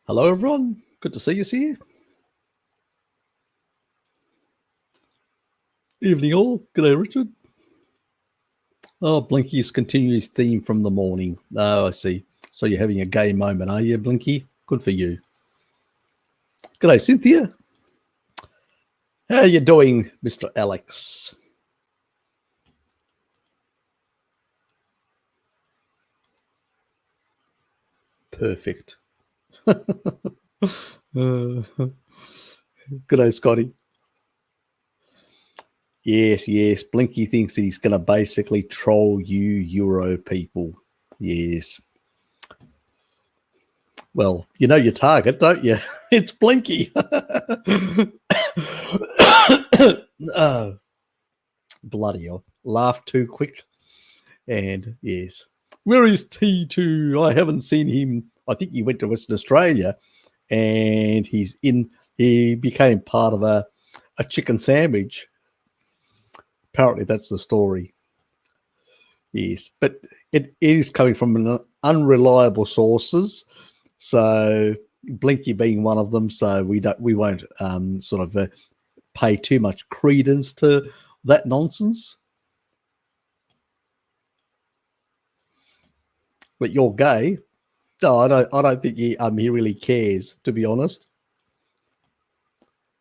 Hello, everyone. Good to see you here. Evening all. G'day, Richard. Oh, Blinky's continues theme from the morning. Oh, I see. So you're having a gay moment, are you, Blinky? Good for you. G'day, Cynthia. How you doing, Mr. Alex? Perfect. G'day, Scotty. Yes. Blinky thinks that he's going to basically troll you Euro people. Yes. Well, you know your target, don't you? It's Blinky. Oh, bloody hell. Laughed too quick. And yes. Where is T2? I haven't seen him. I think he went to Western Australia and he became part of a chicken sandwich. Apparently that's the story. Yes. But it is coming from unreliable sources. So Blinky being one of them. So we won't pay too much credence to that nonsense. But you're gay. No, I don't think he really cares, to be honest.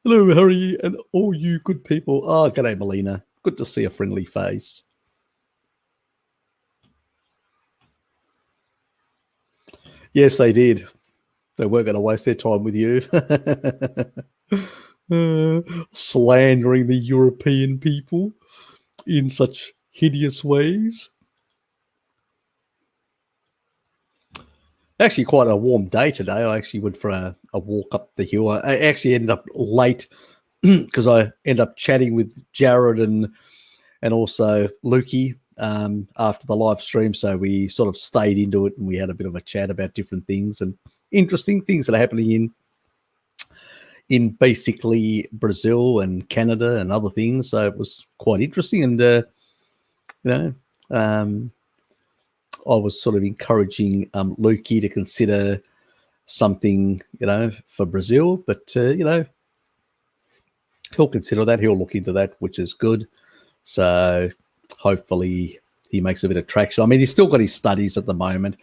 Hello, Harry, and all you good people. Oh, g'day, Melina. Good to see a friendly face. Yes, they did. They weren't going to waste their time with you. Slandering the European people in such hideous ways. Actually, quite a warm day today. I actually went for a walk up the hill. I actually ended up late because I ended up chatting with Jared and also Lukey after the live stream. So we sort of stayed into it and we had a bit of a chat about different things and interesting things that are happening in basically Brazil and Canada and other things. So it was quite interesting. And, I was sort of encouraging Lukey to consider something, for Brazil, but, he'll consider that. He'll look into that, which is good. So hopefully he makes a bit of traction. I mean, he's still got his studies at the moment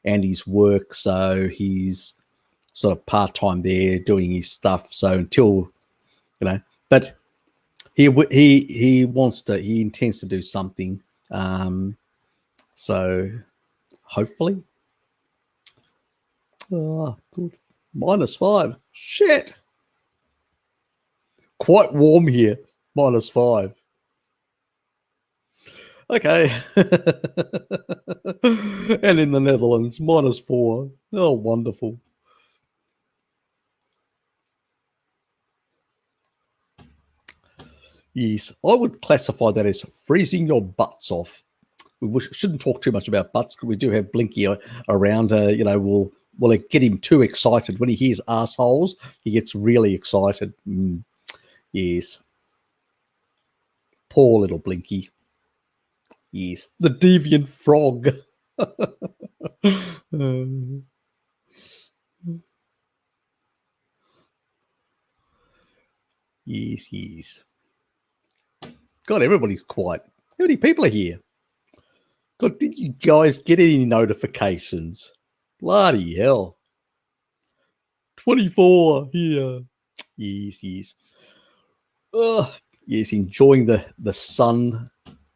and his work. So he's sort of part-time there doing his stuff. So until, but he intends to do something. So hopefully. Oh, good. -5. Shit. Quite warm here. -5. Okay. And in the Netherlands, -4. Oh, wonderful. Yes, I would classify that as freezing your butts off. We shouldn't talk too much about butts because we do have Blinky around. Will it get him too excited? When he hears assholes, he gets really excited. Yes. Poor little Blinky. Yes. The deviant frog. Yes. God, everybody's quiet. How many people are here? God, did you guys get any notifications? Bloody hell. 24 here. Yes. Yes, enjoying the sun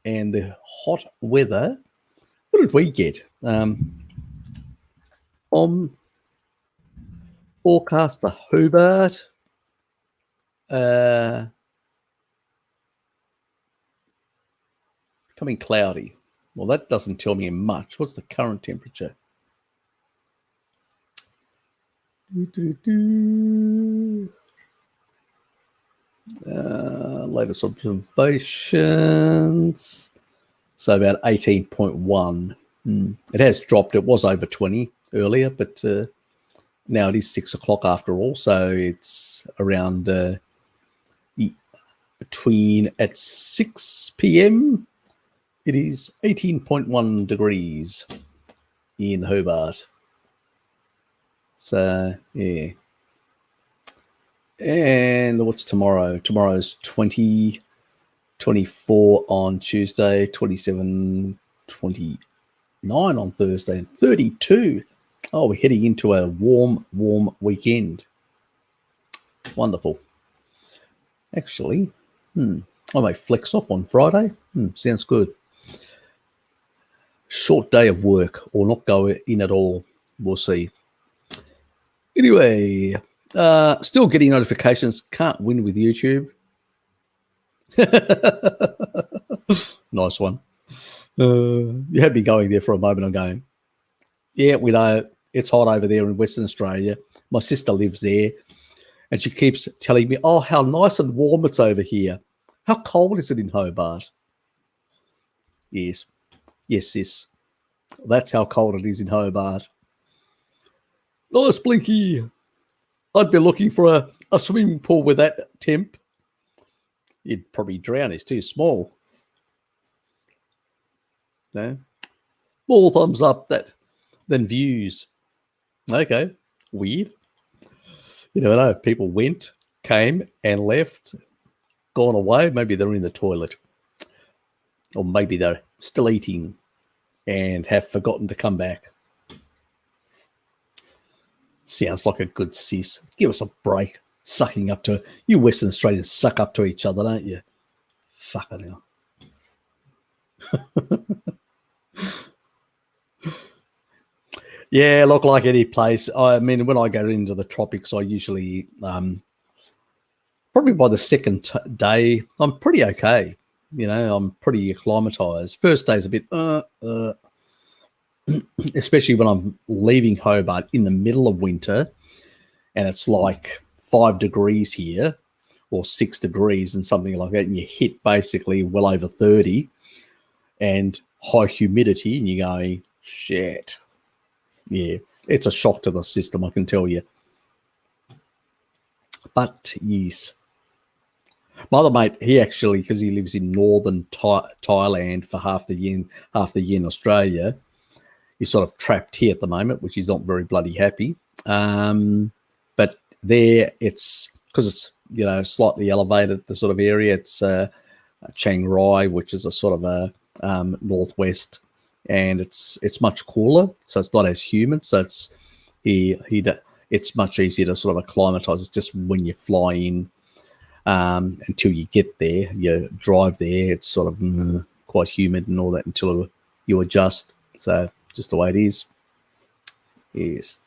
and the hot weather. What did we get? Forecast for Hobart. Becoming cloudy. Well, that doesn't tell me much. What's the current temperature? Latest observations. So about 18.1. It has dropped. It was over 20 earlier, but now it is 6 o'clock after all. So it's around between at 6 p.m. It is 18.1 degrees in Hobart. So, yeah. And what's tomorrow? Tomorrow's 20, 24 on Tuesday, 27, 29 on Thursday, and 32. Oh, we're heading into a warm weekend. Wonderful. Actually, I may flex off on Friday. Sounds good. Short day of work or not go in at all. We'll see. Anyway, still getting notifications. Can't win with YouTube. Nice one. You had me going there for a moment. I'm going, yeah, we know it's hot over there in Western Australia. My sister lives there, and she keeps telling me, oh, how nice and warm it's over here. How cold is it in Hobart? Yes, sis. That's how cold it is in Hobart. Nice, Blinky. I'd be looking for a swimming pool with that temp. You'd probably drown. It's too small. No? More thumbs up than views. Okay. Weird. You never know. People went, came, and left, gone away. Maybe they're in the toilet. Or maybe they're still eating and have forgotten to come back. Sounds like a good sis. Give us a break. Sucking up to you Western Australians suck up to each other, don't you? Fucking hell. Yeah, look, like any place. I mean, when I go into the tropics, I usually probably by the second day, I'm pretty okay. You know, I'm pretty acclimatized. First day's a bit, especially when I'm leaving Hobart in the middle of winter, and it's like 5 degrees here, or 6 degrees and something like that, and you hit basically well over 30, and high humidity, and you're going, shit. Yeah, it's a shock to the system, I can tell you. But yes, my other mate, he actually, because he lives in northern Thailand for half the year in Australia, he's sort of trapped here at the moment, which he's not very bloody happy. But there, it's because it's slightly elevated, the sort of area. It's Chiang Rai, which is a sort of a northwest, and it's much cooler, so it's not as humid. So it's it's much easier to sort of acclimatize. It's just when you fly in until you get there, you drive there, it's sort of quite humid and all that until you adjust. So just the way it is. Yes.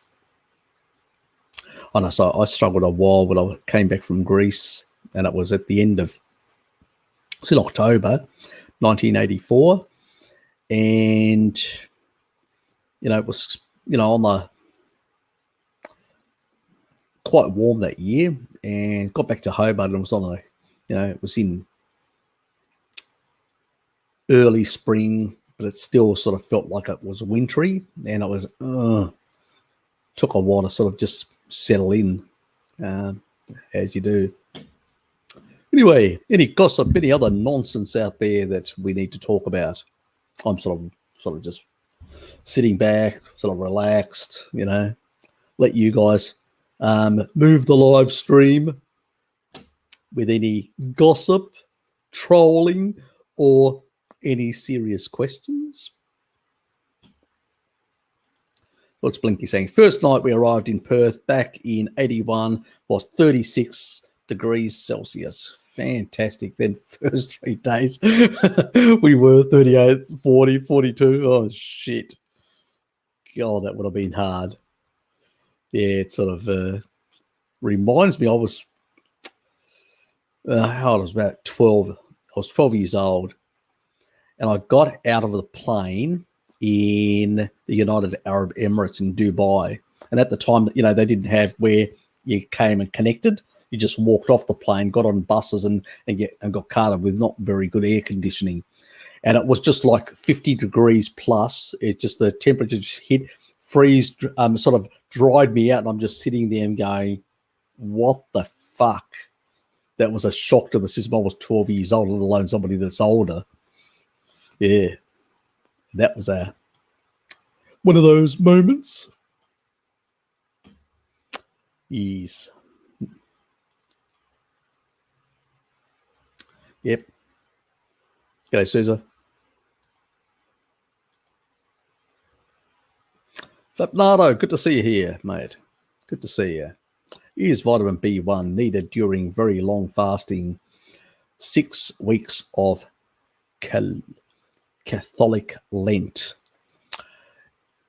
I know. So I struggled a while when I came back from Greece, and it was at the end of, it's in October 1984. And, it was, on the quite warm that year, and got back to Hobart, and it was on it was in early spring, but it still sort of felt like it was wintry, and it was, took a while to sort of just settle in, as you do. Anyway, any gossip, any other nonsense out there that we need to talk about? I'm sort of just sitting back, sort of relaxed, let you guys move the live stream with any gossip, trolling, or any serious questions. What's Blinky saying? First night we arrived in Perth back in 81 was 36 degrees Celsius. Fantastic. Then first 3 days we were 38, 40, 42. Oh, shit. God, that would have been hard. Yeah, it sort of reminds me, I was, how old? I was about 12. I was 12 years old, and I got out of the plane in the United Arab Emirates in Dubai. And at the time, they didn't have where you came and connected. You just walked off the plane, got on buses and got carted with not very good air conditioning. And it was just like 50 degrees plus. It just, the temperature just hit, freeze, sort of dried me out. And I'm just sitting there and going, what the fuck? That was a shock to the system. I was 12 years old, let alone somebody that's older. Yeah. That was one of those moments. Yes. Yep. G'day, Susa. Fapnado, good to see you here, mate. Good to see you. Is vitamin B1 needed during very long fasting, 6 weeks of Catholic Lent?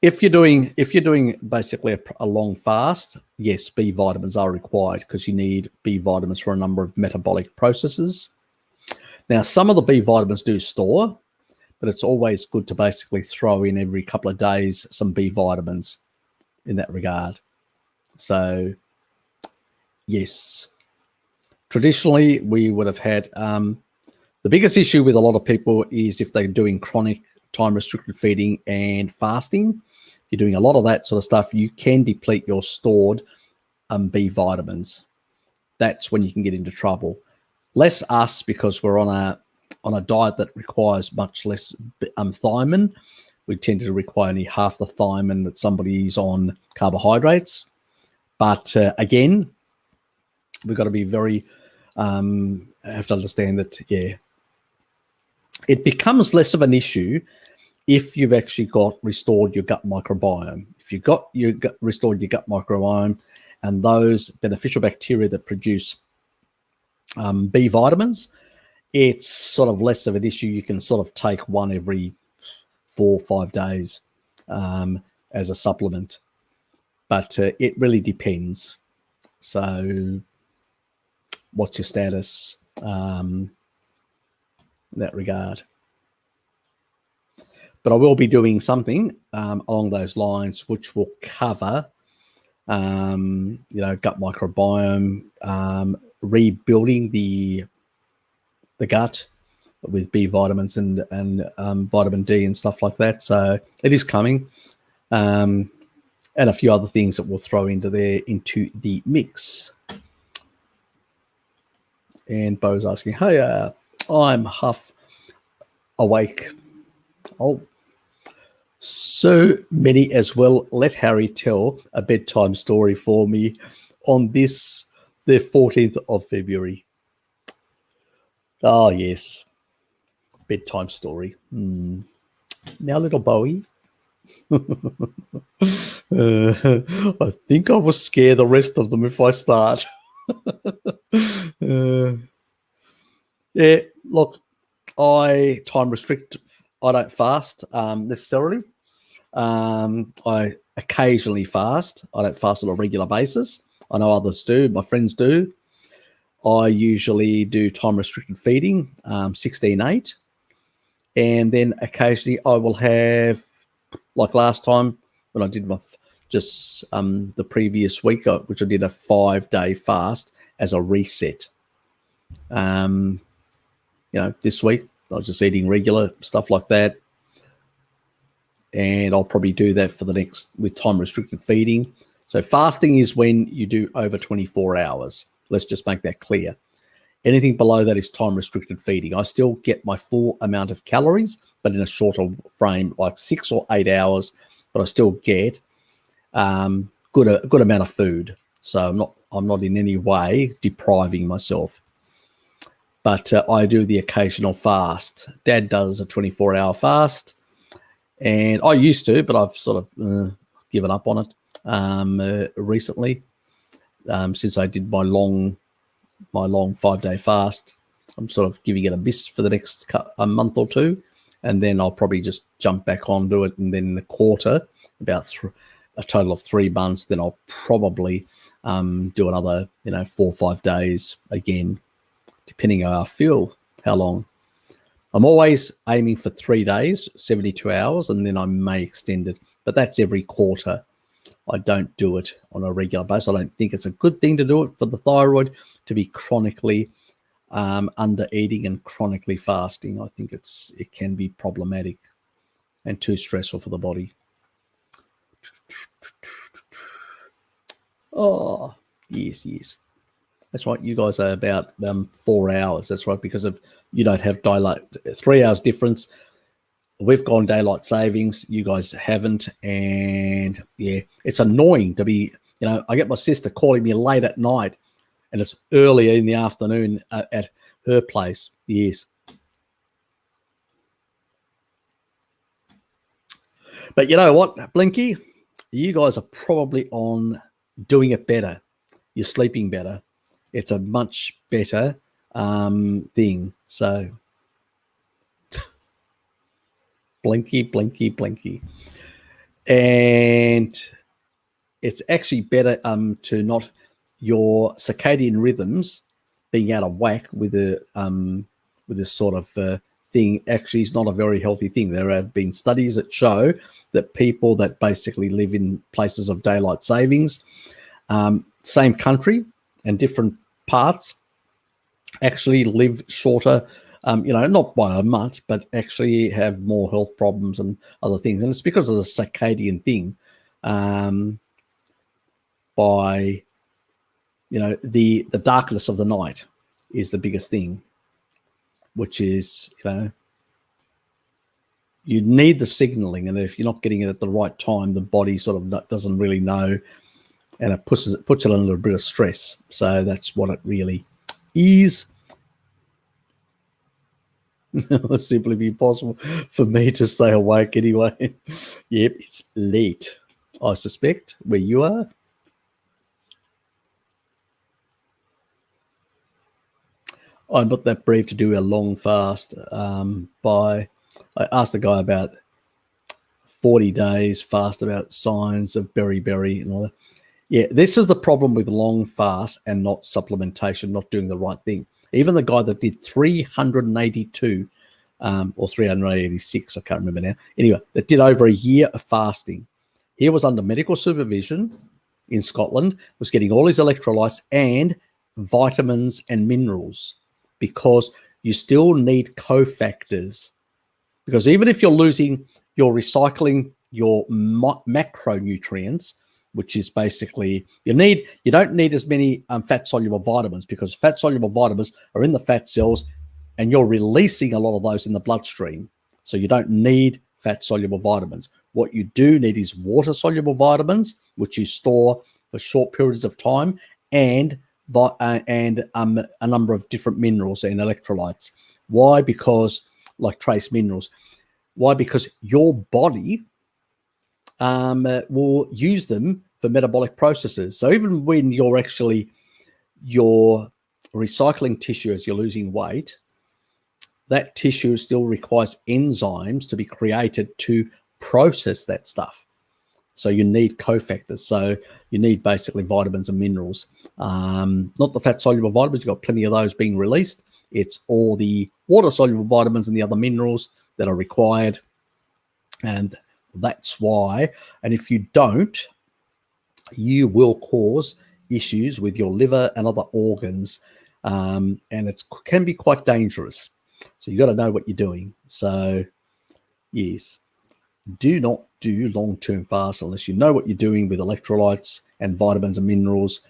If you're doing basically a long fast, yes, B vitamins are required because you need B vitamins for a number of metabolic processes. Now, some of the B vitamins do store, but it's always good to basically throw in every couple of days some B vitamins in that regard. So, yes, traditionally we would have had the biggest issue with a lot of people is if they're doing chronic time-restricted feeding and fasting. You're doing a lot of that sort of stuff, you can deplete your stored B vitamins. That's when you can get into trouble. Less us because we're on a diet that requires much less thiamine. We tend to require only half the thiamine that somebody's on carbohydrates. But again, we've got to be very have to understand that, yeah, it becomes less of an issue if you've actually got restored your gut microbiome. If you've got restored your gut microbiome and those beneficial bacteria that produce B vitamins, it's sort of less of an issue. You can sort of take one every 4 or 5 days as a supplement. But it really depends. So what's your status in that regard? But I will be doing something along those lines, which will cover, gut microbiome, rebuilding the gut with B vitamins and vitamin D and stuff like that. So it is coming, and a few other things that we'll throw into the mix. And Bo's asking, hey, I'm half awake. Oh, so many as well. Let Harry tell a bedtime story for me on the 14th of February. Oh, yes. Bedtime story. Now, little Bowie. I think I will scare the rest of them if I start. Yeah, look, I time restrict. I don't fast necessarily. I occasionally fast. I don't fast on a regular basis. I know others do. My friends do. I usually do time restricted feeding, 16/8. And then occasionally I will have, like last time when I did the previous week, which I did a 5-day fast as a reset. This week I was just eating regular stuff like that. And I'll probably do that for the next with time restricted feeding. So fasting is when you do over 24 hours. Let's just make that clear. Anything below that is time restricted feeding. I still get my full amount of calories, but in a shorter frame, like 6 or 8 hours, but I still get a good amount of food. So I'm not in any way depriving myself. But I do the occasional fast. Dad does a 24-hour fast. And I used to, but I've sort of given up on it recently since I did my long 5-day fast. I'm sort of giving it a miss for the next a month or two, and then I'll probably just jump back onto it. And then in the quarter, about a total of 3 months, then I'll probably do another 4 or 5 days again, depending on how I feel, how long. I'm always aiming for 3 days, 72 hours, and then I may extend it. But that's every quarter. I don't do it on a regular basis. I don't think it's a good thing to do it for the thyroid to be chronically under eating and chronically fasting. I think it can be problematic and too stressful for the body. Oh, yes. That's right. You guys are about 4 hours. That's right, because of you don't have 3 hours difference. We've gone daylight savings. You guys haven't, and yeah, it's annoying to be You know, I get my sister calling me late at night, and it's earlier in the afternoon at her place. Yes. But you know what, Blinky? You guys are probably on doing it better. You're sleeping better. It's a much better thing. So blinky, blinky, blinky. And it's actually better to not your circadian rhythms being out of whack with this sort of thing actually is not a very healthy thing. There have been studies that show that people that basically live in places of daylight savings, same country and different parts, actually live shorter, you know, not by a much, but actually have more health problems and other things. And it's because of the circadian thing, by, you know, the darkness of the night is the biggest thing, which is, you know, you need the signaling, and if you're not getting it at the right time, the body sort of doesn't really know, and it puts it under a bit of stress. So that's what it really is. It'll simply be possible for me to stay awake anyway. Yep, it's late, I suspect, where you are. I'm not that brave to do a long fast. I asked a guy about 40 days fast, about signs of beriberi and all that. Yeah, this is the problem with long fast and not supplementation, not doing the right thing. Even the guy that did 382 or 386, I can't remember now. Anyway, that did over a year of fasting. He was under medical supervision in Scotland, was getting all his electrolytes and vitamins and minerals, because you still need cofactors. Because even if you're recycling your macronutrients, which is basically, you don't need as many fat soluble vitamins, because fat soluble vitamins are in the fat cells and you're releasing a lot of those in the bloodstream. So you don't need fat soluble vitamins. What you do need is water soluble vitamins, which you store for short periods of time, and a number of different minerals and electrolytes. Why? Because, like trace minerals. Why? Because your body will use them for metabolic processes. So even when you're recycling tissue as you're losing weight, that tissue still requires enzymes to be created to process that stuff. So you need cofactors. So you need basically vitamins and minerals. Not the fat soluble vitamins, you've got plenty of those being released. It's all the water soluble vitamins and the other minerals that are required. And that's why. And if you don't, you will cause issues with your liver and other organs. And it can be quite dangerous. So you got to know what you're doing. So yes, do not do long-term fast unless you know what you're doing with electrolytes and vitamins and minerals.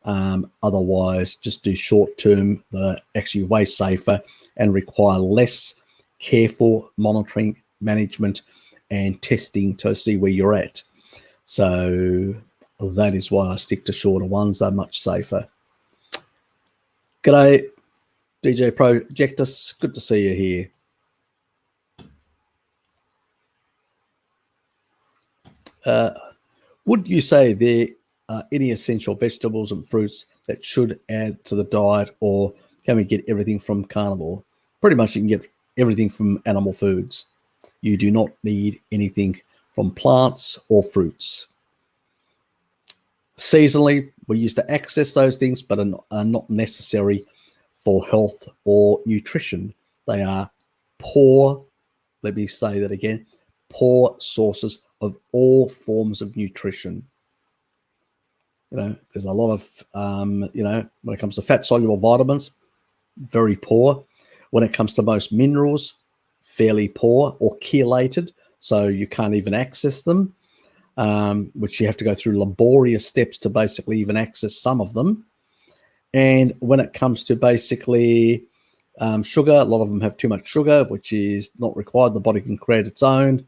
Otherwise, just do short-term that are actually way safer and require less careful monitoring, management, and testing to see where you're at. So that is why I stick to shorter ones. They're much safer. G'day, DJ Projectus. Good to see you here. Would you say there are any essential vegetables and fruits that should add to the diet, or can we get everything from carnivore? Pretty much you can get everything from animal foods. You do not need anything from plants or fruits. Seasonally, we used to access those things, but are not necessary for health or nutrition. They are poor, let me say that again, poor sources of all forms of nutrition. You know, there's a lot of, you know, when it comes to fat soluble vitamins, very poor. When it comes to most minerals, fairly poor or chelated, so you can't even access them, which you have to go through laborious steps to basically even access some of them. And when it comes to basically sugar, a lot of them have too much sugar, which is not required. The body can create its own.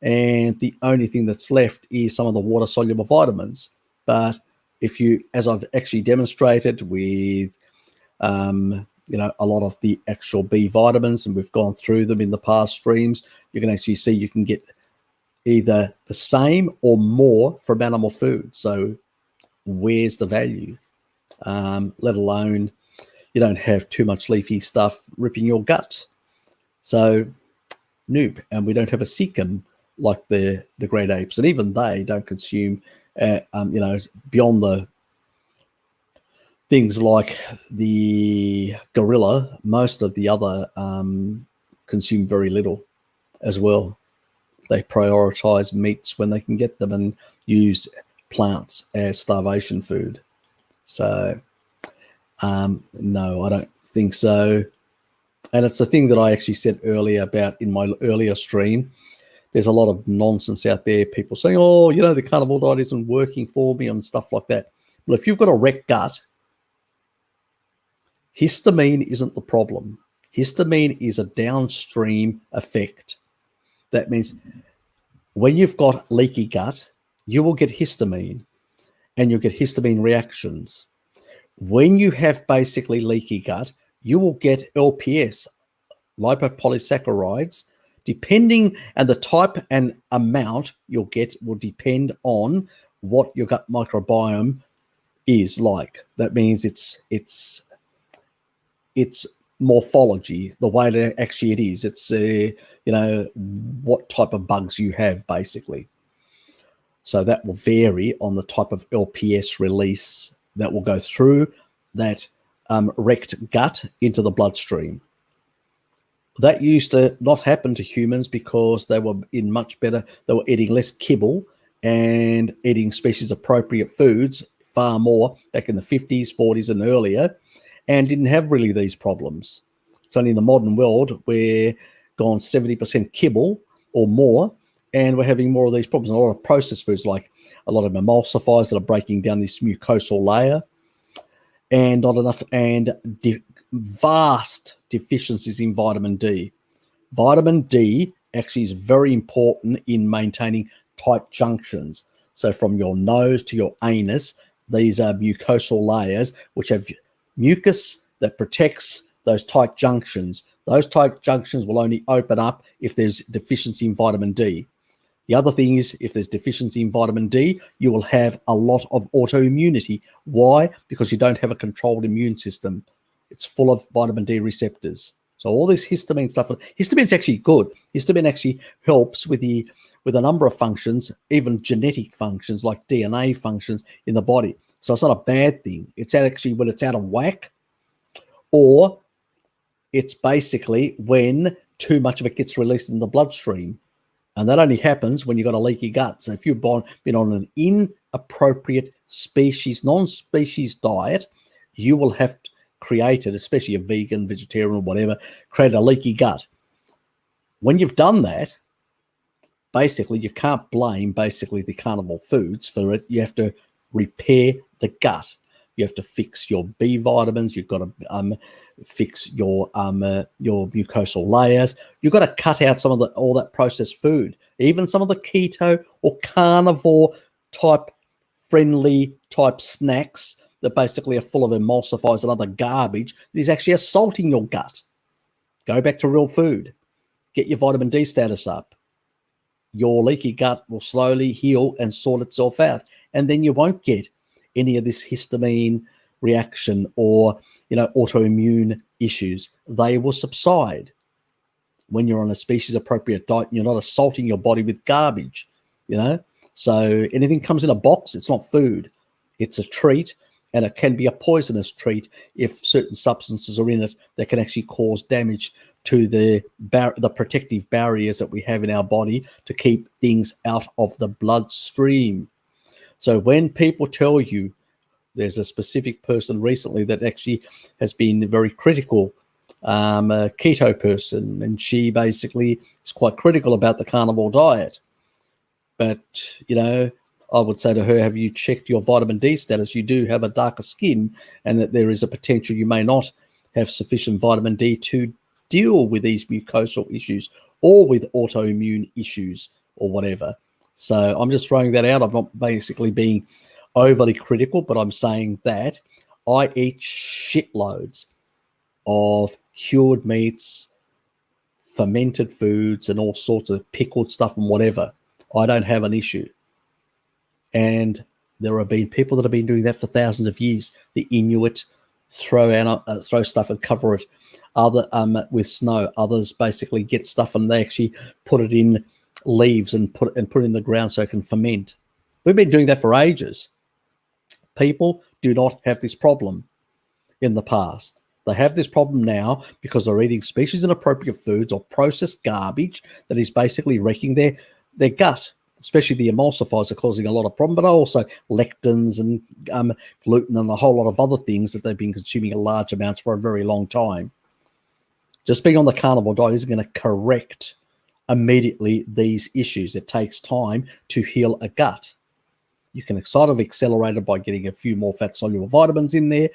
And the only thing that's left is some of the water-soluble vitamins. But if you, as I've actually demonstrated with, a lot of the actual B vitamins, and we've gone through them in the past streams, you can actually see you can get either the same or more from animal food. So where's the value? Let alone you don't have too much leafy stuff ripping your gut. So nope. And we don't have a cecum like the great apes, and even they don't consume, beyond the things like the gorilla. Most of the other consume very little as well. They prioritize meats when they can get them and use plants as starvation food. So no, I don't think so. And it's the thing that I actually said earlier about in my earlier stream. There's a lot of nonsense out there, people saying, oh, the carnivore diet isn't working for me and stuff like that. Well, if you've got a wrecked gut, histamine isn't the problem. Histamine is a downstream effect. That means when you've got leaky gut, you will get histamine, and you'll get histamine reactions. When you have basically leaky gut, you will get LPS, lipopolysaccharides, depending, and the type and amount you'll get will depend on what your gut microbiome is like. That means it's morphology, the way that actually it is. It's what type of bugs you have, basically. So that will vary on the type of LPS release that will go through that wrecked gut into the bloodstream. That used to not happen to humans because they were in much better, they were eating less kibble and eating species appropriate foods far more back in the 50s, 40s and earlier, and didn't have really these problems. It's only in the modern world we're gone 70% kibble or more, and we're having more of these problems. A lot of processed foods, like a lot of emulsifiers that are breaking down this mucosal layer, and not enough, and vast deficiencies in vitamin D. Vitamin D actually is very important in maintaining tight junctions. So from your nose to your anus, these are mucosal layers which have mucus that protects those tight junctions. Those tight junctions will only open up if there's deficiency in vitamin D. The other thing is, if there's deficiency in vitamin D, you will have a lot of autoimmunity. Why? Because you don't have a controlled immune system. It's full of vitamin D receptors. So all this histamine stuff, histamine is actually good. Histamine actually helps with a number of functions, even genetic functions like DNA functions in the body. So it's not a bad thing. It's actually when it's out of whack, or it's basically when too much of it gets released in the bloodstream. And that only happens when you've got a leaky gut. So if you've been on an inappropriate species, non-species diet, you will have created, especially a vegan, vegetarian, or whatever, create a leaky gut. When you've done that, basically you can't blame basically the carnivore foods for it. You have to repair the gut. You have to fix your B vitamins. You've got to fix your mucosal layers. You've got to cut out some of all that processed food, even some of the keto or carnivore type friendly type snacks that basically are full of emulsifiers and other garbage that is actually assaulting your gut. Go back to real food. Get your vitamin D status up. Your leaky gut will slowly heal and sort itself out, and then you won't get any of this histamine reaction or autoimmune issues. They will subside when you're on a species appropriate diet and you're not assaulting your body with garbage. So anything comes in a box, it's not food, it's a treat, and it can be a poisonous treat if certain substances are in it that can actually cause damage to the protective barriers that we have in our body to keep things out of the bloodstream. So when people tell you, there's a specific person recently that actually has been very critical, a keto person, and she basically is quite critical about the carnivore diet. But, I would say to her, have you checked your vitamin D status? You do have a darker skin, and that there is a potential you may not have sufficient vitamin D to deal with these mucosal issues or with autoimmune issues or whatever. So I'm just throwing that out. I'm not basically being overly critical, but I'm saying that I eat shitloads of cured meats, fermented foods, and all sorts of pickled stuff and whatever. I don't have an issue. And there have been people that have been doing that for thousands of years. The Inuit throw stuff and cover it with snow. Others basically get stuff and they actually put it in leaves and put it in the ground so it can ferment. We've been doing that for ages. People do not have this problem in the past. They have this problem now because they're eating species inappropriate foods or processed garbage that is basically wrecking their gut. Especially the emulsifiers are causing a lot of problem, but also lectins and gluten and a whole lot of other things that they've been consuming in large amounts for a very long time. Just being on the carnivore diet isn't going to correct immediately these issues. It takes time to heal a gut. You can sort of accelerate it by getting a few more fat-soluble vitamins in there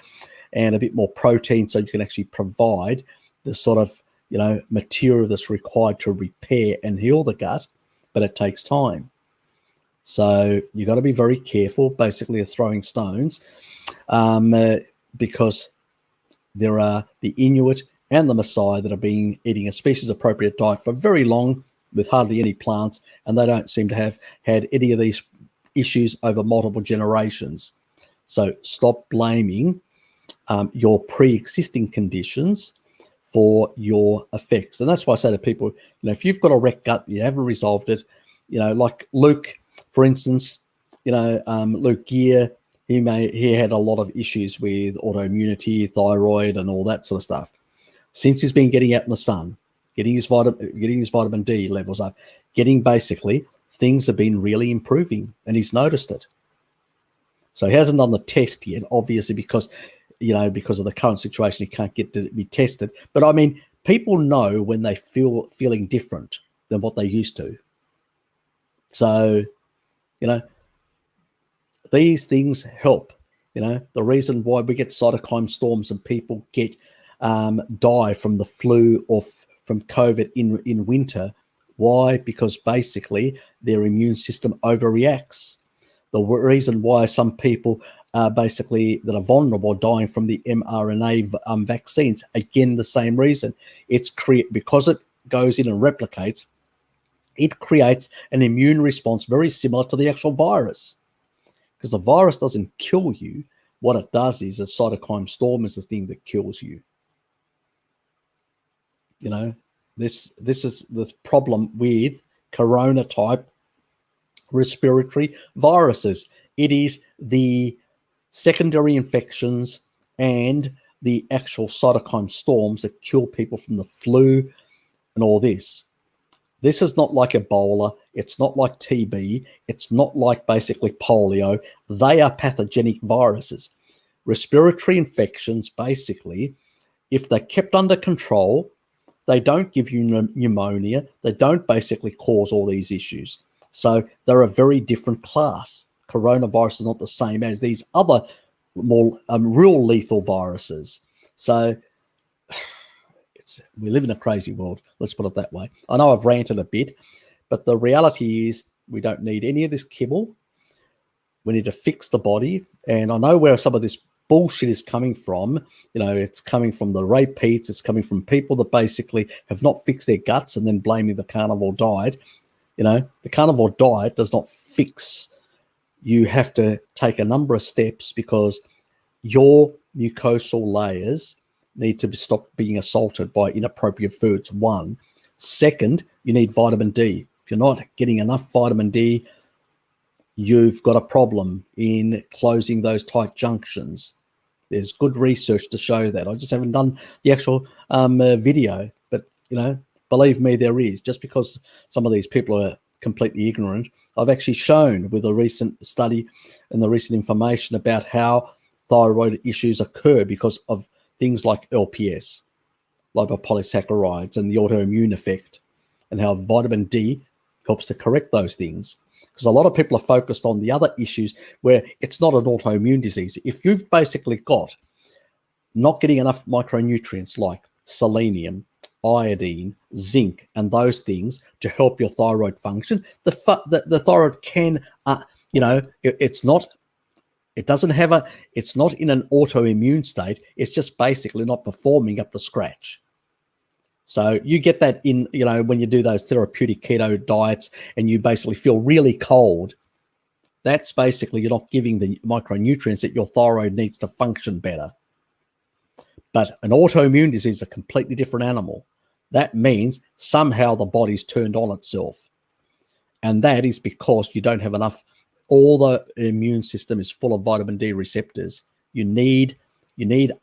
and a bit more protein so you can actually provide the sort of, material that's required to repair and heal the gut, but it takes time. So you got to be very careful, basically, of throwing stones because there are the Inuit and the Maasai that have been eating a species-appropriate diet for very long with hardly any plants, and they don't seem to have had any of these issues over multiple generations. So stop blaming your pre-existing conditions for your effects. And that's why I say to people, if you've got a wrecked gut, you haven't resolved it, like Luke, for instance, Luke Gear, he had a lot of issues with autoimmunity, thyroid, and all that sort of stuff. Since he's been getting out in the sun, getting his vitamin D levels up, basically things have been really improving, and he's noticed it. So he hasn't done the test yet, obviously, because of the current situation, he can't get to be tested. But I mean, people know when they feeling different than what they used to. So, these things help. The reason why we get cytokine storms and people get die from the flu or from COVID in winter. Why? Because basically their immune system overreacts. The reason why some people basically that are vulnerable are dying from the mRNA vaccines, again, the same reason. Because it goes in and replicates, it creates an immune response very similar to the actual virus. Because the virus doesn't kill you. What it does is a cytokine storm is the thing that kills you. This is the problem with corona type respiratory viruses. It is the secondary infections and the actual cytokine storms that kill people from the flu and all this. This is not like Ebola. It's not like TB. It's not like basically polio. They are pathogenic viruses. Respiratory infections, basically, if they're kept under control, they don't give you pneumonia. They don't basically cause all these issues. So they're a very different class. Coronavirus is not the same as these other more real lethal viruses. So we live in a crazy world. Let's put it that way. I know I've ranted a bit, but the reality is we don't need any of this kibble. We need to fix the body. And I know where some of this bullshit is coming from. It's coming from the repeats. It's coming from people that basically have not fixed their guts and then blaming the carnivore diet. The carnivore diet does not fix. You have to take a number of steps because your mucosal layers need to stop being assaulted by inappropriate foods. One. Second, you need vitamin D. If you're not getting enough vitamin D, you've got a problem in closing those tight junctions. There's good research to show that. I just haven't done the actual video, but believe me, there is. Just because some of these people are completely ignorant, I've actually shown with a recent study and the recent information about how thyroid issues occur because of things like LPS, lipopolysaccharides, and the autoimmune effect, and how vitamin D helps to correct those things. Because a lot of people are focused on the other issues where it's not an autoimmune disease. If you've basically got not getting enough micronutrients like selenium, iodine, zinc, and those things to help your thyroid function, the thyroid can, it's not It doesn't have a, it's not in an autoimmune state. It's just basically not performing up to scratch. So you get that in, you know, when you do those therapeutic keto diets and you basically feel really cold, that's basically you're not giving the micronutrients that your thyroid needs to function better. But an autoimmune disease is a completely different animal. That means somehow the body's turned on itself. And that is because you don't have enough, all the immune system is full of vitamin D receptors. You need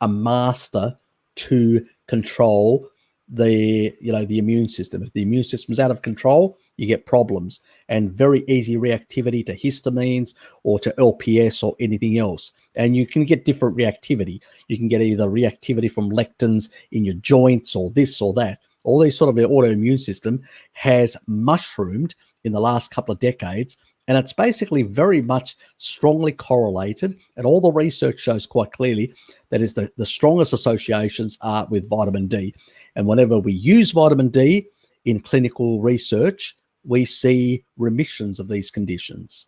a master to control the immune system. If the immune system is out of control, you get problems and very easy reactivity to histamines or to LPS or anything else. And you can get different reactivity. You can get either reactivity from lectins in your joints or this or that. All these sort of autoimmune system has mushroomed in the last couple of decades, and it's basically very much strongly correlated. And all the research shows quite clearly that is the strongest associations are with vitamin D. And whenever we use vitamin D in clinical research, we see remissions of these conditions.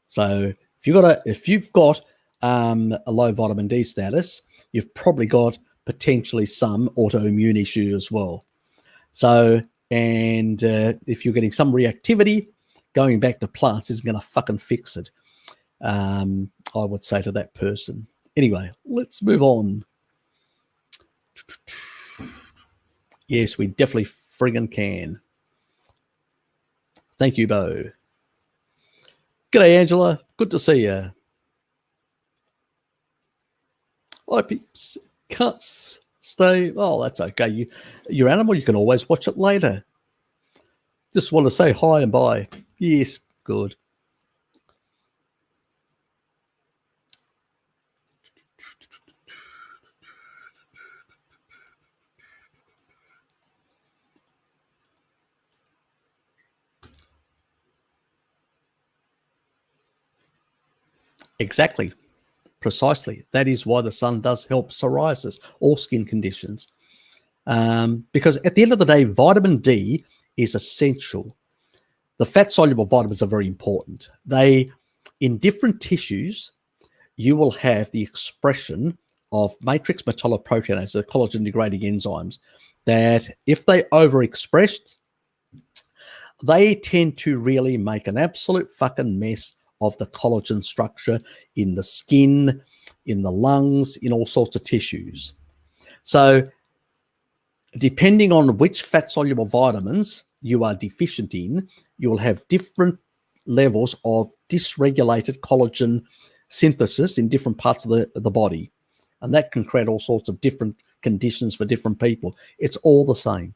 So if you've got a low vitamin D status, you've probably got potentially some autoimmune issue as well. So, and if you're getting some reactivity, going back to plants isn't going to fucking fix it. I would say to that person. Anyway, let's move on. Yes, we definitely friggin' can. Thank you, Bo. G'day, Angela. Good to see you. Hi, peeps. Cuts. Stay. Oh, that's okay. Your animal, you can always watch it later. Just want to say hi and bye. Yes, good. Exactly. Precisely. That is why the sun does help psoriasis, all skin conditions. Because at the end of the day, vitamin D is essential. The fat-soluble vitamins are very important. In different tissues, you will have the expression of matrix metalloproteinase, the collagen-degrading enzymes, that if they overexpressed, they tend to really make an absolute fucking mess of the collagen structure in the skin, in the lungs, in all sorts of tissues. So depending on which fat-soluble vitamins you are deficient in, you will have different levels of dysregulated collagen synthesis in different parts of the body. And that can create all sorts of different conditions for different people. It's all the same.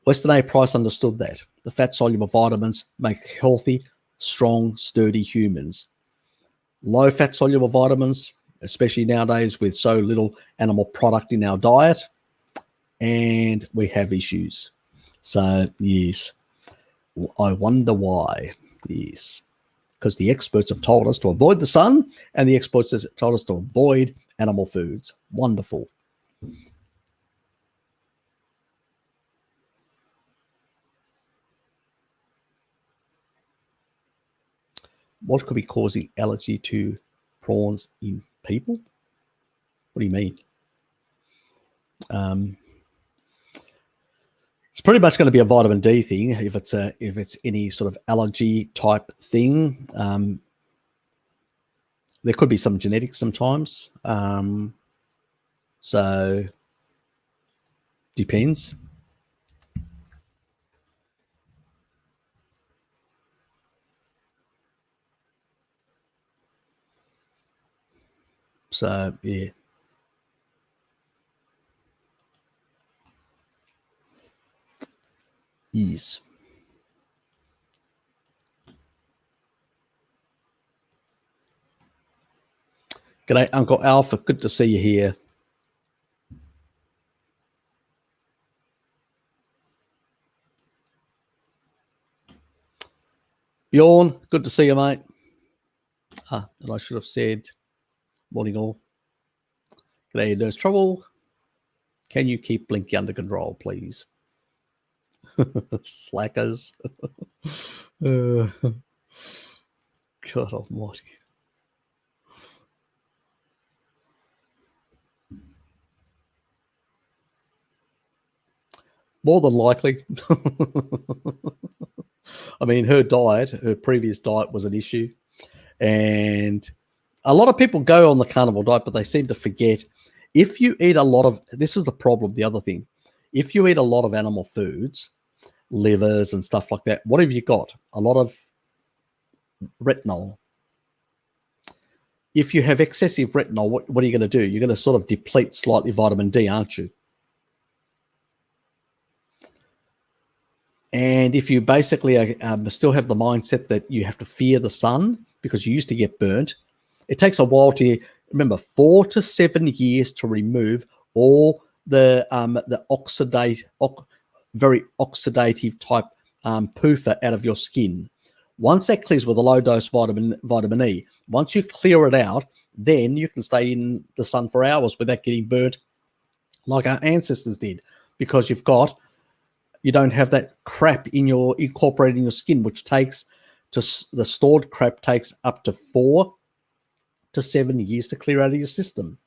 Weston A. Price understood that. The fat-soluble vitamins make healthy, strong, sturdy humans. Low fat-soluble vitamins, especially nowadays with so little animal product in our diet, and we have issues. So, yes, I wonder why. Yes, because the experts have told us to avoid the sun, and the experts have told us to avoid animal foods. Wonderful. What could be causing allergy to prawns in people? What do you mean? It's pretty much going to be a vitamin D thing if it's any sort of allergy type thing. There could be some genetics sometimes. So depends. So yeah. Yes. G'day, Uncle Alpha. Good to see you here. Bjorn, good to see you, mate. And I should have said morning all. G'day, Nurse Trouble. Can you keep Blinky under control, please? Slackers. God almighty. More than likely. I mean, her previous diet was an issue. And a lot of people go on the carnivore diet, but they seem to forget, if you eat a lot of, this is the problem, the other thing, if you eat a lot of animal foods, livers and stuff like that, what have you got? A lot of retinol. If you have excessive retinol, what are you going to do? You're going to sort of deplete slightly vitamin D, aren't you? And if you basically still have the mindset that you have to fear the sun because you used to get burnt, it takes a while to, remember, 4 to 7 years to remove all the very oxidative type PUFA out of your skin. Once that clears with a low dose vitamin E, once you clear it out, then you can stay in the sun for hours without getting burnt like our ancestors did, because you don't have that crap incorporated in your skin, which takes the stored crap takes up to 4 to 7 years to clear out of your system.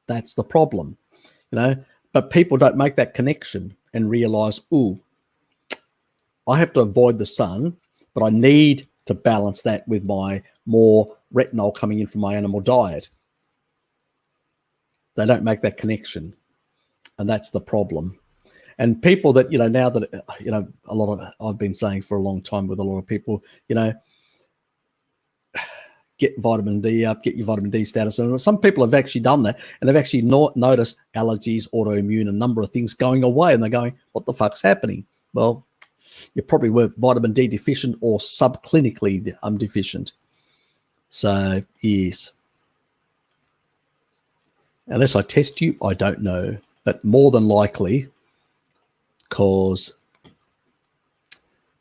That's the problem, but people don't make that connection and realize, ooh, I have to avoid the sun, but I need to balance that with my more retinol coming in from my animal diet. They don't make that connection, and that's the problem. And people that, now that, a lot of, I've been saying for a long time with a lot of people, get vitamin D up, get your vitamin D status. And some people have actually done that, and they've actually noticed allergies, autoimmune, a number of things going away. And they're going, what the fuck's happening? Well, you probably were vitamin D deficient or subclinically deficient. So, yes. Unless I test you, I don't know. But more than likely, because,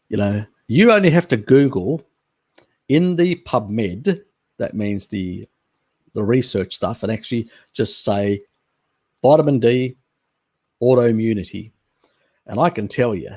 you only have to Google in the PubMed, that means the research stuff, and actually just say vitamin D, autoimmunity. And I can tell you,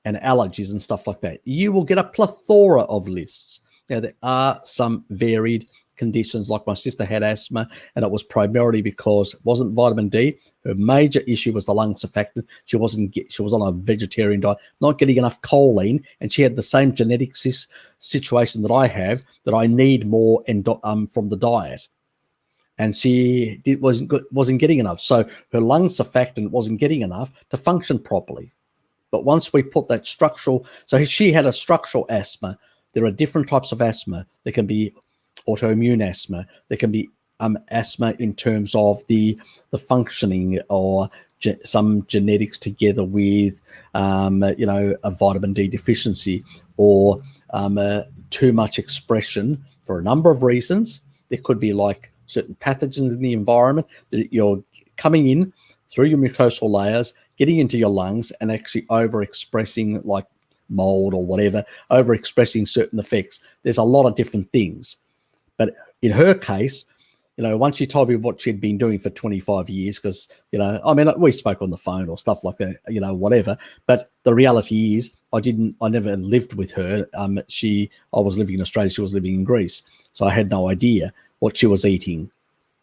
and allergies and stuff like that, you will get a plethora of lists. Now, there are some varied conditions, like my sister had asthma, and it was primarily because it wasn't vitamin D. Her major issue was the lung surfactant. She was on a vegetarian diet, not getting enough choline, and she had the same genetic situation that I have, that I need more from the diet. And she wasn't getting enough. So her lung surfactant wasn't getting enough to function properly. But once we put that structural, so she had a structural asthma. There are different types of asthma. There can be autoimmune asthma. There can be asthma in terms of the functioning, or some genetics together with, a vitamin D deficiency, or too much expression for a number of reasons. There could be like certain pathogens in the environment that you're coming in through your mucosal layers, getting into your lungs, and actually overexpressing, like mold or whatever, overexpressing certain effects. There's a lot of different things. But in her case, once she told me what she'd been doing for 25 years, because, we spoke on the phone or stuff like that, whatever. But the reality is, I never lived with her. I was living in Australia. She was living in Greece. So I had no idea what she was eating.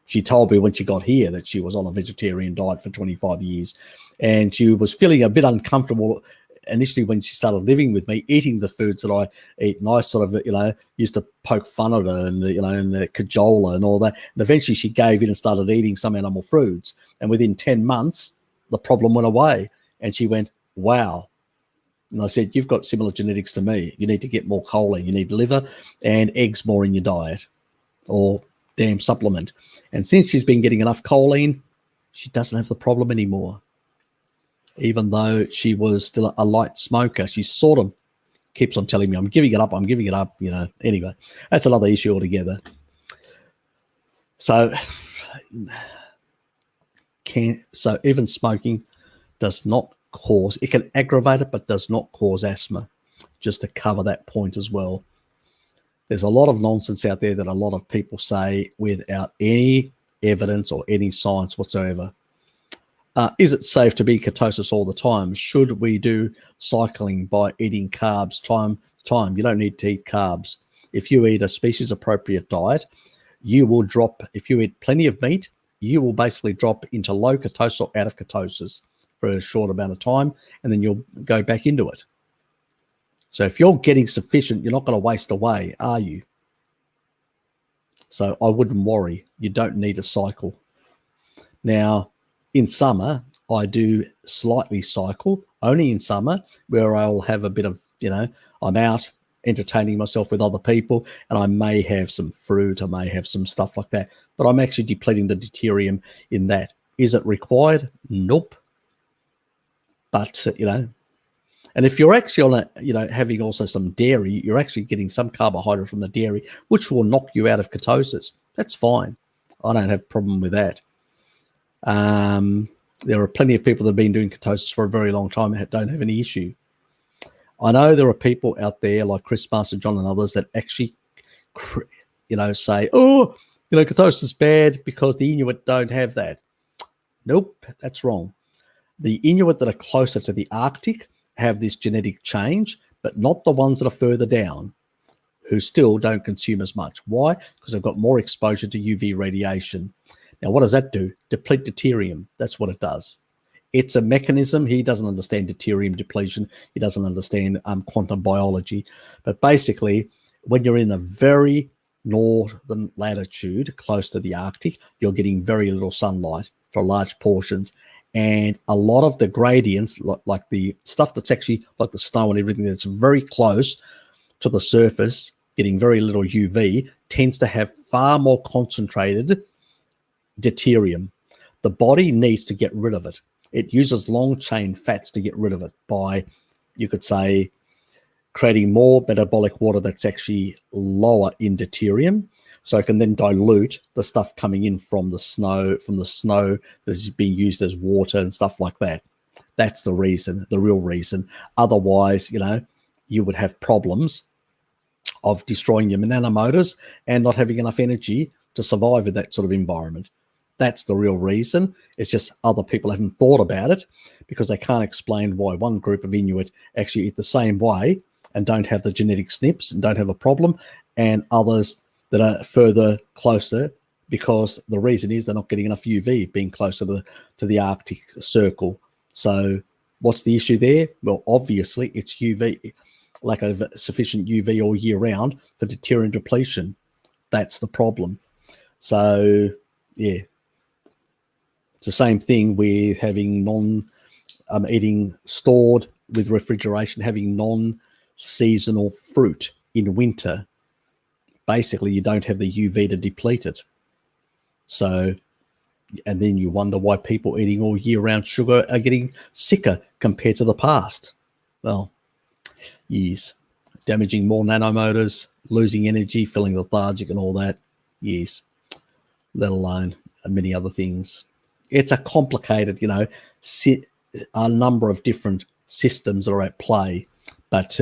She told me when she got here that she was on a vegetarian diet for 25 years, and she was feeling a bit uncomfortable initially when she started living with me, eating the foods that I eat. And I sort of, used to poke fun at her and, and cajole her and all that. And eventually she gave in and started eating some animal foods. And within 10 months, the problem went away. And she went, wow. And I said, you've got similar genetics to me. You need to get more choline. You need liver and eggs more in your diet, or damn supplement. And since she's been getting enough choline, she doesn't have the problem anymore. Even though she was still a light smoker, she sort of keeps on telling me, I'm giving it up. Anyway, that's another issue altogether. So even smoking does not cause, it can aggravate it, but does not cause asthma, just to cover that point as well. There's a lot of nonsense out there that a lot of people say without any evidence or any science whatsoever. Is it safe to be ketosis all the time? Should we do cycling by eating carbs time? You don't need to eat carbs. If you eat a species appropriate diet, you will drop, if you eat plenty of meat, you will basically drop into low ketosis or out of ketosis for a short amount of time, and then you'll go back into it. So if you're getting sufficient, you're not going to waste away, are you? So I wouldn't worry. You don't need a cycle. Now, in summer, I do slightly cycle, only in summer, where I'll have a bit of, I'm out entertaining myself with other people, and I may have some fruit, I may have some stuff like that, but I'm actually depleting the deuterium in that. Is it required? Nope. But, and if you're actually on having also some dairy, you're actually getting some carbohydrate from the dairy, which will knock you out of ketosis. That's fine. I don't have a problem with that. There are plenty of people that have been doing ketosis for a very long time and don't have any issue. I know there are people out there like Chris Master John and others that actually, say, ketosis is bad because the Inuit don't have that. Nope, that's wrong. The Inuit that are closer to the Arctic have this genetic change, but not the ones that are further down who still don't consume as much. Why? Because they've got more exposure to UV radiation. Now, what does that do? Deplete deuterium. That's what it does. It's a mechanism. He doesn't understand deuterium depletion. He doesn't understand quantum biology. But basically, when you're in a very northern latitude, close to the Arctic, you're getting very little sunlight for large portions. And a lot of the gradients, like the stuff that's actually like the snow and everything that's very close to the surface, getting very little UV, tends to have far more concentrated deuterium. The body needs to get rid of it. It uses long chain fats to get rid of it by, you could say, creating more metabolic water that's actually lower in deuterium, so it can then dilute the stuff coming in from the snow that is being used as water and stuff like that. That's the reason, the real reason. Otherwise, you would have problems of destroying your nanomotors and not having enough energy to survive in that sort of environment. That's the real reason. It's just other people haven't thought about it because they can't explain why one group of Inuit actually eat the same way and don't have the genetic SNPs and don't have a problem, and others that are further closer, because the reason is they're not getting enough UV being closer to the Arctic Circle. So what's the issue there? Well, obviously it's UV, lack of sufficient UV all year round for deuterium depletion. That's the problem. So, yeah. It's the same thing with having eating stored with refrigeration, having non-seasonal fruit in winter. Basically, you don't have the UV to deplete it. So, and then you wonder why people eating all year round sugar are getting sicker compared to the past. Well, yes, damaging more nanomotors, losing energy, feeling lethargic and all that. Yes, let alone many other things. It's a complicated, a number of different systems are at play. But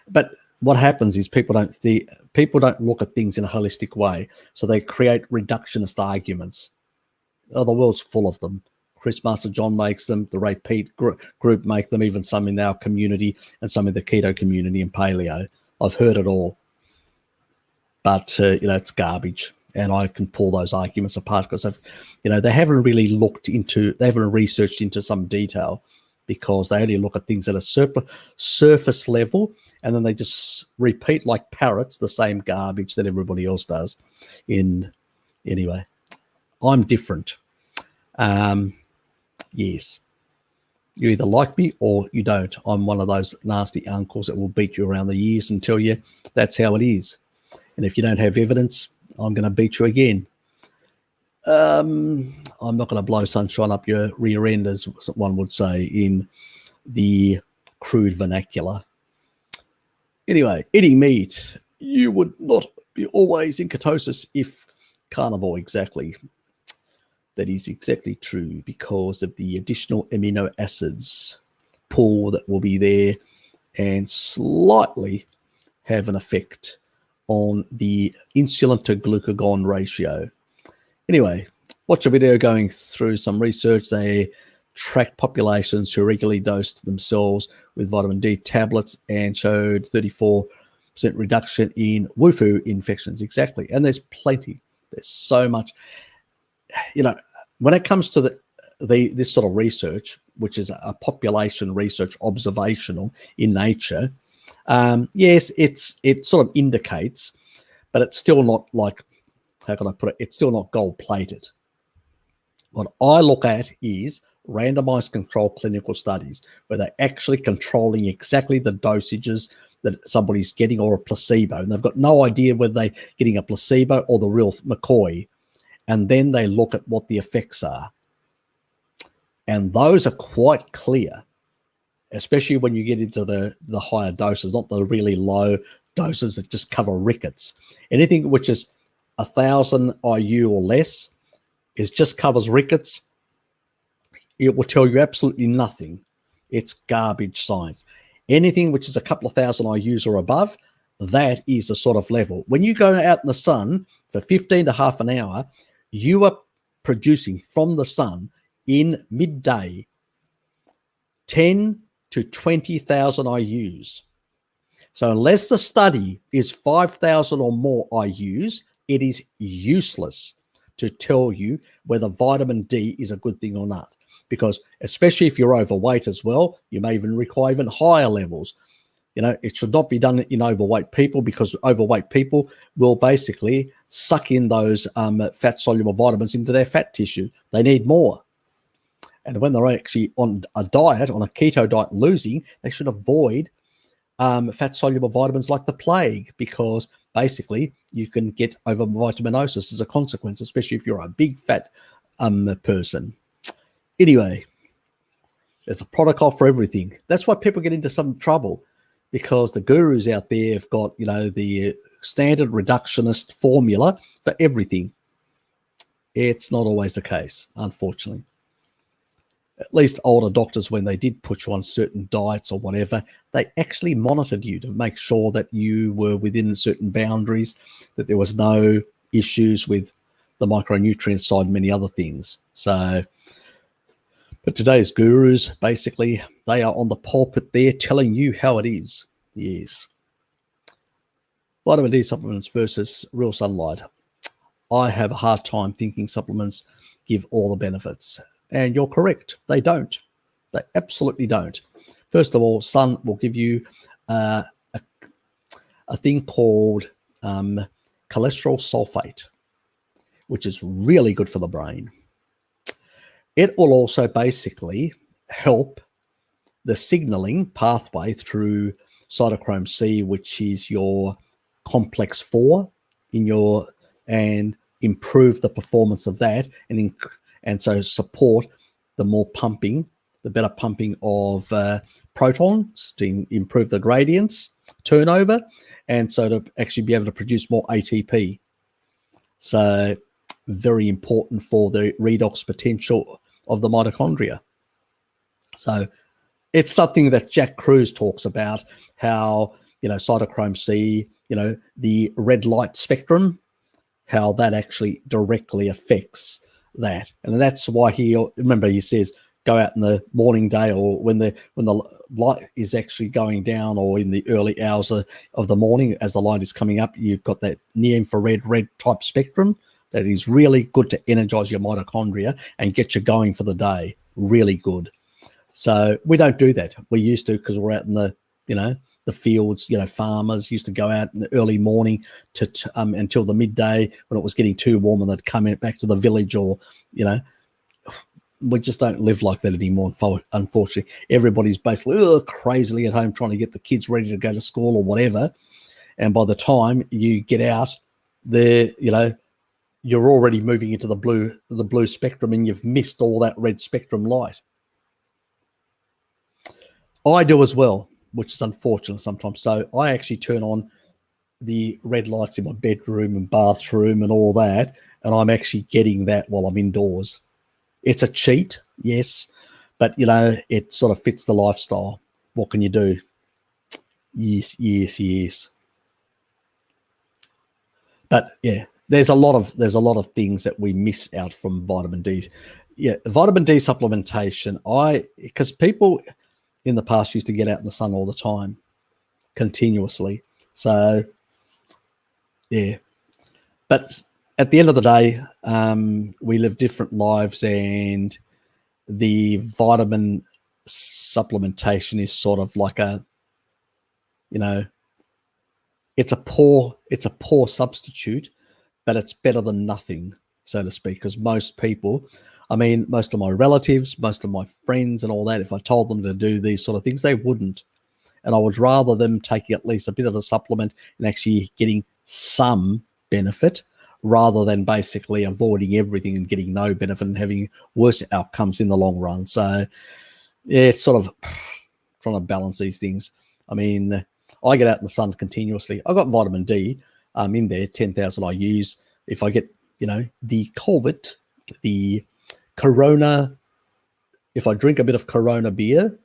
but what happens is people don't look at things in a holistic way, so they create reductionist arguments. Oh, the world's full of them. Chris Master John makes them, the Ray Pete group make them, even some in our community and some in the keto community and paleo. I've heard it all. But, it's garbage. And I can pull those arguments apart because they haven't really they haven't researched into some detail, because they only look at things at a surface level, and then they just repeat like parrots the same garbage that everybody else does. Anyway, I'm different. Yes. You either like me or you don't. I'm one of those nasty uncles that will beat you around the ears and tell you that's how it is. And if you don't have evidence, I'm going to beat you again. I'm not going to blow sunshine up your rear end, as one would say in the crude vernacular. Anyway, eating meat, you would not be always in ketosis if carnivore. Exactly. That is exactly true, because of the additional amino acids pool that will be there and slightly have an effect on the insulin to glucagon ratio. Anyway, watch a video going through some research. They tracked populations who regularly dosed themselves with vitamin D tablets and showed 34% reduction in WUFU infections. Exactly. And there's plenty. There's so much. When it comes to this sort of research, which is a population research, observational in nature, yes, it sort of indicates, but it's still not like, how can I put it? It's still not gold plated. What I look at is randomized controlled clinical studies where they're actually controlling exactly the dosages that somebody's getting, or a placebo, and they've got no idea whether they're getting a placebo or the real McCoy, and then they look at what the effects are. And those are quite clear, especially when you get into the higher doses, not the really low doses that just cover rickets. Anything which is 1,000 IU or less just covers rickets. It will tell you absolutely nothing. It's garbage science. Anything which is a couple of thousand IUs or above, that is the sort of level. When you go out in the sun for 15 to half an hour, you are producing from the sun in midday 10 to 20,000 IUs. So unless the study is 5,000 or more IUs, it is useless to tell you whether vitamin D is a good thing or not. Because especially if you're overweight as well, you may even require even higher levels. You know, it should not be done in overweight people, because overweight people will basically suck in those fat-soluble vitamins into their fat tissue. They need more. And when they're actually on a diet, on a keto diet, losing, they should avoid fat-soluble vitamins like the plague, because basically you can get overvitaminosis as a consequence, especially if you're a big fat person. Anyway, there's a protocol for everything. That's why people get into some trouble, because the gurus out there have got, you know, the standard reductionist formula for everything. It's not always the case, unfortunately. At least older doctors, when they did put you on certain diets or whatever, they actually monitored you to make sure that you were within certain boundaries, that there was no issues with the micronutrient side and many other things. So, but today's gurus, basically, they are on the pulpit there telling you how it is. Yes. Vitamin D supplements versus real sunlight. I have a hard time thinking supplements give all the benefits. And you're correct. They don't. They absolutely don't. First of all, sun will give you a thing called cholesterol sulfate, which is really good for the brain. It will also basically help the signaling pathway through cytochrome C, which is your complex 4 in your, and improve the performance of that, and so support the more pumping, the better pumping of protons to improve the gradients turnover, and so to actually be able to produce more ATP. So very important for the redox potential of the mitochondria. So it's something that Jack Kruse talks about, how, you know, cytochrome C, you know, the red light spectrum, how that actually directly affects that. And that's why he says, go out in the morning day, or when the light is actually going down, or in the early hours of the morning as the light is coming up, you've got that near-infrared red type spectrum that is really good to energize your mitochondria and get you going for the day. Really good. So we don't do that. We used to, because we're out in the, you know, the fields. You know, farmers used to go out in the early morning to until the midday when it was getting too warm, and they'd come back to the village, or, you know, we just don't live like that anymore. Unfortunately, everybody's basically crazily at home trying to get the kids ready to go to school or whatever. And by the time you get out there, you know, you're already moving into the blue spectrum, and you've missed all that red spectrum light. I do as well, which is unfortunate sometimes. So I actually turn on the red lights in my bedroom and bathroom and all that, and I'm actually getting that while I'm indoors. It's a cheat, yes, but, you know, it sort of fits the lifestyle. What can you do? Yes. But yeah, there's a lot of things that we miss out from vitamin D. Yeah, vitamin D supplementation. Because people in the past used to get out in the sun all the time, continuously. So yeah, but at the end of the day, we live different lives, and the vitamin supplementation is sort of like a, you know, it's a poor substitute, but it's better than nothing, so to speak, because most people, I mean, most of my relatives, most of my friends and all that, if I told them to do these sort of things, they wouldn't. And I would rather them taking at least a bit of a supplement and actually getting some benefit rather than basically avoiding everything and getting no benefit and having worse outcomes in the long run. So yeah, it's sort of trying to balance these things. I mean, I get out in the sun continuously. I've got vitamin D in there, 10,000 I use. If I get, you know, the COVID, the Corona, if I drink a bit of Corona beer,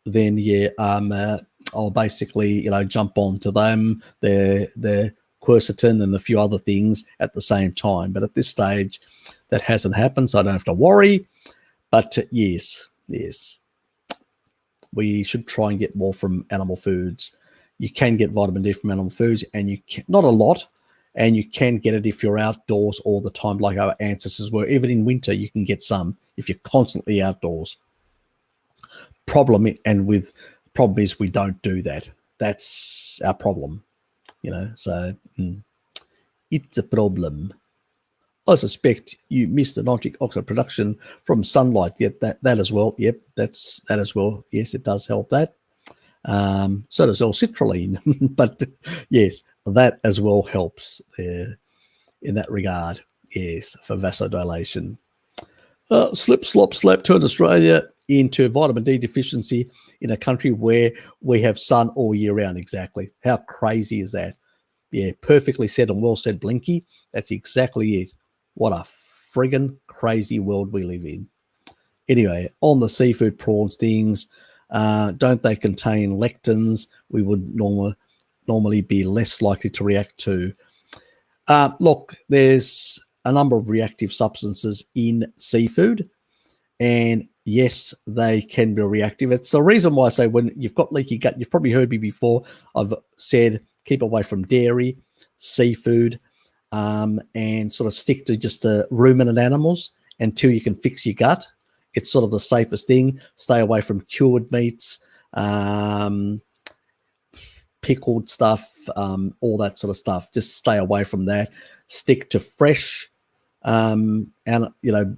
then yeah, I'll basically, you know, jump onto them, their quercetin and a few other things at the same time. But at this stage, that hasn't happened, so I don't have to worry. But yes, we should try and get more from animal foods. You can get vitamin D from animal foods, and you can, not a lot, and you can get it if you're outdoors all the time, like our ancestors were. Even in winter, you can get some if you're constantly outdoors. Problem is we don't do that. That's our problem, you know. So it's a problem. I suspect you miss the nitric oxide production from sunlight. Yep, that as well. Yep, that's that as well. Yes, it does help that. So does L-citrulline, but yes, that as well helps there in that regard. Yes, for vasodilation. Slip, slop, slap, turn Australia into vitamin D deficiency in a country where we have sun all year round. Exactly. How crazy is that? Yeah, perfectly said and well said, Blinky. That's exactly it. What a friggin' crazy world we live in. Anyway, on the seafood prawns things, don't they contain lectins we would normally be less likely to react to? Look, there's a number of reactive substances in seafood, and yes, they can be reactive. It's the reason why I say when you've got leaky gut, you've probably heard me before, I've said keep away from dairy, seafood, and sort of stick to just ruminant animals until you can fix your gut. It's sort of the safest thing. Stay away from cured meats, pickled stuff, all that sort of stuff. Just stay away from that. Stick to fresh, and you know,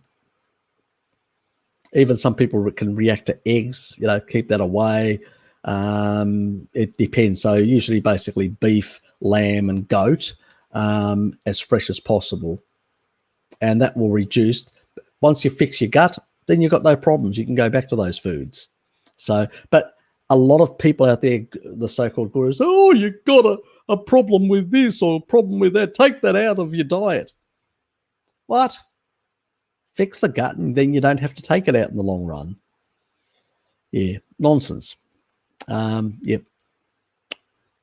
even some people can react to eggs. You know, keep that away. It depends. So usually, basically, beef, lamb, and goat, as fresh as possible, and that will reduce. Once you fix your gut, then you've got no problems. You can go back to those foods. So, but a lot of people out there, the so-called gurus, oh, you got a problem with this or a problem with that. Take that out of your diet. What? Fix the gut and then you don't have to take it out in the long run. Yeah, nonsense. Yep.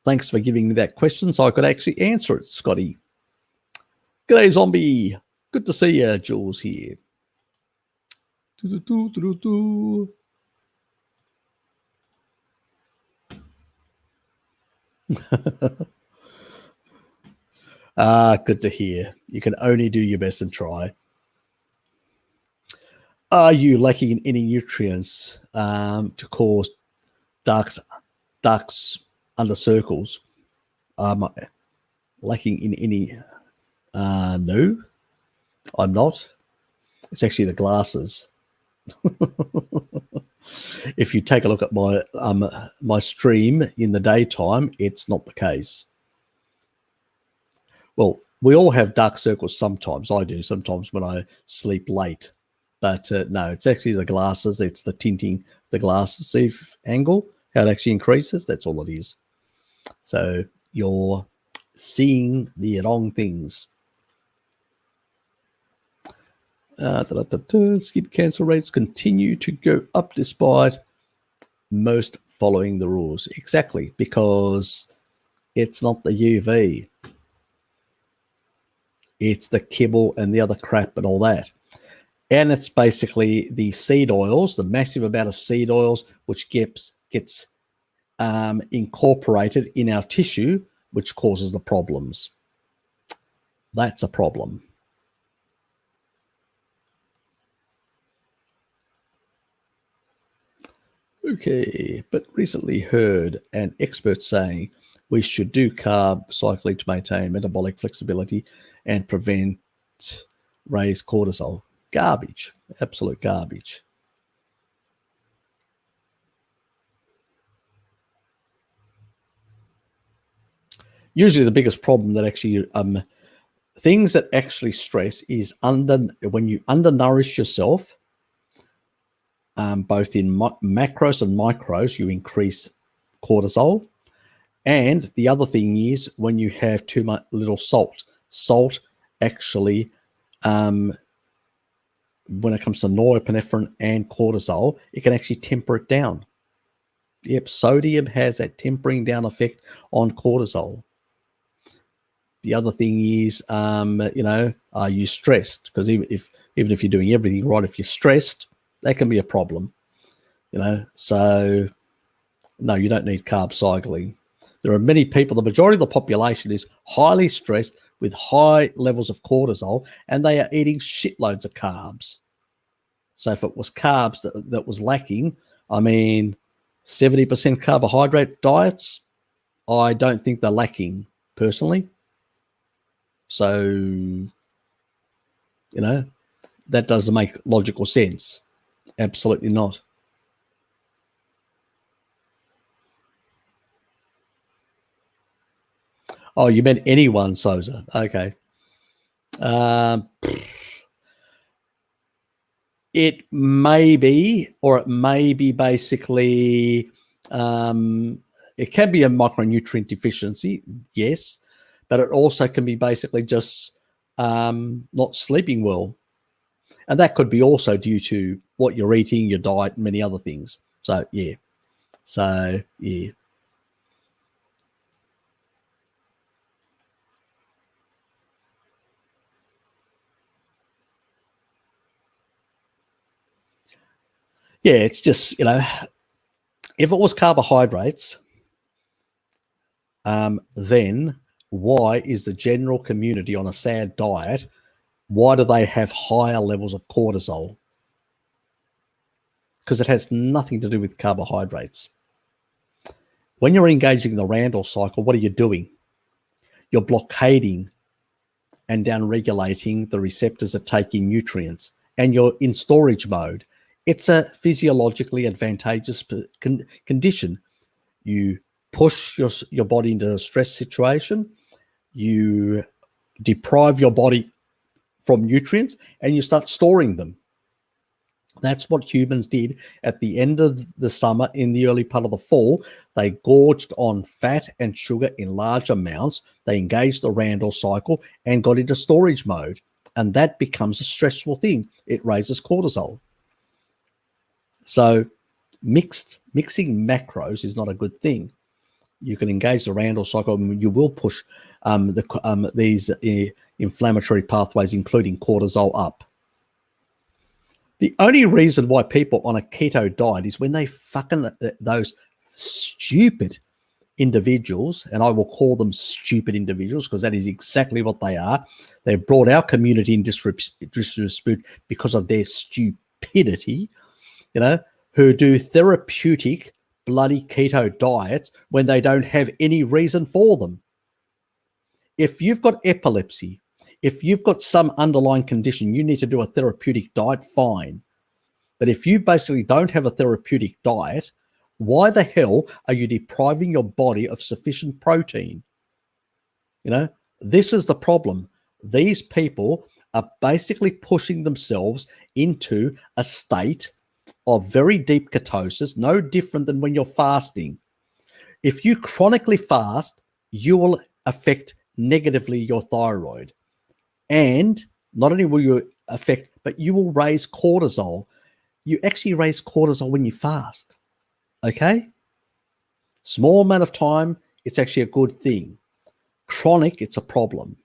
Thanks for giving me that question so I could actually answer it, Scotty. G'day, zombie. Good to see you, Jules here. Good to hear. You can only do your best and try. Are you lacking in any nutrients to cause darks under circles? Lacking in any? No, I'm not. It's actually the glasses. If you take a look at my stream in the daytime, it's not the case. Well, we all have dark circles sometimes. I do sometimes when I sleep late. But no, it's actually the glasses. It's the tinting the glasses. See angle, how it actually increases. That's all it is. So you're seeing the wrong things. Skin cancer rates continue to go up despite most following the rules. Exactly, because it's not the UV. It's the kibble and the other crap and all that. And it's basically the seed oils, the massive amount of seed oils, which gets incorporated in our tissue, which causes the problems. That's a problem. Okay, but recently heard an expert saying we should do carb cycling to maintain metabolic flexibility and prevent raised cortisol. Garbage, absolute garbage. Usually the biggest problem that actually things that actually stress is when you undernourish yourself, both in macros and micros, you increase cortisol. And the other thing is when you have too much little salt. Salt actually, when it comes to norepinephrine and cortisol, it can actually temper it down. Yep, sodium has that tempering down effect on cortisol. The other thing is, are you stressed? Because even if you're doing everything right, if you're stressed, that can be a problem. So no, you don't need carb cycling. There are many people, the majority of the population is highly stressed with high levels of cortisol, and they are eating shitloads of carbs. So if it was carbs that was lacking, 70% carbohydrate diets, I don't think they're lacking personally. So, that doesn't make logical sense. Absolutely not. Oh, you meant anyone, Sosa. Okay. It may be, or it may be basically, it can be a micronutrient deficiency, yes, but it also can be basically just not sleeping well. And that could be also due to what you're eating, your diet, and many other things. So, yeah. Yeah, it's just, if it was carbohydrates, then why is the general community on a sad diet, why do they have higher levels of cortisol? Because it has nothing to do with carbohydrates. When you're engaging the Randall cycle, what are you doing? You're blockading and down-regulating the receptors that take in nutrients, and you're in storage mode. It's a physiologically advantageous condition. You push your body into a stress situation, you deprive your body from nutrients, and you start storing them. That's what humans did at the end of the summer, in the early part of the fall. They gorged on fat and sugar in large amounts. They engaged the Randall cycle and got into storage mode. And that becomes a stressful thing. It raises cortisol. So mixing macros is not a good thing. You can engage the Randall cycle, and you will push these inflammatory pathways, including cortisol, up. The only reason why people on a keto diet is when they those stupid individuals, and I will call them stupid individuals because that is exactly what they are. They've brought our community in disrepute because of their stupidity, who do therapeutic bloody keto diets when they don't have any reason for them. If you've got epilepsy, if you've got some underlying condition, you need to do a therapeutic diet, fine. But if you basically don't have a therapeutic diet, why the hell are you depriving your body of sufficient protein? This is the problem. These people are basically pushing themselves into a state of very deep ketosis, no different than when you're fasting. If you chronically fast, you will affect negatively your thyroid. And not only will you affect, but you will raise cortisol. You actually raise cortisol when you fast. Okay? Small amount of time, it's actually a good thing. Chronic, it's a problem.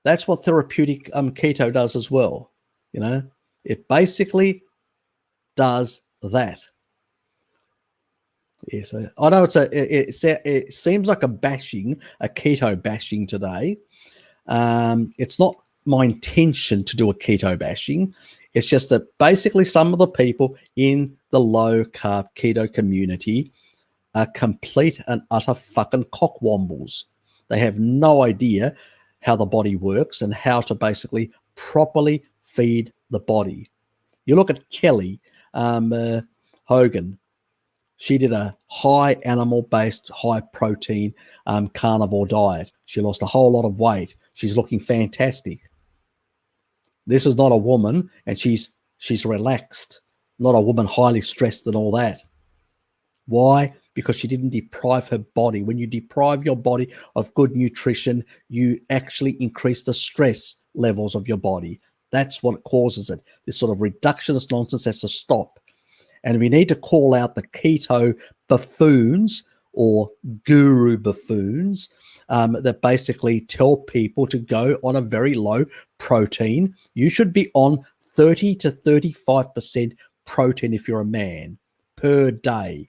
That's what therapeutic keto does as well. It basically does that. Yes, I know it seems like a keto bashing today. It's not my intention to do a keto bashing. It's just that basically some of the people in the low carb keto community are complete and utter fucking cockwombles. They have no idea how the body works and how to basically properly feed the body. You look at Kelly Hogan. She did a high animal-based, high-protein carnivore diet. She lost a whole lot of weight. She's looking fantastic. This is not a woman, and she's relaxed, not a woman highly stressed and all that. Why? Because she didn't deprive her body. When you deprive your body of good nutrition, you actually increase the stress levels of your body. That's what causes it. This sort of reductionist nonsense has to stop. And we need to call out the keto buffoons or guru buffoons that basically tell people to go on a very low protein. You should be on 30 to 35% protein if you're a man per day.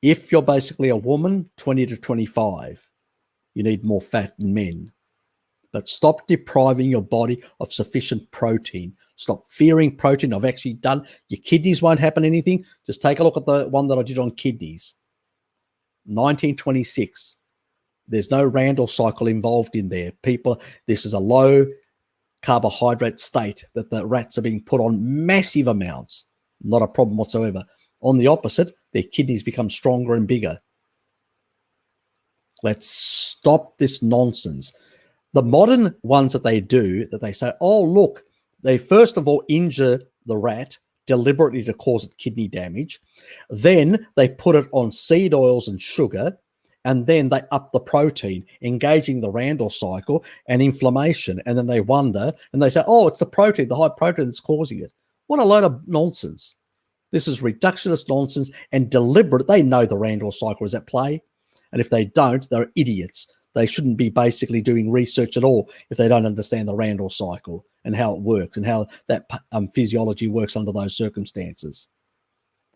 If you're basically a woman, 20 to 25. You need more fat than men. But stop depriving your body of sufficient protein. Stop fearing protein. I've actually done, your kidneys won't happen anything. Just take a look at the one that I did on kidneys. 1926. There's no Randall cycle involved in there. People, this is a low carbohydrate state that the rats are being put on massive amounts. Not a problem whatsoever. On the opposite, their kidneys become stronger and bigger. Let's stop this nonsense. The modern ones that they do, that they say, oh, look, they first of all injure the rat deliberately to cause it kidney damage. Then they put it on seed oils and sugar, and then they up the protein, engaging the Randall cycle and inflammation. And then they wonder, and they say, oh, it's the protein, the high protein that's causing it. What a load of nonsense. This is reductionist nonsense and deliberate. They know the Randall cycle is at play. And if they don't, they're idiots. They shouldn't be basically doing research at all if they don't understand the Randall cycle and how it works and how that physiology works under those circumstances.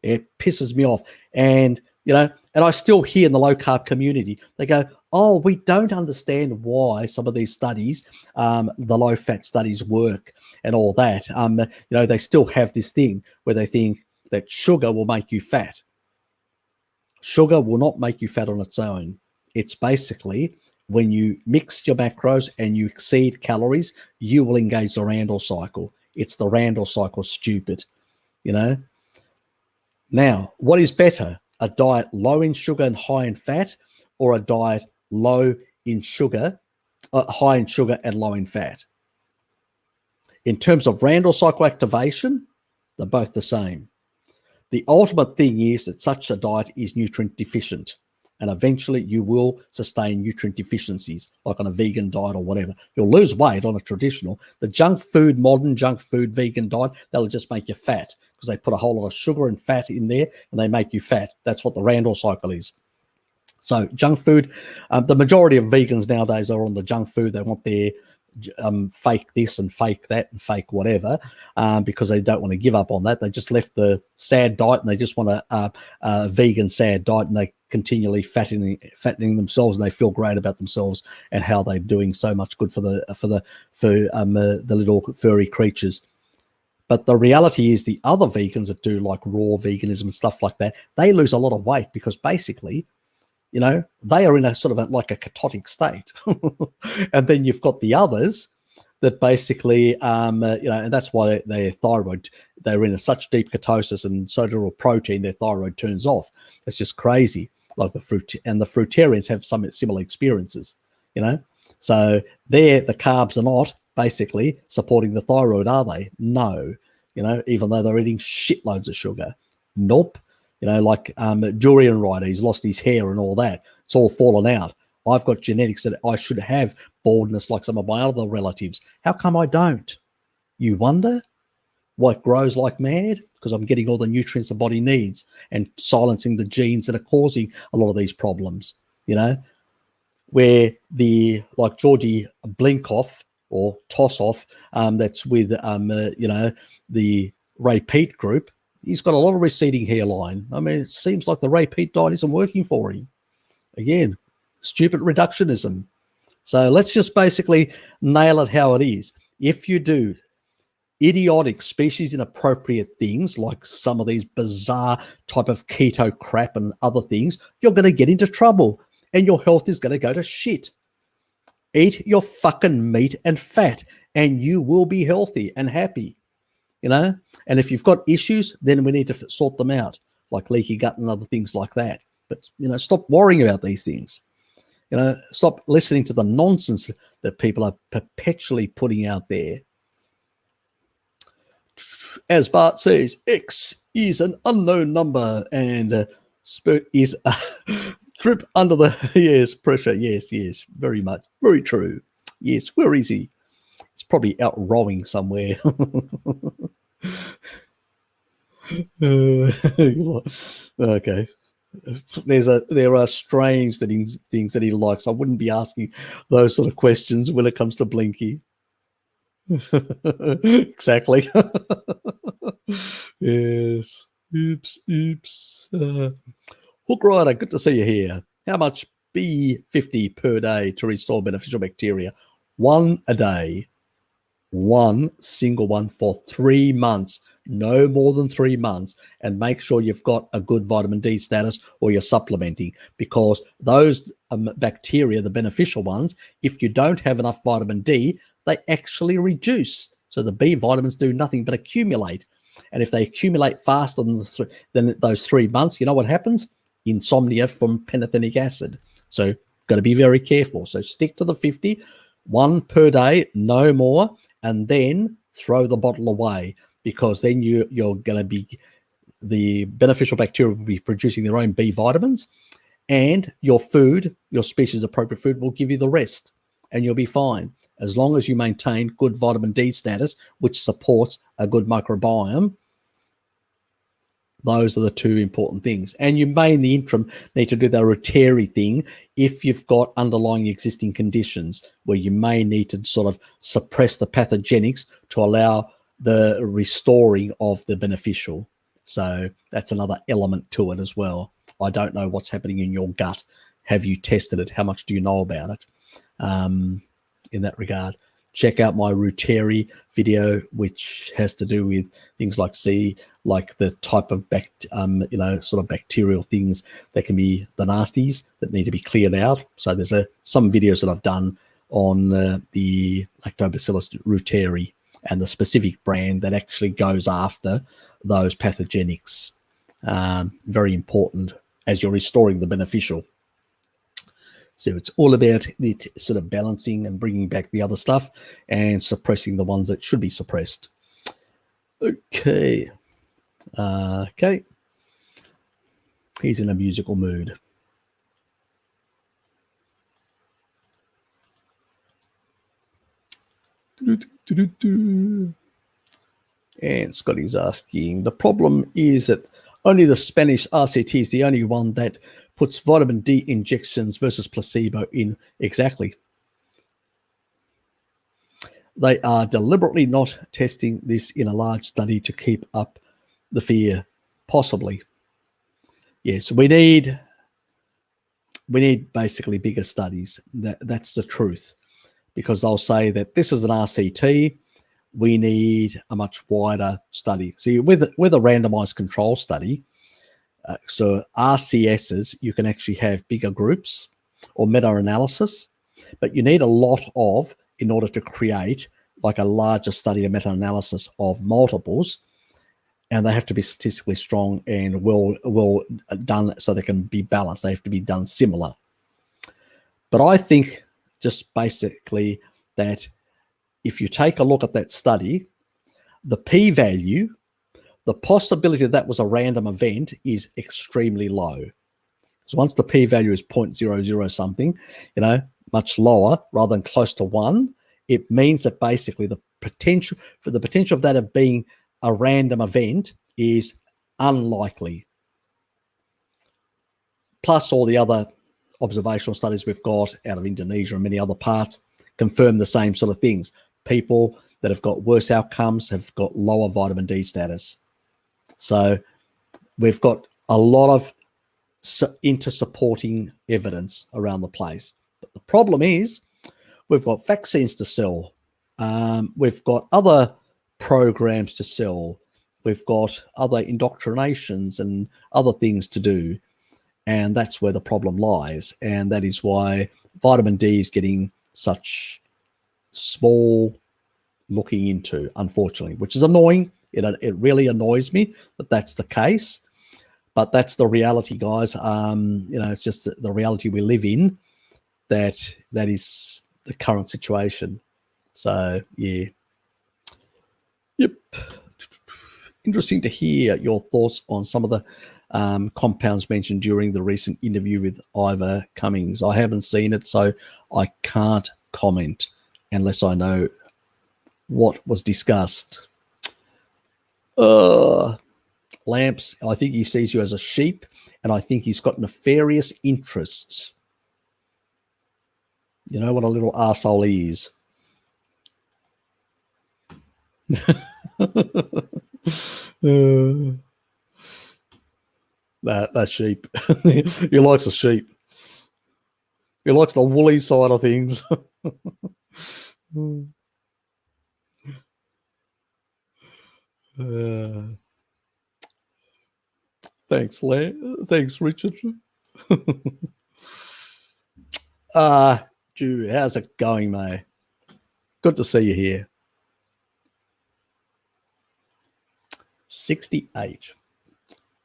It pisses me off. And, you know, and I still hear in the low carb community, they go, oh, we don't understand why some of these studies, the low fat studies work and all that. You know, they still have this thing where they think that sugar will make you fat. Sugar will not make you fat on its own. It's basically when you mix your macros and you exceed calories, you will engage the Randall cycle. It's the Randall cycle, stupid, you know. Now, what is better, a diet low in sugar and high in fat, or a diet low in sugar, high in sugar and low in fat? In terms of Randall cycle activation, they're both the same. The ultimate thing is that such a diet is nutrient deficient, and eventually you will sustain nutrient deficiencies, like on a vegan diet or whatever. You'll lose weight on a traditional. The junk food, modern junk food vegan diet, that'll just make you fat because they put a whole lot of sugar and fat in there and they make you fat. That's what the Randall cycle is. So junk food, the majority of vegans nowadays are on the junk food. They want their fake this and fake that and fake whatever because they don't want to give up on that. They just left the sad diet and they just want a vegan sad diet, and they continually fattening themselves, and they feel great about themselves and how they're doing so much good for the little furry creatures. But the reality is the other vegans that do like raw veganism and stuff like that, they lose a lot of weight because basically, you know, they are in a sort of like a ketotic state. And then you've got the others that basically, you know, and that's why their thyroid, they're in such deep ketosis and so little protein, their thyroid turns off. It's just crazy. Like the fruit, and the fruitarians have some similar experiences, you know. So the carbs are not basically supporting the thyroid, are they? No, you know, even though they're eating shitloads of sugar. Nope. You know, like Durian Rider, he's lost his hair and all that. It's all fallen out. I've got genetics that I should have baldness like some of my other relatives. How come I don't? You wonder? What grows like mad? Because I'm getting all the nutrients the body needs and silencing the genes that are causing a lot of these problems, you know, where the, like Georgie Blinkoff or Tossoff, that's with, you know, the Ray Peat group, he's got a lot of receding hairline. I mean, it seems like the Ray Peat diet isn't working for him. Again, stupid reductionism. So let's just basically nail it how it is. If you do idiotic, species inappropriate things like some of these bizarre type of keto crap and other things, you're going to get into trouble and your health is going to go to shit. Eat your fucking meat and fat and you will be healthy and happy, you know? And if you've got issues, then we need to sort them out, like leaky gut and other things like that. But, you know, stop worrying about these things. You know, stop listening to the nonsense that people are perpetually putting out there. As Bart says, X is an unknown number and spirit is a trip under the pressure. Yes, very much. Very true. Yes, where is he? He's probably out rowing somewhere. Okay. There are strange things that he likes. I wouldn't be asking those sort of questions when it comes to Blinky. Exactly. Yes. Oops. Hook Rider, good to see you here. How much B50 per day to restore beneficial bacteria? One a day. One single one for 3 months, no more than 3 months, and make sure you've got a good vitamin D status or you're supplementing, because those bacteria, the beneficial ones, if you don't have enough vitamin D, they actually reduce. So the B vitamins do nothing but accumulate. And if they accumulate faster than those 3 months, you know what happens? Insomnia from pantothenic acid. So got to be very careful. So stick to the 50, one per day, no more, and then throw the bottle away, because then you're going to be, the beneficial bacteria will be producing their own B vitamins, and your food, your species appropriate food, will give you the rest, and you'll be fine as long as you maintain good vitamin D status, which supports a good microbiome. Those are the two important things. And you may, in the interim, need to do the Dietary thing if you've got underlying existing conditions where you may need to sort of suppress the pathogenics to allow the restoring of the beneficial. So that's another element to it as well. I don't know what's happening in your gut. Have you tested it? How much do you know about it? In that regard, check out my Dietary video, which has to do with things like the type of sort of bacterial things that can be the nasties that need to be cleared out. So there's some videos that I've done on the Lactobacillus Dietary and the specific brand that actually goes after those pathogenics. Very important as you're restoring the beneficial. So it's all about the sort of balancing and bringing back the other stuff and suppressing the ones that should be suppressed. Okay. He's in a musical mood. And Scotty's asking, the problem is that only the Spanish RCT is the only one that puts vitamin D injections versus placebo in. Exactly. They are deliberately not testing this in a large study to keep up the fear, possibly. Yes, we need basically bigger studies. That's the truth, because they'll say that this is an RCT. We need a much wider study. See, with a randomized control study, so RCSs, you can actually have bigger groups or meta-analysis, but you need a lot of, in order to create like a larger study, a meta-analysis of multiples, and they have to be statistically strong and well done so they can be balanced. They have to be done similar. But I think just basically that if you take a look at that study, the p-value, the possibility that was a random event is extremely low. So once the p-value is 0.00 something, much lower rather than close to 1, it means that basically the potential of that of being a random event is unlikely. Plus all the other observational studies we've got out of Indonesia and many other parts confirm the same sort of things. People that have got worse outcomes have got lower vitamin D status. So we've got a lot of inter-supporting evidence around the place. But the problem is we've got vaccines to sell. We've got other programs to sell. We've got other indoctrinations and other things to do. And that's where the problem lies. And that is why vitamin D is getting such small looking into, unfortunately, which is annoying. It really annoys me that that's the case. But that's the reality, guys. It's just the reality we live in. That is the current situation. So, yeah. Yep. Interesting to hear your thoughts on some of the compounds mentioned during the recent interview with Ivor Cummings. I haven't seen it, so I can't comment unless I know what was discussed. Lamps, I think he sees you as a sheep, and I think he's got nefarious interests. You know what a little arsehole is. That sheep. He likes a sheep. He likes the woolly side of things. Thanks, Thanks, Richard. Drew, how's it going, mate? Good to see you here. 68.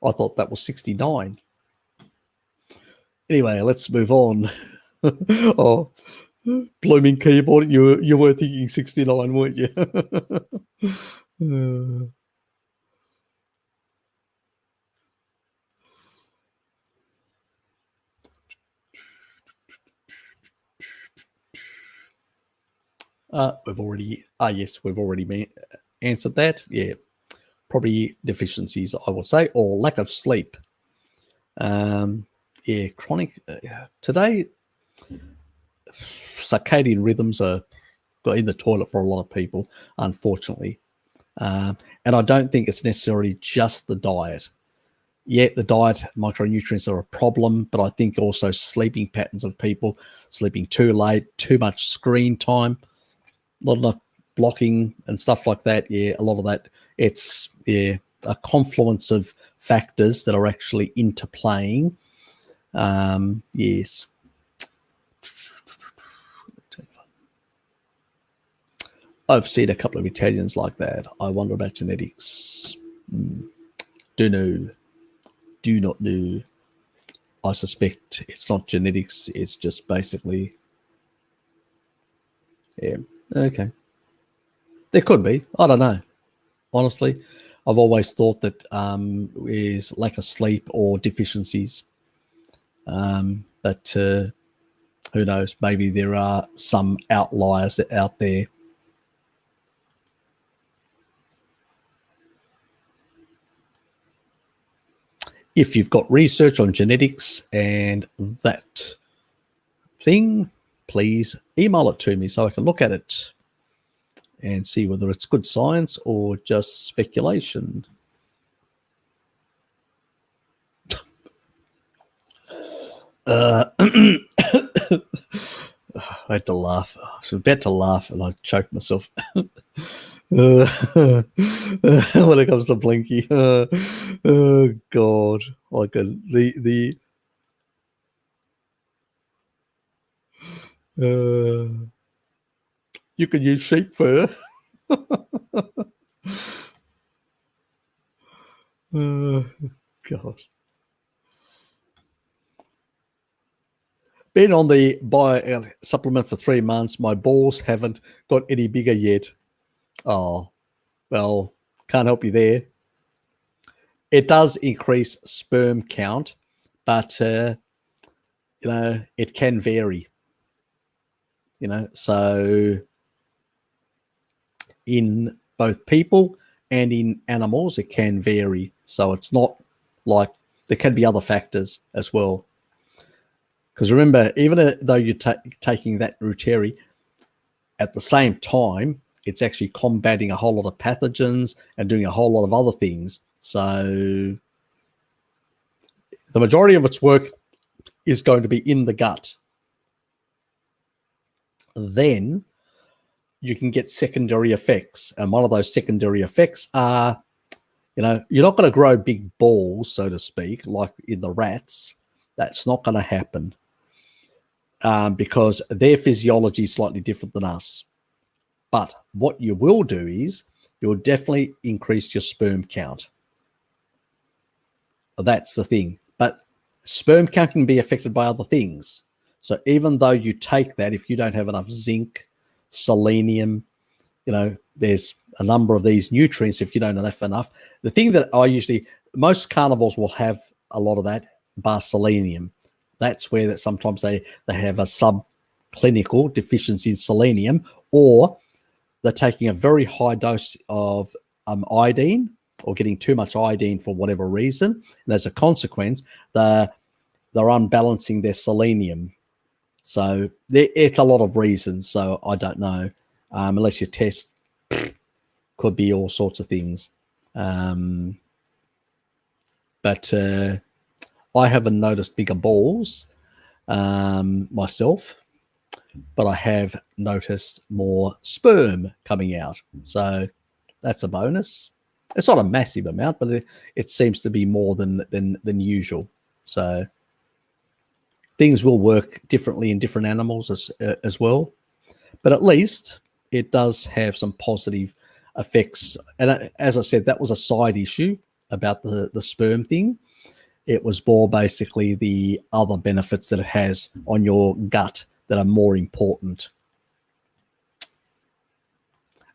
I thought that was 69. Anyway, let's move on. Oh, blooming keyboard. You were thinking 69, weren't you? We've already answered that. Yeah, probably deficiencies, I would say, or lack of sleep. Yeah, chronic. Today, circadian rhythms are in the toilet for a lot of people, unfortunately. And I don't think it's necessarily just the diet. Yeah, the diet, micronutrients are a problem, but I think also sleeping patterns of people, sleeping too late, too much screen time, not enough blocking and stuff like that. Yeah, a lot of that. It's a confluence of factors that are actually interplaying. Yes. I've seen a couple of Italians like that. I wonder about genetics. Do not know. I suspect it's not genetics. It's just basically, yeah, okay. There could be. I don't know. Honestly, I've always thought that is lack of sleep or deficiencies. But who knows? Maybe there are some outliers out there. If you've got research on genetics and that thing, please email it to me so I can look at it and see whether it's good science or just speculation. I had to laugh. I was about to laugh and I choked myself. When it comes to Blinky, oh God, like the you can use sheep fur. God. Been on the bio supplement for 3 months. My balls haven't got any bigger yet. Oh, well, can't help you there. It does increase sperm count, but it can vary. So in both people and in animals, it can vary. So it's not like there can be other factors as well. Because remember, even though you're taking that Dietary, at the same time, it's actually combating a whole lot of pathogens and doing a whole lot of other things. So the majority of its work is going to be in the gut. Then you can get secondary effects. And one of those secondary effects are, you're not going to grow big balls, so to speak, like in the rats. That's not going to happen because their physiology is slightly different than us. But what you will do is you'll definitely increase your sperm count. That's the thing. But sperm count can be affected by other things. So even though you take that, if you don't have enough zinc, selenium, there's a number of these nutrients. If you don't have enough, the thing that most carnivores will have a lot of that, bar selenium. That's where that sometimes they have a subclinical deficiency in selenium, or they're taking a very high dose of iodine, or getting too much iodine for whatever reason, and as a consequence, they're unbalancing their selenium. So it's a lot of reasons. So I don't know, unless you test, could be all sorts of things. But I haven't noticed bigger balls myself, but I have noticed more sperm coming out. So that's a bonus. It's not a massive amount, but it seems to be more than usual. So things will work differently in different animals as well. But at least it does have some positive effects. And as I said, that was a side issue about the sperm thing. It was more basically the other benefits that it has on your gut that are more important.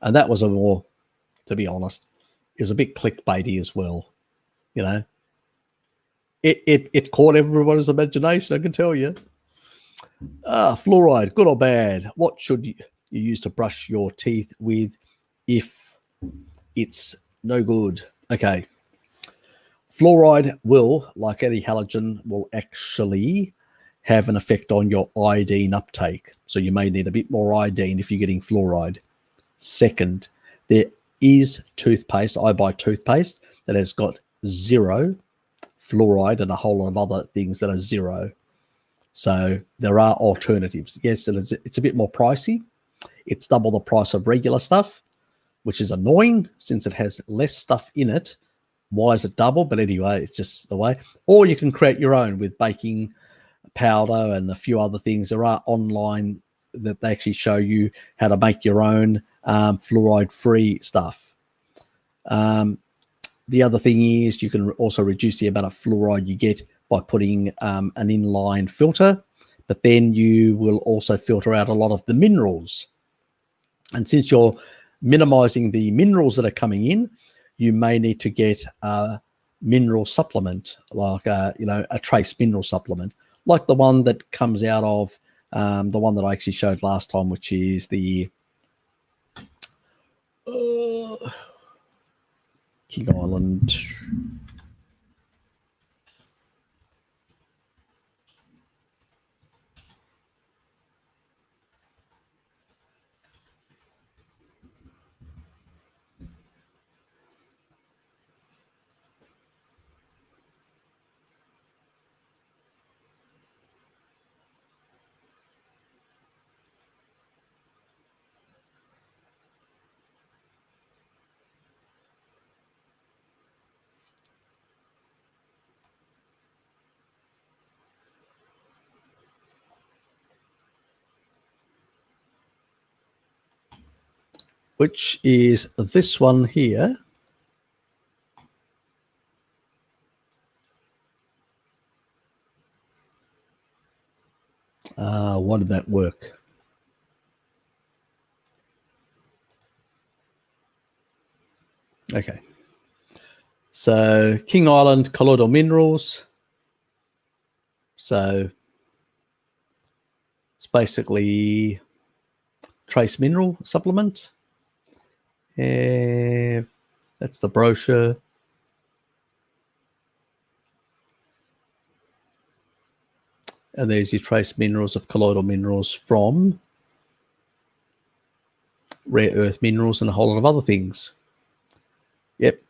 And that was to be honest, is a bit clickbaity as well. It caught everyone's imagination, I can tell you. Fluoride, good or bad? What should you use to brush your teeth with if it's no good? Okay. Fluoride will, like any halogen, will actually have an effect on your iodine uptake. So you may need a bit more iodine if you're getting fluoride. Second, there is toothpaste. I buy toothpaste that has got 0 fluoride and a whole lot of other things that are 0. So there are alternatives. Yes, it's a bit more pricey. It's double the price of regular stuff, which is annoying since it has less stuff in it. Why is it double? But anyway, it's just the way. Or you can create your own with baking powder and a few other things. There are online that they actually show you how to make your own fluoride-free stuff. The other thing is you can also reduce the amount of fluoride you get by putting an inline filter, but then you will also filter out a lot of the minerals. And since you're minimizing the minerals that are coming in, you may need to get a mineral supplement, like a trace mineral supplement, like the one that comes out of the one that I actually showed last time, which is the King Island. Which is this one here. Why did that work? Okay. So King Island colloidal minerals. So it's basically trace mineral supplement. That's the brochure. And there's your trace minerals of colloidal minerals from rare earth minerals and a whole lot of other things. Yep.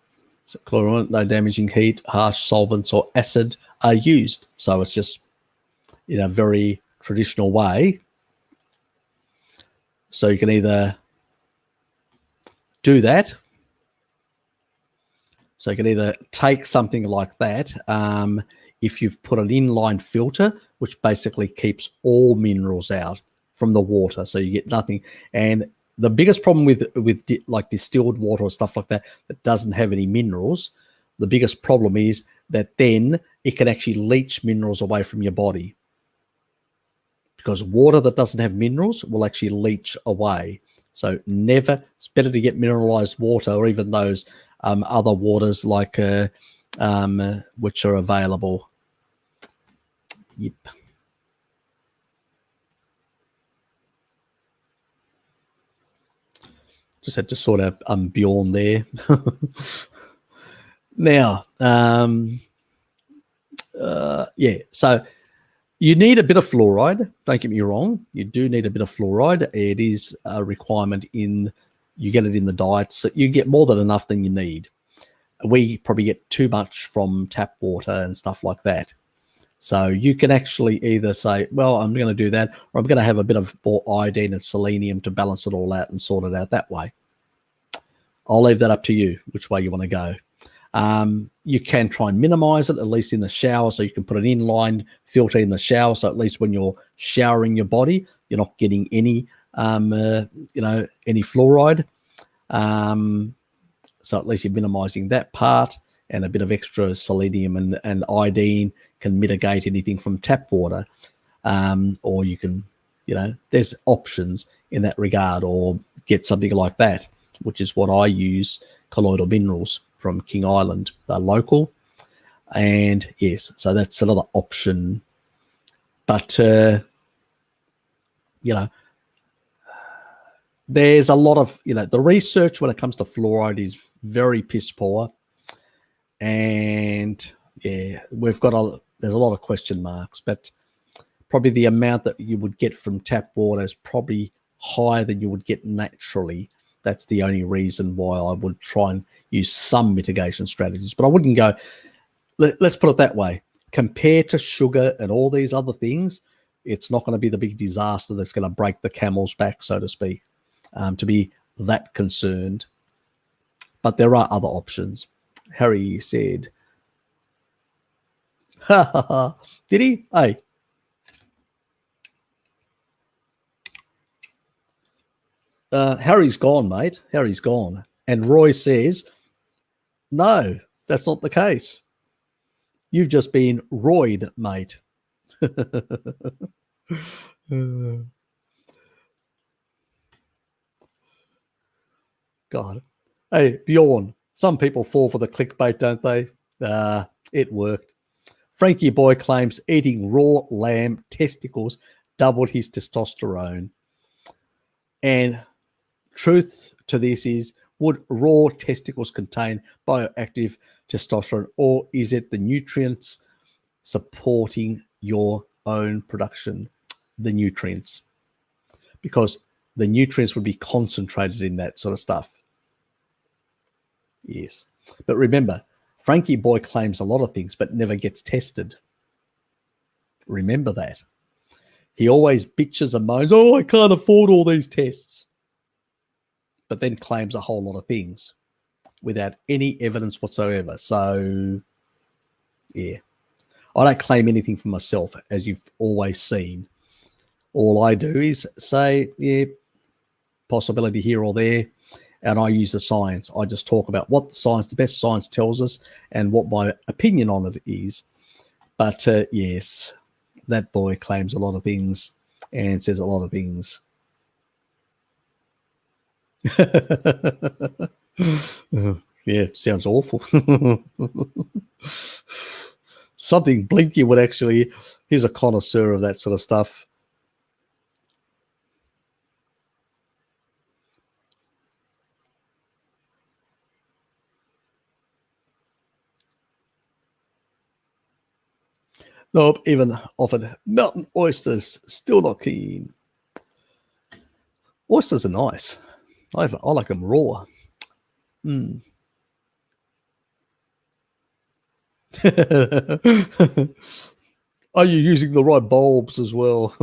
So colloidal, no damaging heat, harsh solvents or acid are used. So it's just in a very traditional way. So you can either do that. So you can either take something like that, if you've put an inline filter, which basically keeps all minerals out from the water, so you get nothing. And the biggest problem with like distilled water or stuff like that doesn't have any minerals, the biggest problem is that then it can actually leach minerals away from your body, because water that doesn't have minerals will actually leach away. So never, it's better to get mineralized water, or even those other waters like which are available. Yep. Just had to sort out Bjorn there. Now, yeah, so you need a bit of fluoride. Don't get me wrong. You do need a bit of fluoride. It is a requirement you get it in the diet. So you get more than enough than you need. We probably get too much from tap water and stuff like that. So you can actually either say, well, I'm going to do that, or I'm going to have a bit of more iodine and selenium to balance it all out and sort it out that way. I'll leave that up to you, which way you want to go. You can try and minimize it, at least in the shower. So you can put an inline filter in the shower. So at least when you're showering your body, you're not getting any, any fluoride. So at least you're minimizing that part, and a bit of extra selenium and iodine can mitigate anything from tap water. Or you can, there's options in that regard, or get something like that, which is what I use, colloidal minerals from King Island. They're local. And yes, so that's another option. But, there's a lot of, the research when it comes to fluoride is very piss poor. And yeah, there's a lot of question marks, but probably the amount that you would get from tap water is probably higher than you would get naturally. That's the only reason why I would try and use some mitigation strategies. But I wouldn't go, let's put it that way, compared to sugar and all these other things, it's not going to be the big disaster that's going to break the camel's back, so to speak, to be that concerned. But there are other options. Harry said, ha ha ha, did he? Hey. Harry's gone, mate. Harry's gone. And Roy says, no, that's not the case. You've just been royed, mate. God. Hey, Bjorn, some people fall for the clickbait, don't they? It worked. Frankie Boy claims eating raw lamb testicles doubled his testosterone. And truth to this is, would raw testicles contain bioactive testosterone, or is it the nutrients supporting your own production? The nutrients. Because the nutrients would be concentrated in that sort of stuff. Yes. But remember, Frankie Boy claims a lot of things, but never gets tested. Remember that. He always bitches and moans, oh, I can't afford all these tests. But then claims a whole lot of things without any evidence whatsoever. So, yeah. I don't claim anything for myself, as you've always seen. All I do is say, yeah, possibility here or there, and I use the science. I just talk about what the best science tells us, and what my opinion on it is. But yes, that boy claims a lot of things and says a lot of things. Yeah, it sounds awful. Something Blinky would actually, he's a connoisseur of that sort of stuff. Nope, even offered mountain oysters, still not keen. Oysters are nice. I like them raw. Mm. Are you using the right bulbs as well?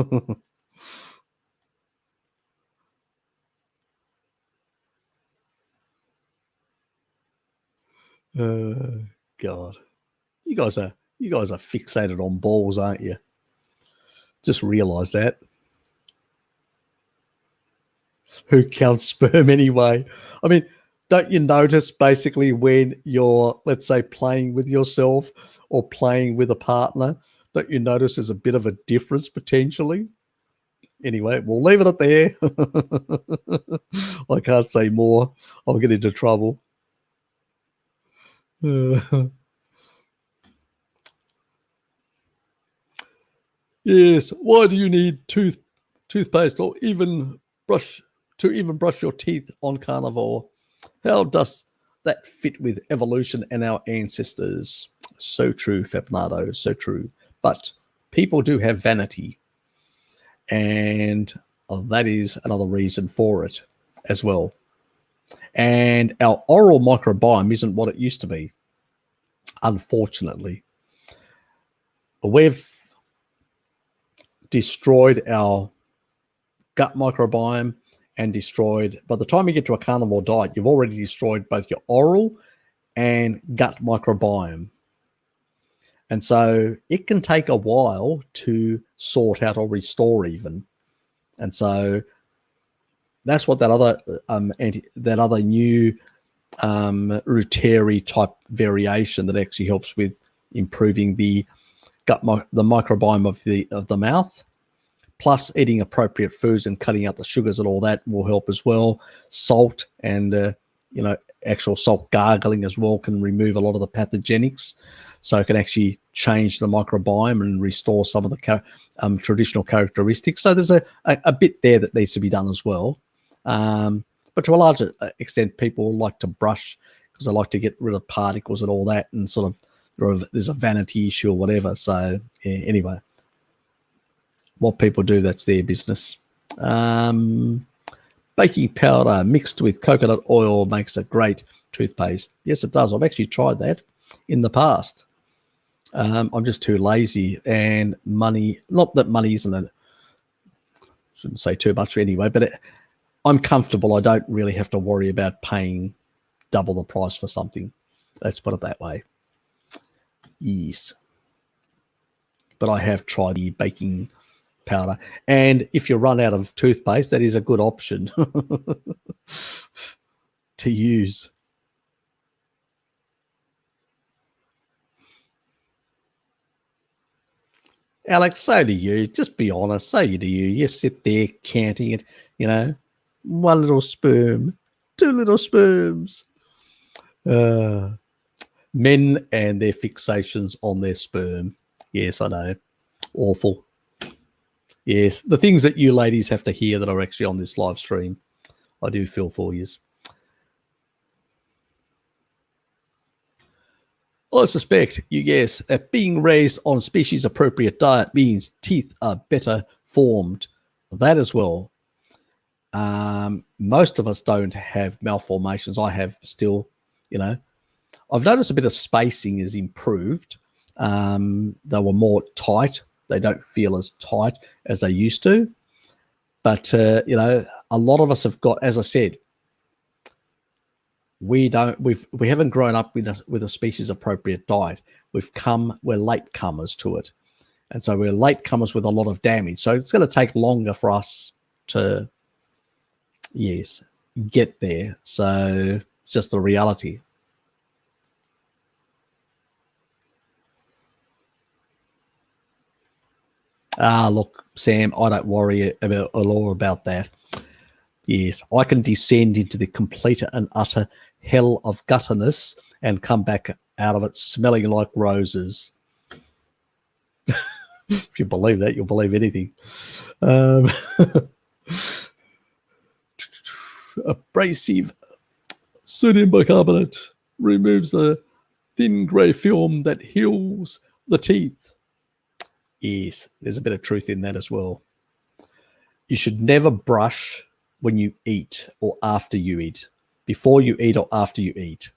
God, you guys are fixated on balls, aren't you? Just realised that. Who counts sperm anyway? I mean, don't you notice basically when you're, let's say, playing with yourself or playing with a partner, don't you notice there's a bit of a difference potentially? Anyway, we'll leave it at there. I can't say more. I'll get into trouble. Yes. Why do you need toothpaste or even brush your teeth on carnivore? How does that fit with evolution and our ancestors? So true, Fernando, so true. But people do have vanity, and that is another reason for it as well. And our oral microbiome isn't what it used to be, unfortunately. We've destroyed our gut microbiome and destroyed, by the time you get to a carnivore diet, you've already destroyed both your oral and gut microbiome. And so it can take a while to sort out or restore even. And so that's what that other new Dietary type variation that actually helps with improving the the microbiome of the mouth, plus eating appropriate foods and cutting out the sugars and all that will help as well. Salt and actual salt gargling as well can remove a lot of the pathogenics, so it can actually change the microbiome and restore some of the traditional characteristics. So there's a bit there that needs to be done as well. But to a larger extent, people like to brush because they like to get rid of particles and all that, and sort of there's a vanity issue or whatever. So yeah, anyway, what people do, that's their business. Baking powder mixed with coconut oil makes a great toothpaste. Yes, it does. I've actually tried that in the past. I'm just too lazy, and money, not that money isn't shouldn't say too much anyway, but I'm comfortable. I don't really have to worry about paying double the price for something. Let's put it that way. Yes. But I have tried the baking powder. And if you run out of toothpaste, that is a good option to use. Alex, so do you. Just be honest. So do you. You sit there counting it, one little sperm, two little sperms. Men and their fixations on their sperm. Yes, I know. Awful. Yes, the things that you ladies have to hear that are actually on this live stream. I do feel for you. I suspect you guess that being raised on species-appropriate diet means teeth are better formed. That as well. Most of us don't have malformations. I have still, I've noticed a bit of spacing is improved. They were more tight. They don't feel as tight as they used to. But, a lot of us have got, as I said, we haven't grown up with a species appropriate diet. We're late comers to it. And so we're late comers with a lot of damage. So it's going to take longer for us to, yes, get there. So it's just the reality. Look, Sam, I don't worry about that. Yes, I can descend into the complete and utter hell of gutterness and come back out of it smelling like roses. If you believe that, you'll believe anything. Abrasive sodium bicarbonate removes the thin grey film that heals the teeth. Yes, there's a bit of truth in that as well. You should never brush when you eat or after you eat, before you eat or after you eat.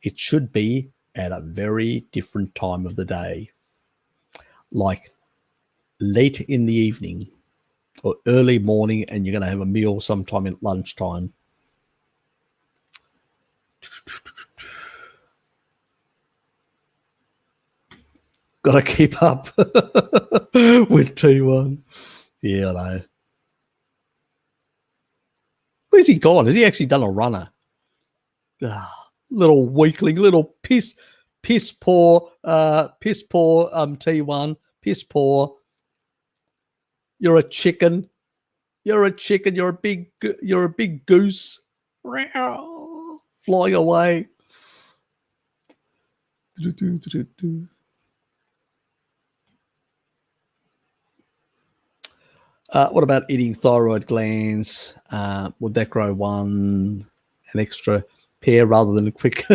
It should be at a very different time of the day, like late in the evening or early morning, and you're going to have a meal sometime at lunchtime. got to keep up with T1. Yeah, I know. Where's he gone? Has he actually done a runner? Little weakling, little piss poor T1, piss poor. You're a chicken. You're a chicken. You're a big goose. Flying away. What about eating thyroid glands? Would that grow an extra pair rather than a quick?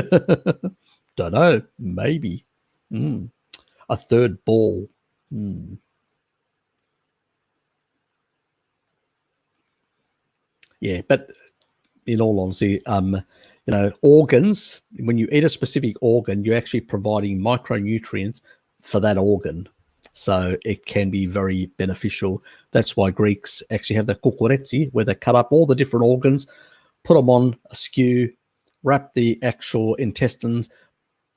Don't know. Maybe. A third ball. Yeah, but in all honesty, organs, when you eat a specific organ, you're actually providing micronutrients for that organ. So it can be very beneficial. That's why Greeks actually have the kokoretsi, where they cut up all the different organs, put them on a skew, wrap the actual intestines,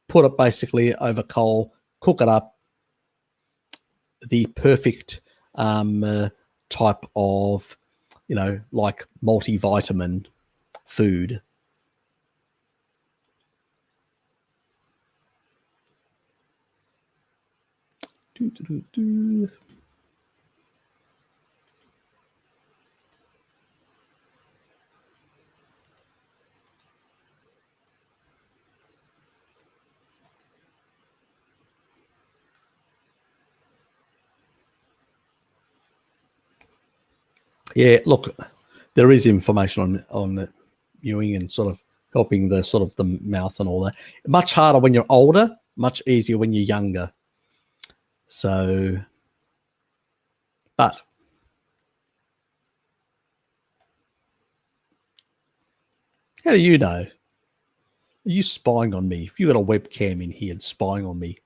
put it basically over coal, cook it up. The perfect type of, like multivitamin food. Yeah, look, there is information on mewing and sort of helping the sort of the mouth and all that. Much harder when you're older, much easier when you're younger. So, but how do you know? Are you spying on me? If you got a webcam in here and spying on me?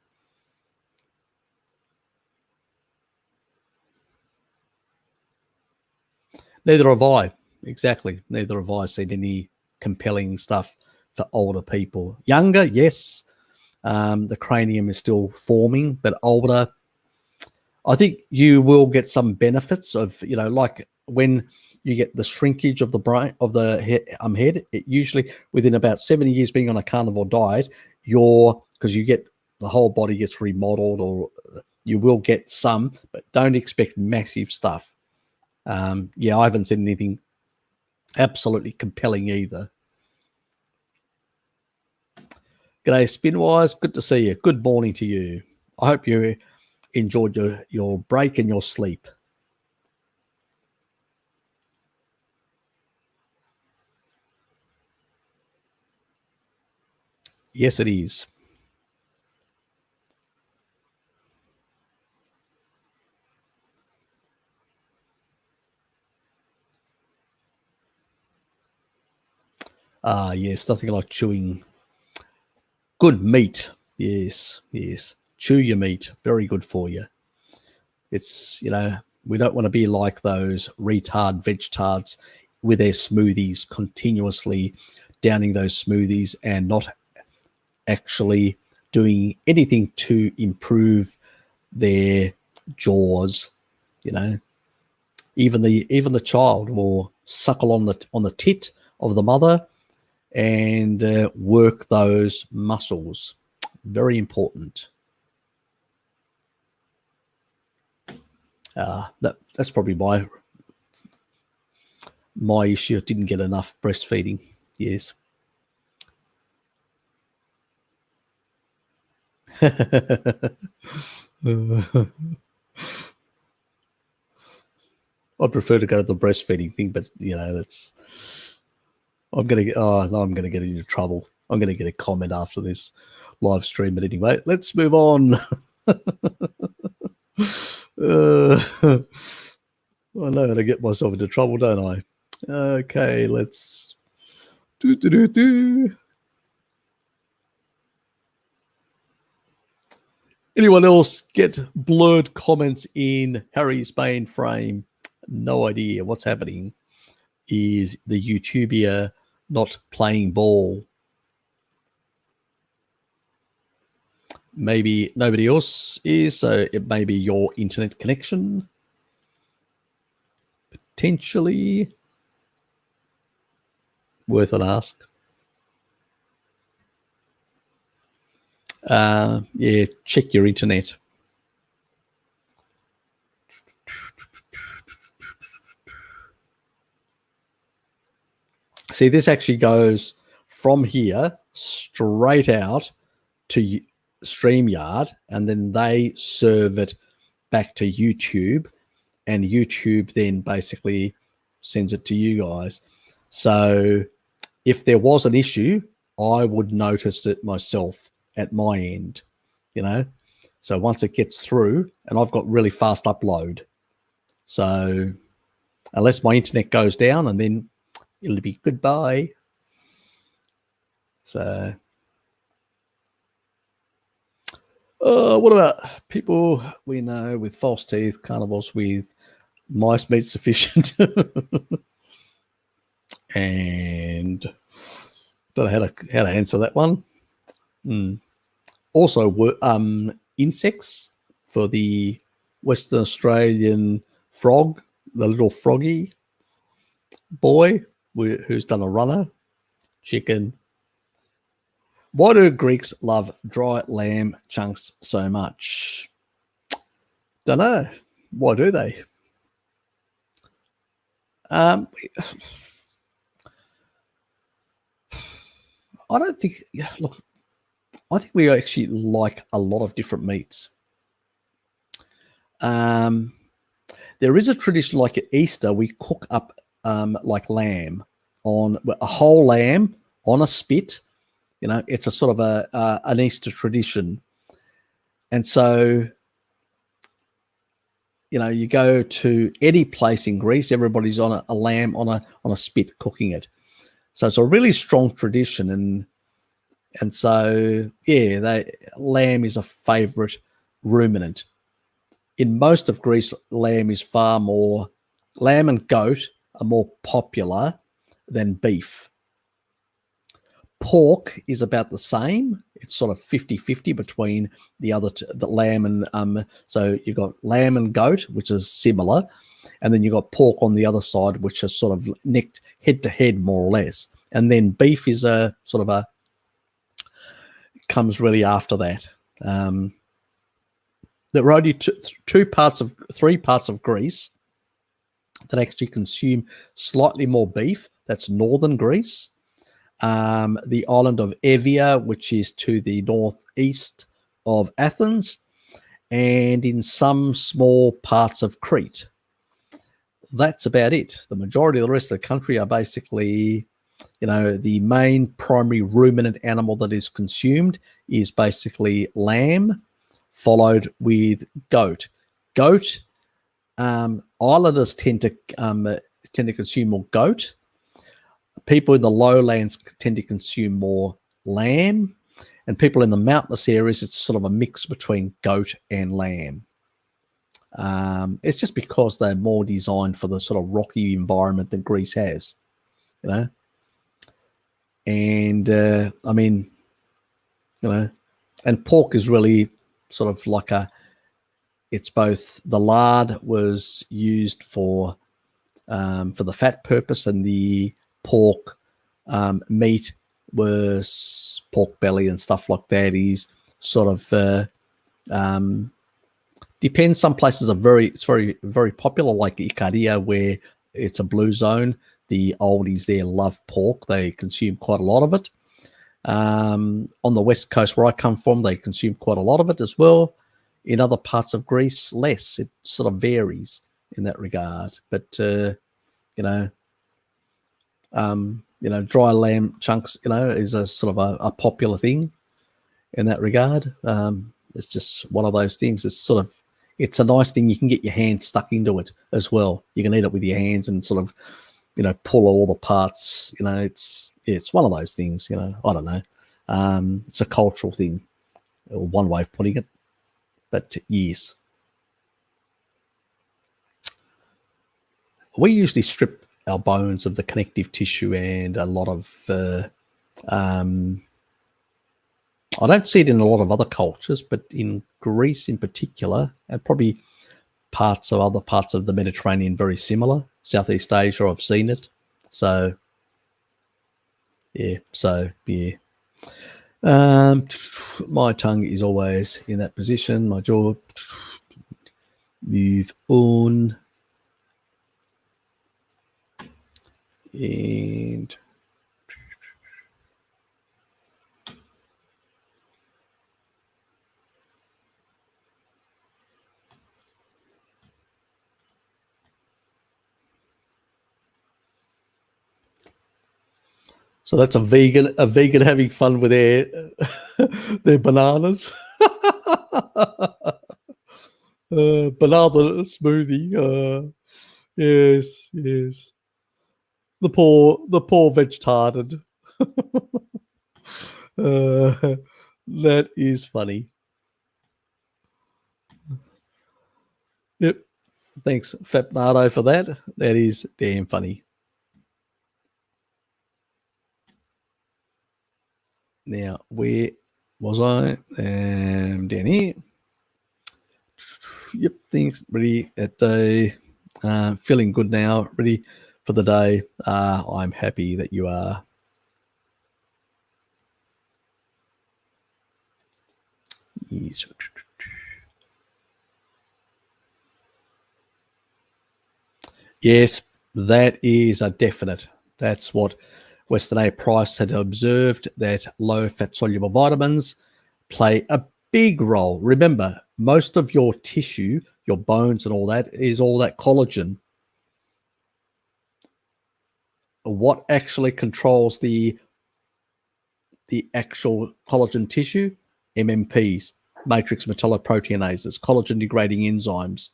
Neither have I. Exactly. Neither have I seen any compelling stuff for older people. Younger, yes. The cranium is still forming, but older, I think you will get some benefits of, like when you get the shrinkage of the brain, of the head, it usually within about 70 years being on a carnivore diet, because you get the whole body gets remodeled, or you will get some, but don't expect massive stuff. I haven't seen anything absolutely compelling either. G'day, Spinwise. Good to see you. Good morning to you. I hope you enjoyed your break and your sleep. Yes, it is. Yes, nothing like chewing good meat. Yes. Chew your meat. Very good for you. It's, we don't want to be like those retard veg-tards with their smoothies, continuously downing those smoothies and not actually doing anything to improve their jaws. Even the child will suckle on the tit of the mother and work those muscles. Very important. That's probably my issue. I didn't get enough breastfeeding. Yes. I'd prefer to go to the breastfeeding thing, but that's. I'm gonna get into trouble. I'm gonna get a comment after this live stream. But anyway, let's move on. I know how to get myself into trouble, don't I? Okay, let's do. Anyone else get blurred comments in Harry's mainframe? No idea what's happening. Is the YouTuber not playing ball? maybe nobody else is, so it may be your internet connection. Potentially worth an ask. Yeah, check your internet. See, this actually goes from here straight out to StreamYard, and then they serve it back to YouTube, and YouTube then basically sends it to you guys. So if there was an issue, I would notice it myself at my end, you know. So once it gets through, and I've got really fast upload, so unless my internet goes down, and then it'll be goodbye. So what about people we know with false teeth, carnivores with mice meat sufficient? And don't know how to answer that one. Also, insects for the Western Australian frog, the little froggy boy who's done a runner, chicken. Why do Greeks love dry lamb chunks so much? Don't know. Why do they? I don't think. Look, I think we actually like a lot of different meats. There is a tradition like at Easter, we cook up like lamb, on a whole lamb on a spit. You know, it's a sort of an Easter tradition. And so, you know, you go to any place in Greece, everybody's on a lamb on a spit cooking it. So it's a really strong tradition, and so yeah, lamb is a favorite ruminant. In most of Greece, lamb and goat are more popular than beef. Pork is about the same. It's sort of 50-50 between the lamb and so you got lamb and goat, which is similar, and then you got pork on the other side, which is sort of necked head to head more or less. And then beef is a sort of comes really after that. There are only three parts of Greece that actually consume slightly more beef. That's northern Greece. The island of Evia, which is to the northeast of Athens, and in some small parts of Crete. That's about it. The majority of the rest of the country are basically, you know, the main primary ruminant animal that is consumed is basically lamb, followed with goat. Goat, islanders tend to consume more goat. People in the lowlands tend to consume more lamb, and people in the mountainous areas, it's sort of a mix between goat and lamb. It's just because they're more designed for the sort of rocky environment that Greece has, you know. And I mean, you know, and pork is really sort of like it's both the lard was used for the fat purpose, and the pork meat was pork belly and stuff like that. Is sort of depends. Some places are it's very popular, like Ikaria, where it's a blue zone. The oldies there love pork. They consume quite a lot of it. On the west coast where I come from, they consume quite a lot of it as well. In other parts of Greece, less. It sort of varies in that regard. But you know, dry lamb chunks, you know, is a sort of a popular thing in that regard. It's just one of those things. It's a nice thing. You can get your hand stuck into it as well. You can eat it with your hands and sort of, you know, pull all the parts. You know, it's one of those things. You know, I don't know. It's a cultural thing, or one way of putting it. But yes, we usually strip our bones of the connective tissue and a lot of I don't see it in a lot of other cultures, but in Greece in particular, and probably other parts of the Mediterranean, very similar. Southeast Asia, I've seen it. So, yeah. My tongue is always in that position. My jaw. Move on. And so that's a vegan having fun with their bananas. Banana smoothie. Yes. The poor vegetarian. That is funny. Yep. Thanks, Fapnado, for that. That is damn funny. Now, where was I? Down here. Yep, thanks. Ready at day. Feeling good now. Ready for the day. I'm happy that you are. Yes. Yes, that is a definite. That's what Weston A. Price had observed, that low fat soluble vitamins play a big role. Remember, most of your tissue, your bones and all that, is all that collagen. What actually controls the actual collagen tissue? MMPs, matrix metalloproteinases, collagen degrading enzymes.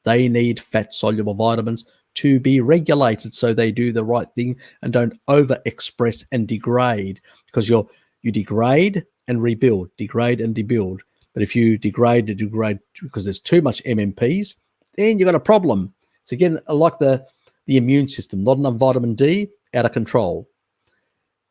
They need fat soluble vitamins to be regulated so they do the right thing and don't overexpress and degrade, because you degrade and rebuild, degrade and debuild. But if you degrade because there's too much MMPs, then you've got a problem. So again, like the immune system, not enough vitamin D, out of control.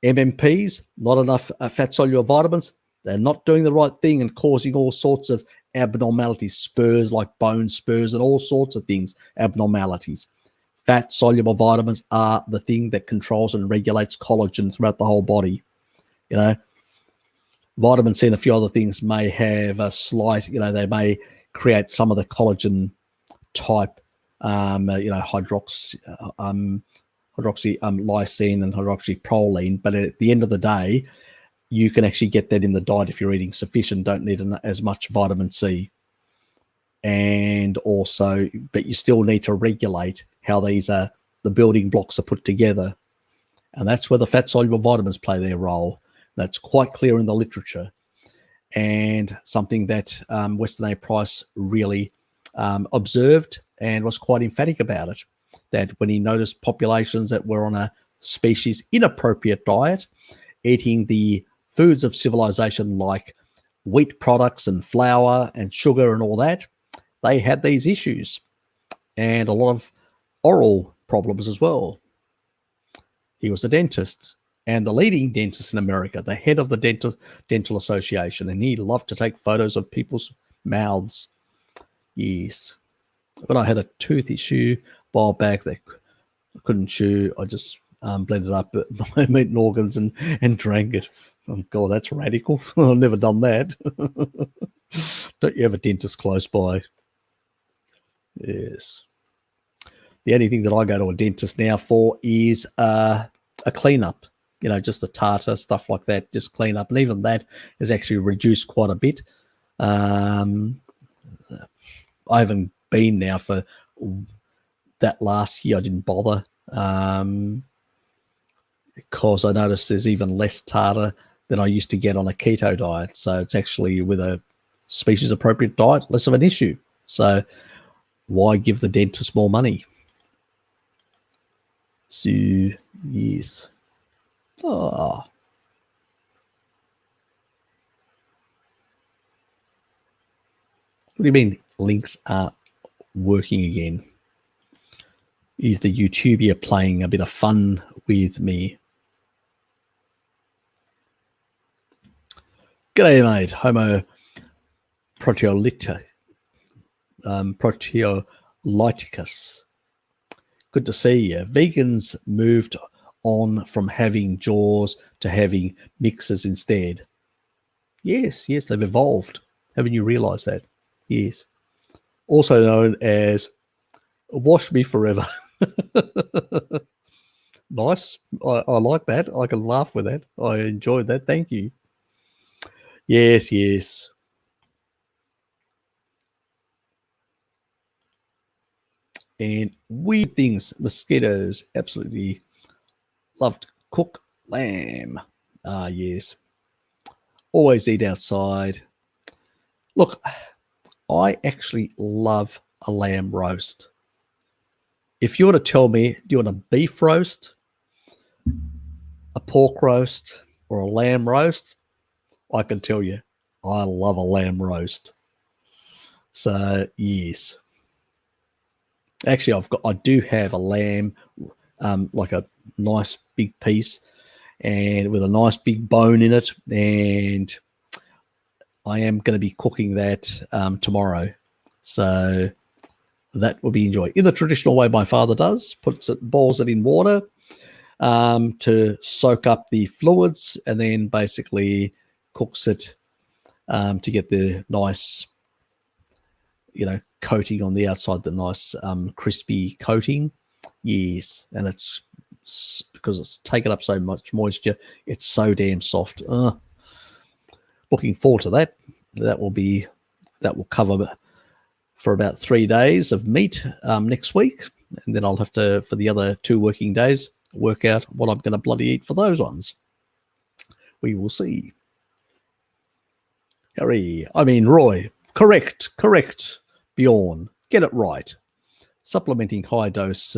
MMPs, not enough fat soluble vitamins, they're not doing the right thing and causing all sorts of abnormalities, spurs like bone spurs and all sorts of things, abnormalities. Fat soluble vitamins are the thing that controls and regulates collagen throughout the whole body. You know, vitamin C and a few other things may have a slight, they may create some of the collagen type, hydroxylysine and hydroxyproline. But at the end of the day, you can actually get that in the diet if you're eating sufficient, don't need as much vitamin C. And also, but you still need to regulate how these the building blocks are put together. And that's where the fat soluble vitamins play their role. That's quite clear in the literature, and something that Weston A. Price really observed and was quite emphatic about it, that when he noticed populations that were on a species inappropriate diet, eating the foods of civilization like wheat products and flour and sugar and all that, they had these issues and a lot of oral problems as well. He was a dentist and the leading dentist in America, the head of the dental association, and he loved to take photos of people's mouths. Yes. When I had a tooth issue a while back that I couldn't chew, I just blended up my meat and organs and drank it. Oh, God, that's radical. I've never done that. Don't you have a dentist close by? Yes. The only thing that I go to a dentist now for is a cleanup, just a tartar, stuff like that, just clean up. And even that has actually reduced quite a bit. I haven't been now for that last year. I didn't bother because I noticed there's even less tartar than I used to get on a keto diet. So it's actually, with a species appropriate diet, less of an issue. So why give the dentist more money? So, yes. Oh. What do you mean links aren't working again? Is the YouTuber playing a bit of fun with me? G'day, mate. Homo proteolyticus. Proteolyticus. Good to see you. Vegans moved on from having jaws to having mixers instead. Yes, they've evolved. Haven't you realised that? Yes. Also known as Wash Me Forever. Nice. I like that. I can laugh with that. I enjoyed that. Thank you. Yes. And weird things. Mosquitoes. Absolutely love to cook lamb. Ah, yes. Always eat outside. Look, I actually love a lamb roast. If you were to tell me, do you want a beef roast, a pork roast, or a lamb roast? I can tell you, I love a lamb roast. So, yes. Actually, I do have a lamb, like a nice big piece, and with a nice big bone in it, and I am going to be cooking that tomorrow. So that will be enjoyed in the traditional way my father does. Boils it in water to soak up the fluids, and then basically cooks it to get the nice, coating on the outside, the nice crispy coating. Yes, and it's because it's taken up so much moisture, it's so damn soft. Looking forward to that. That will cover for about 3 days of meat next week, and then I'll have to, for the other 2 working days, work out what I'm going to bloody eat for those ones. We will see. Roy. Correct. Bjorn, get it right. Supplementing high dose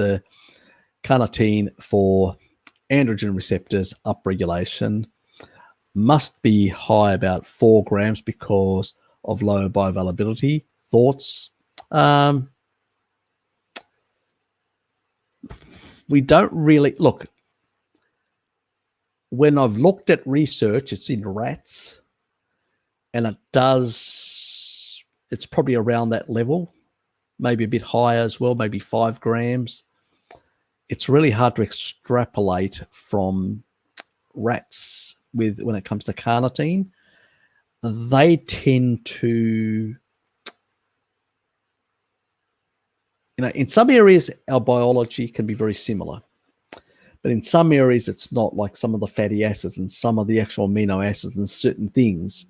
carnitine for androgen receptors upregulation must be high, about 4 grams, because of low bioavailability. Thoughts? We don't really look. When I've looked at research, it's in rats, and it's probably around that level, maybe a bit higher as well, maybe 5 grams. It's really hard to extrapolate from rats when it comes to carnitine. They tend to, in some areas our biology can be very similar, but in some areas it's not, like some of the fatty acids and some of the actual amino acids and certain things.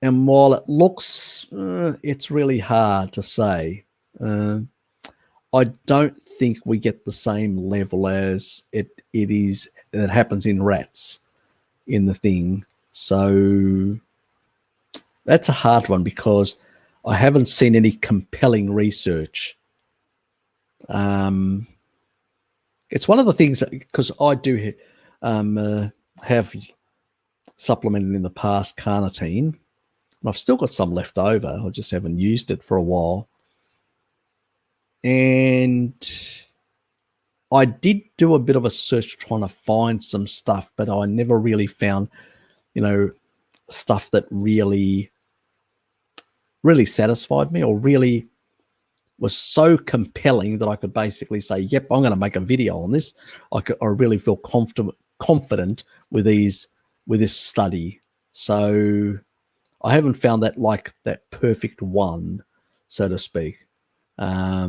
And while it looks, it's really hard to say. I don't think we get the same level as it happens in rats in the thing. So that's a hard one, because I haven't seen any compelling research. It's one of the things because I do have supplemented in the past carnitine, and I've still got some left over. I just haven't used it for a while. And I did do a bit of a search trying to find some stuff, but I never really found, stuff that really satisfied me or really was so compelling that I could basically say, yep, I'm going to make a video on this. I really feel confident with this study. So I haven't found that, like, that perfect one, so to speak. Yeah.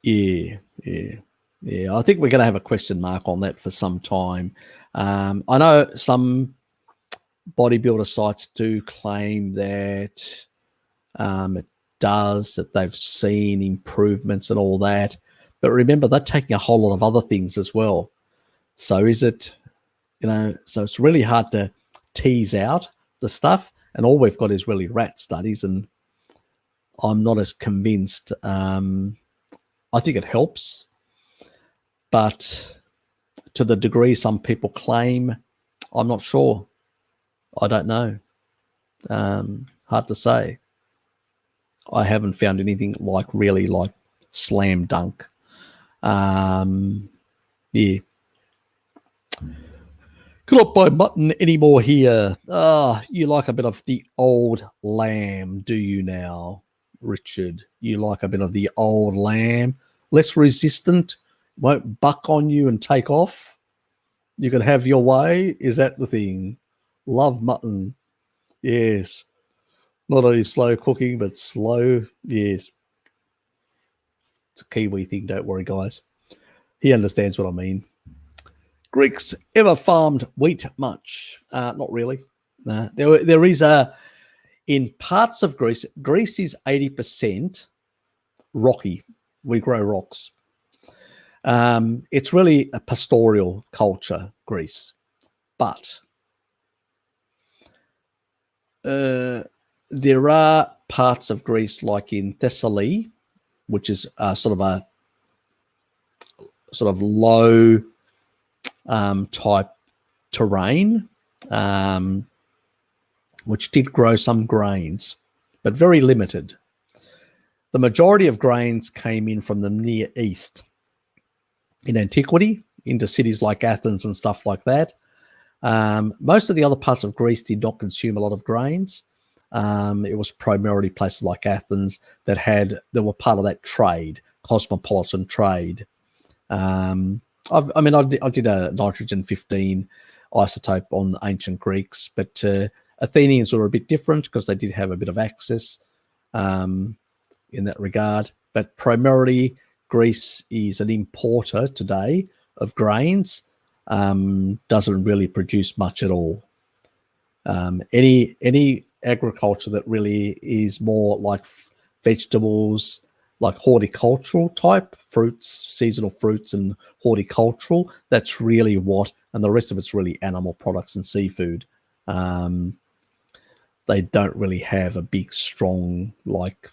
I think we're going to have a question mark on that for some time. I know some bodybuilder sites do claim that it does, that they've seen improvements and all that. But remember, they're taking a whole lot of other things as well. So is it, so it's really hard to tease out the stuff. And all we've got is really rat studies, and I'm not as convinced. I think it helps, but to the degree some people claim, I'm not sure. I don't know. Hard to say. I haven't found anything really like slam dunk. Yeah. Could not buy mutton anymore here. You like a bit of the old lamb, do you now, Richard? You like a bit of the old lamb? Less resistant, won't buck on you and take off. You can have your way. Is that the thing? Love mutton. Yes. Not only slow cooking, but slow. Yes. It's a Kiwi thing. Don't worry, guys. He understands what I mean. Greeks ever farmed wheat much? Not really. No. There is in parts of Greece. Greece is 80% rocky. We grow rocks. It's really a pastoral culture, Greece. But there are parts of Greece, like in Thessaly, which is sort of low type terrain, which did grow some grains, but very limited. The majority of grains came in from the Near East in antiquity, into cities like Athens and stuff like that. Most of the other parts of Greece did not consume a lot of grains. It was primarily places like Athens that were part of that trade, cosmopolitan trade. I did a nitrogen-15 isotope on ancient Greeks, but Athenians were a bit different because they did have a bit of access in that regard. But primarily, Greece is an importer today of grains, doesn't really produce much at all. Any agriculture that really is more like vegetables, like horticultural type fruits, seasonal fruits and horticultural, that's really and the rest of it's really animal products and seafood. They don't really have a big, strong, like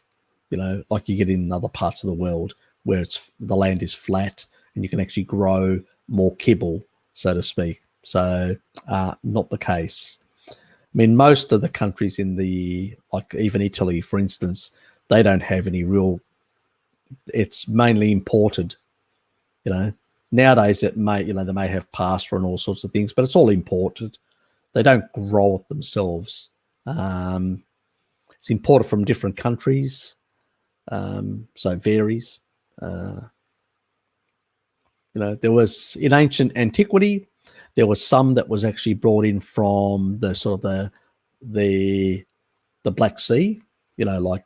you get in other parts of the world where the land is flat and you can actually grow more kibble, so to speak. So not the case. I mean, most of the countries like even Italy, for instance, they don't have any real. It's mainly imported. Nowadays they may have pasta and all sorts of things, but it's all imported. They don't grow it themselves. It's imported from different countries, so it varies. There was in ancient antiquity, there was some that was actually brought in from the sort of the Black Sea, like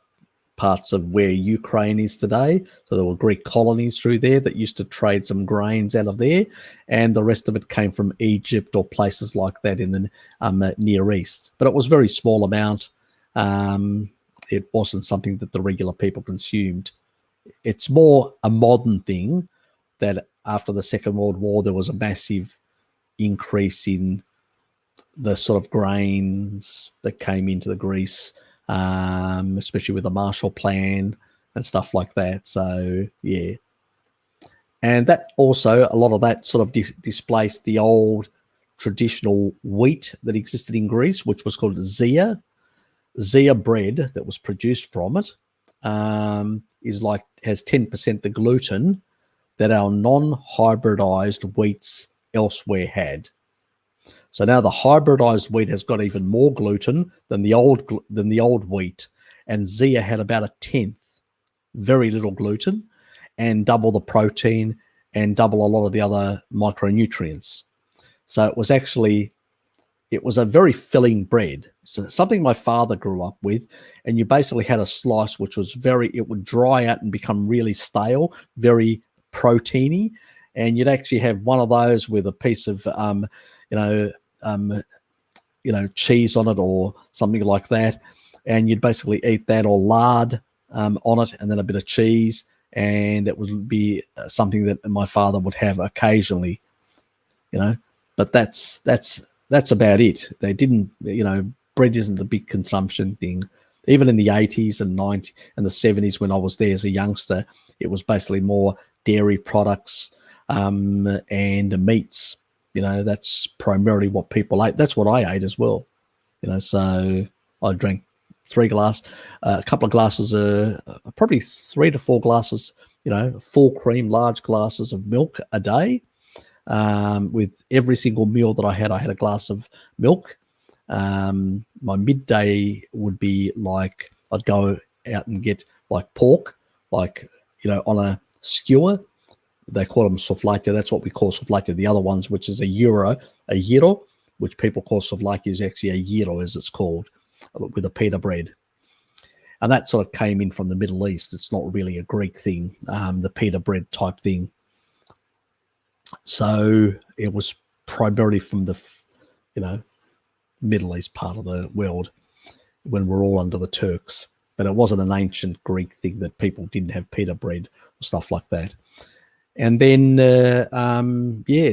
parts of where Ukraine is today. So there were Greek colonies through there that used to trade some grains out of there, and the rest of it came from Egypt or places like that in the Near East. But it was a very small amount. It wasn't something that the regular people consumed. It's more a modern thing that after the Second World War, there was a massive increase in the sort of grains that came into the Greece, especially with the Marshall Plan and stuff like that. So, yeah. And that also, a lot of that sort of displaced the old traditional wheat that existed in Greece, which was called zea. Zea bread that was produced from it has 10% the gluten that our non-hybridized wheats elsewhere had. So now the hybridized wheat has got even more gluten than the old wheat, and zea had about a tenth, very little gluten, and double the protein and double a lot of the other micronutrients. So it was a very filling bread. So something my father grew up with, and you basically had a slice which was it would dry out and become really stale, very proteiny, and you'd actually have one of those with a piece of cheese on it or something like that, and you'd basically eat that, or lard on it, and then a bit of cheese, and it would be something that my father would have occasionally, but that's about it. They didn't, bread isn't a big consumption thing. Even in the 80s and 90s and the 70s, when I was there as a youngster, it was basically more dairy products and meats. That's primarily what people ate. That's what I ate as well. So I drank a couple of glasses, probably 3 to 4 glasses, full cream, large glasses of milk a day. With every single meal that I had a glass of milk. My midday would be like I'd go out and get like pork, like, on a skewer. They call them souvlaki. That's what we call souvlaki. The other ones, which is a gyro, which people call souvlaki, is actually a gyro, as it's called, with a pita bread. And that sort of came in from the Middle East. It's not really a Greek thing, the pita bread type thing. So it was primarily from the, Middle East part of the world when we're all under the Turks. But it wasn't an ancient Greek thing that people didn't have pita bread or stuff like that. And then,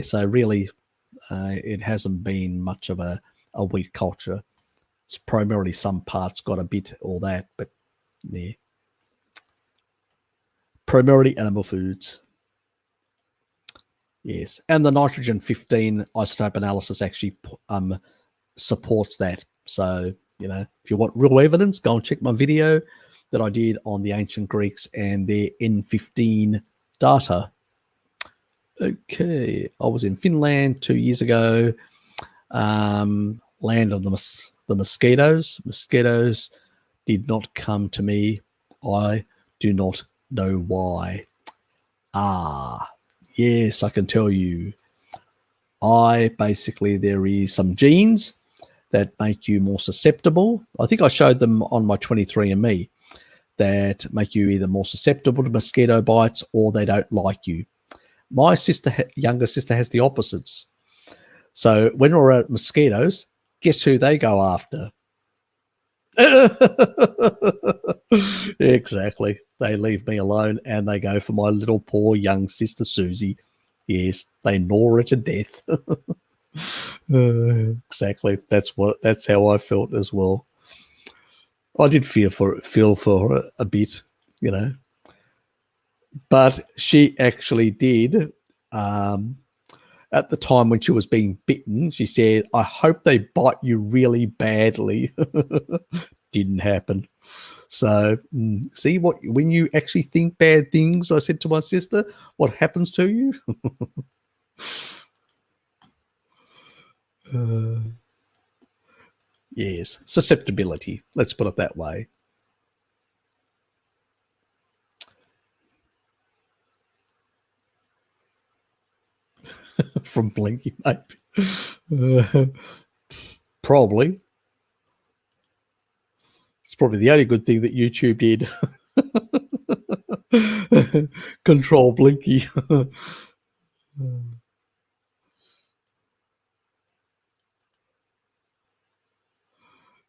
so really it hasn't been much of a wheat culture. It's primarily some parts got a bit all that, but yeah. Primarily animal foods. Yes. And the nitrogen 15 isotope analysis actually supports that. So, if you want real evidence, go and check my video that I did on the ancient Greeks and their N15 data. Okay. I was in Finland 2 years ago. Land of the mosquitoes. Mosquitoes did not come to me. I do not know why. Yes, I can tell you. There is some genes that make you more susceptible. I think I showed them on my 23andMe, that make you either more susceptible to mosquito bites or they don't like you. My younger sister has the opposites. So when we're at mosquitoes, guess who they go after? Exactly. They leave me alone and they go for my little poor young sister Susie. Yes, they gnaw her to death. Exactly. That's how I felt as well. I did feel for her a bit, but she actually did. At the time when she was being bitten, she said, "I hope they bite you really badly." Didn't happen. So, see when you actually think bad things, I said to my sister, what happens to you? Yes, susceptibility. Let's put it that way. From Blinky, maybe. Probably. It's probably the only good thing that YouTube did. Control Blinky.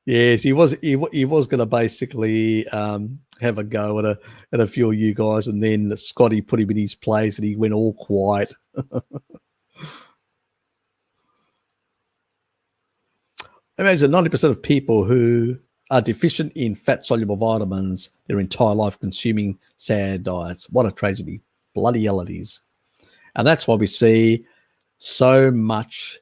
Yes, he was going to basically have a go at a few of you guys, and then Scotty put him in his place, and he went all quiet. Imagine 90% of people who are deficient in fat-soluble vitamins their entire life consuming sad diets. What a tragedy. Bloody hell it is. And that's why we see so much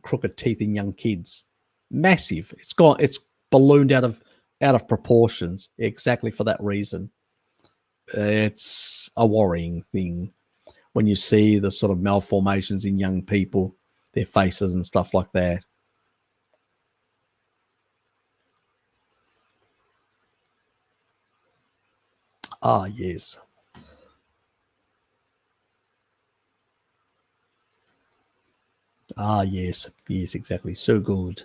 crooked teeth in young kids. Massive. It's ballooned out of proportions exactly for that reason. It's a worrying thing when you see the sort of malformations in young people, their faces and stuff like that. Yes. Yes. Yes, exactly. So good.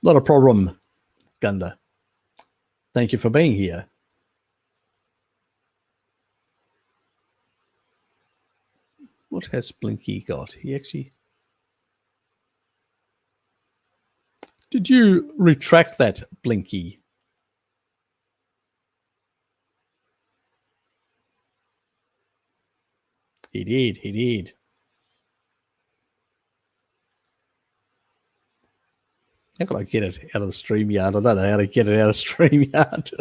Not a problem, Gunda. Thank you for being here. What has Blinky got? He actually... Did you retract that, Blinky? He did. He did. How can I get it out of the StreamYard? I don't know how to get it out of StreamYard.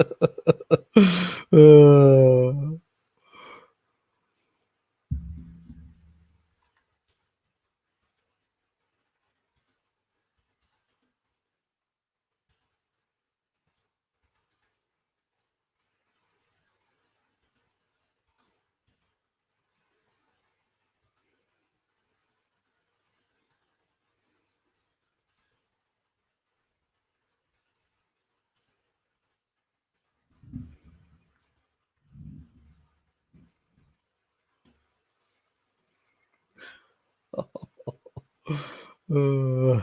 Uh,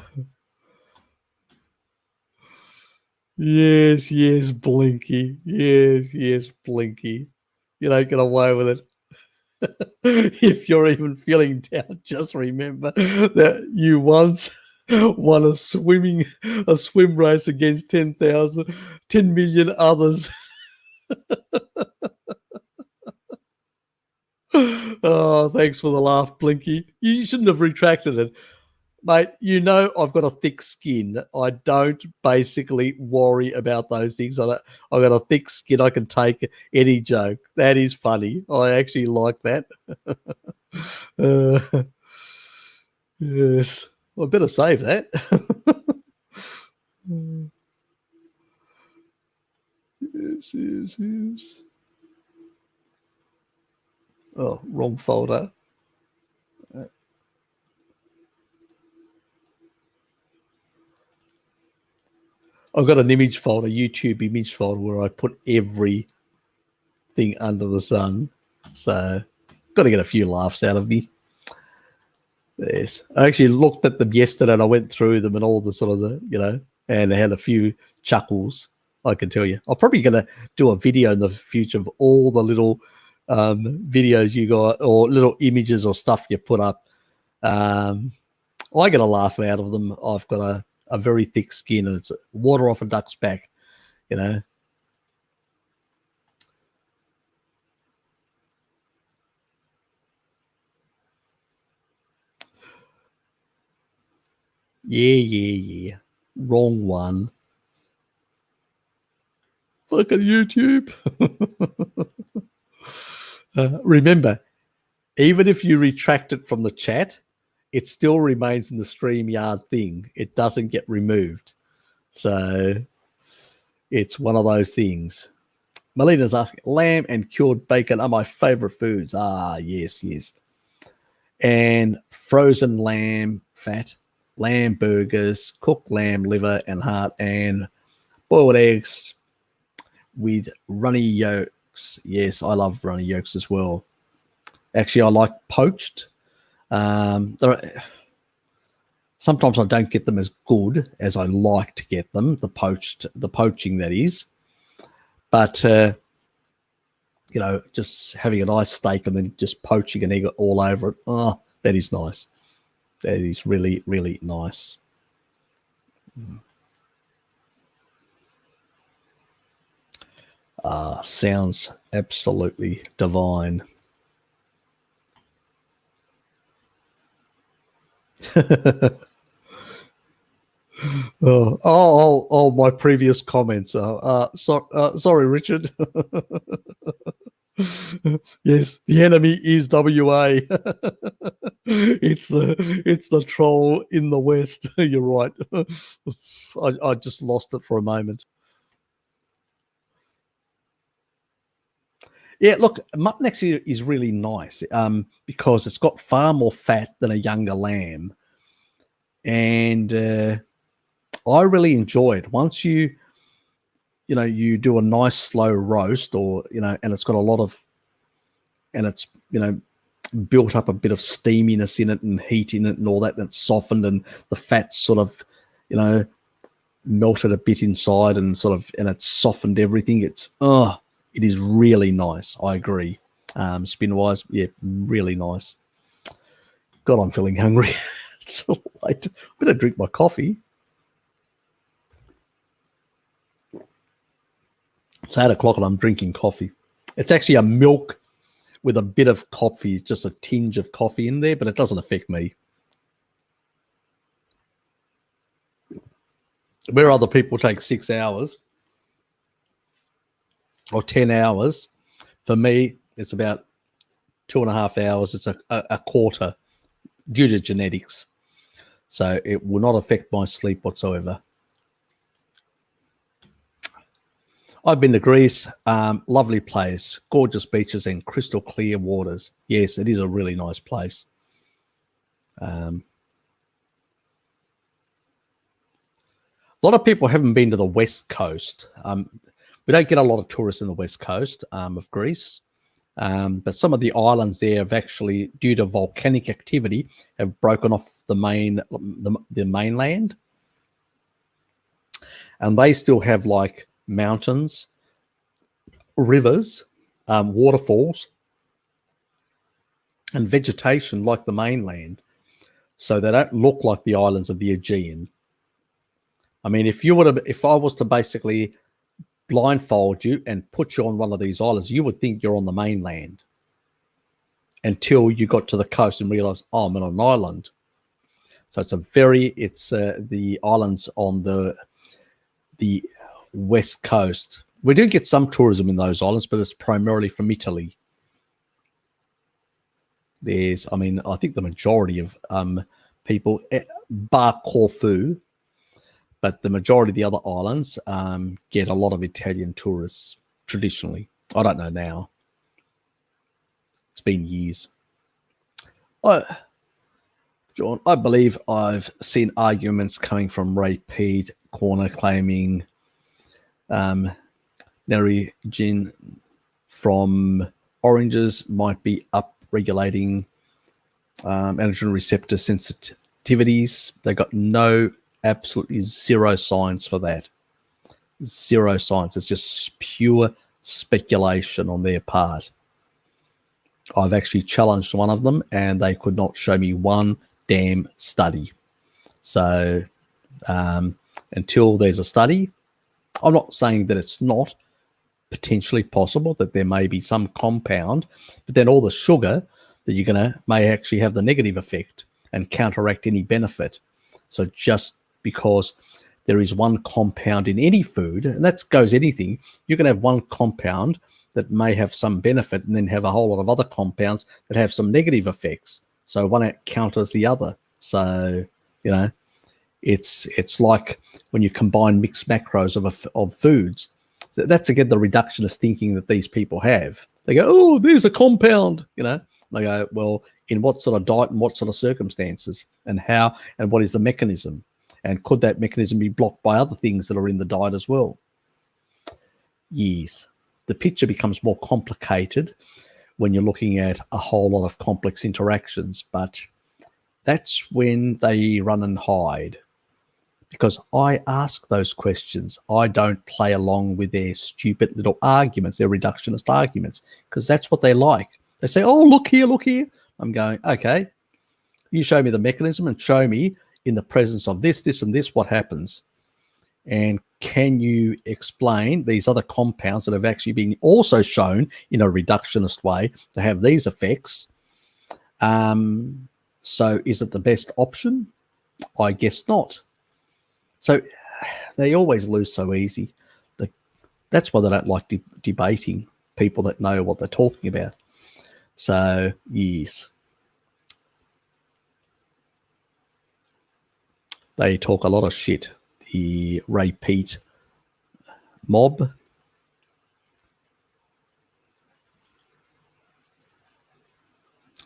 yes, Blinky. Yes, Blinky. You don't get away with it. If you're even feeling down, just remember that you once won a swim race against 10 million others. Oh, thanks for the laugh, Blinky. You shouldn't have retracted it. Mate, you know I've got a thick skin. I don't basically worry about those things. I've got a thick skin. I can take any joke. That is funny. I actually like that. Uh, yes. I better save that. Yes. Oh, wrong folder. I've got an image folder, YouTube image folder, where I put everything under the sun. So, got to get a few laughs out of me. Yes, I actually looked at them yesterday, and I went through them and all the sort of and I had a few chuckles. I can tell you. I'm probably going to do a video in the future of all the little videos you got, or little images or stuff you put up. I get a laugh out of them. I've got a very thick skin, and it's water off a duck's back, you know. Yeah. Wrong one. Fucking YouTube. Remember, even if you retract it from the chat, it still remains in the StreamYard thing. It doesn't get removed. So it's one of those things. Melina's asking, lamb and cured bacon are my favorite foods. Ah, yes. And frozen lamb fat, lamb burgers, cooked lamb liver and heart, and boiled eggs with runny yolks. Yes, I love runny yolks as well. Actually, I like poached. Sometimes I don't get them as good as I like to get them, the poaching that is. But just having a nice steak and then just poaching an egg all over it. Oh, that is nice. That is really, really nice. Sounds absolutely divine. My previous comments. Sorry, Richard. Yes, the enemy is WA. It's the troll in the West. You're right. I just lost it for a moment. Yeah, look, mutton actually is really nice because it's got far more fat than a younger lamb, and I really enjoy it. Once you do a nice slow roast, or and it's got a lot of, and it's built up a bit of steaminess in it and heat in it and all that, and it's softened, and the fat's sort of melted a bit inside, and it's softened everything. It is really nice. I agree. Spin wise, yeah, really nice. God, I'm feeling hungry. It's so late. I better drink my coffee. It's 8 o'clock and I'm drinking coffee. It's actually a milk with a bit of coffee, just a tinge of coffee in there, but it doesn't affect me. Where other people take 6 hours or 10 hours, for me, it's about 2.5 hours. It's a quarter due to genetics. So it will not affect my sleep whatsoever. I've been to Greece, lovely place, gorgeous beaches and crystal clear waters. Yes, it is a really nice place. A lot of people haven't been to the West Coast. We don't get a lot of tourists in the West Coast of Greece, But some of the islands there have actually, due to volcanic activity, have broken off the mainland, and they still have like mountains, rivers, waterfalls, and vegetation like the mainland. So they don't look like the islands of the Aegean. I mean, if I was to basically blindfold you and put you on one of these islands, you would think you're on the mainland until you got to the coast and realized, oh, I'm on an island. So it's the islands on the west coast. We do get some tourism in those islands, but it's primarily from Italy. I think the majority of people, bar Corfu, but the majority of the other islands get a lot of Italian tourists traditionally. I don't know now. It's been years. John, I believe I've seen arguments coming from Ray Peat corner claiming Nerigin from oranges might be upregulating androgen receptor sensitivities. They got absolutely zero science for that. Zero science. It's just pure speculation on their part. I've actually challenged one of them and they could not show me one damn study. So until there's a study, I'm not saying that it's not potentially possible that there may be some compound, but then all the sugar that you're going to may actually have the negative effect and counteract any benefit. So just because there is one compound in any food, and that goes anything, you can have one compound that may have some benefit and then have a whole lot of other compounds that have some negative effects. So one counters the other. So, it's like when you combine mixed macros of foods. That's, again, the reductionist thinking that these people have. They go, oh, there's a compound, And I go, well, in what sort of diet and what sort of circumstances and how and what is the mechanism? And could that mechanism be blocked by other things that are in the diet as well? Yes. The picture becomes more complicated when you're looking at a whole lot of complex interactions, but that's when they run and hide. Because I ask those questions. I don't play along with their stupid little arguments, their reductionist arguments, because that's what they like. They say, oh, look here, look here. I'm going, okay, you show me the mechanism and show me in the presence of this, this, and this, what happens. And can you explain these other compounds that have actually been also shown in a reductionist way to have these effects? So is it the best option? I guess not. So they always lose so easy. That's why they don't like debating people that know what they're talking about. So, yes. They talk a lot of shit. The Ray Peat mob.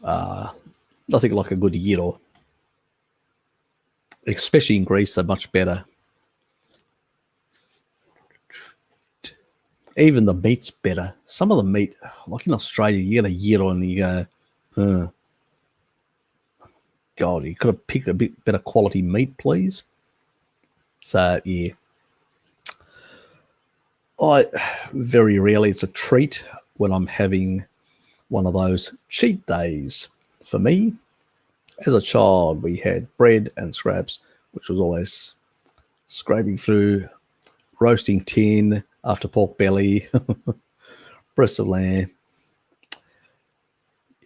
Nothing like a good gyro. Especially in Greece, they're much better. Even the meat's better. Some of the meat, like in Australia, you get a gyro and you go, God, you could have picked a bit better quality meat, please. So, yeah. Very rarely, it's a treat when I'm having one of those cheat days. For me, as a child, we had bread and scraps, which was always scraping through, roasting tin after pork belly, breast of lamb.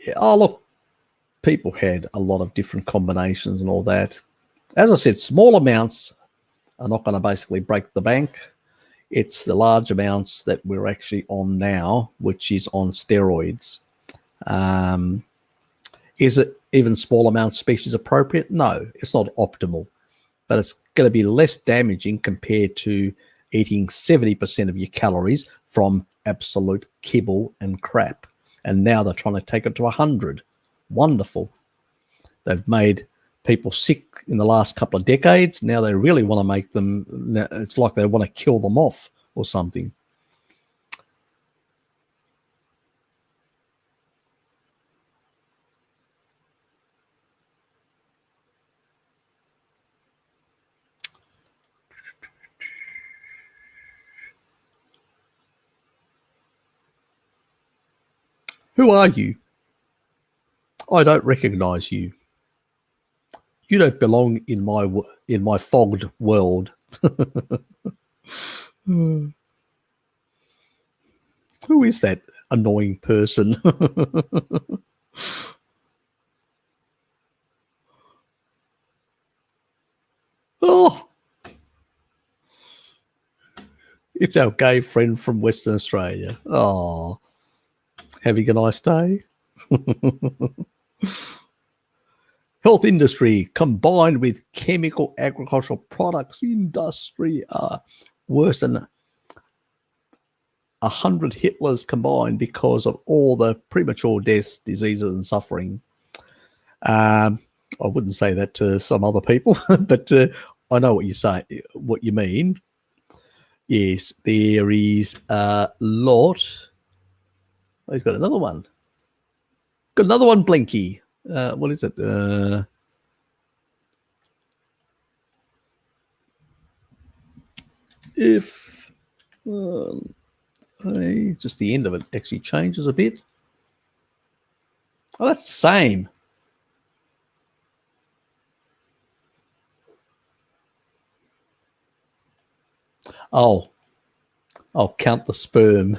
Yeah, look, people had a lot of different combinations and all that. As I said, small amounts are not going to basically break the bank. It's the large amounts that we're actually on now, which is on steroids. Is it even small amount species appropriate? No, it's not optimal, but it's going to be less damaging compared to eating 70% of your calories from absolute kibble and crap. And now they're trying to take it to 100. Wonderful. They've made people sick in the last couple of decades. Now they really want to make them, it's like they want to kill them off or something. Who are you? I don't recognize you. You don't belong in my fogged world. Who is that annoying person? Oh, it's our gay friend from Western Australia. Oh, having a nice day. Health industry combined with chemical agricultural products industry are worse than 100 Hitlers combined because of all the premature deaths, diseases, and suffering. I wouldn't say that to some other people, but I know what you say, what you mean. Yes, there is a lot. Oh, he's got another one. Got another one, Blinky. What is it? If just the end of it actually changes a bit. Oh, that's the same. Oh, I'll count the sperm.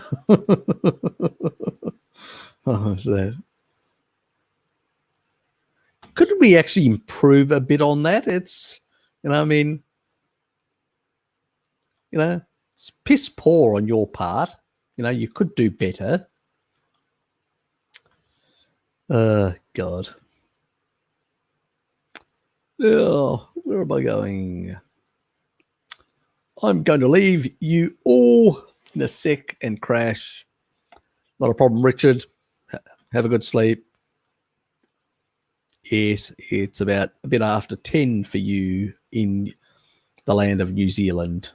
Oh, that. Couldn't we actually improve a bit on that? It's, I mean, it's piss poor on your part. You could do better. God. Oh, where am I going? I'm going to leave you all in a sec and crash. Not a problem, Richard. Have a good sleep. Yes, it's about a bit after 10 for you in the land of New Zealand.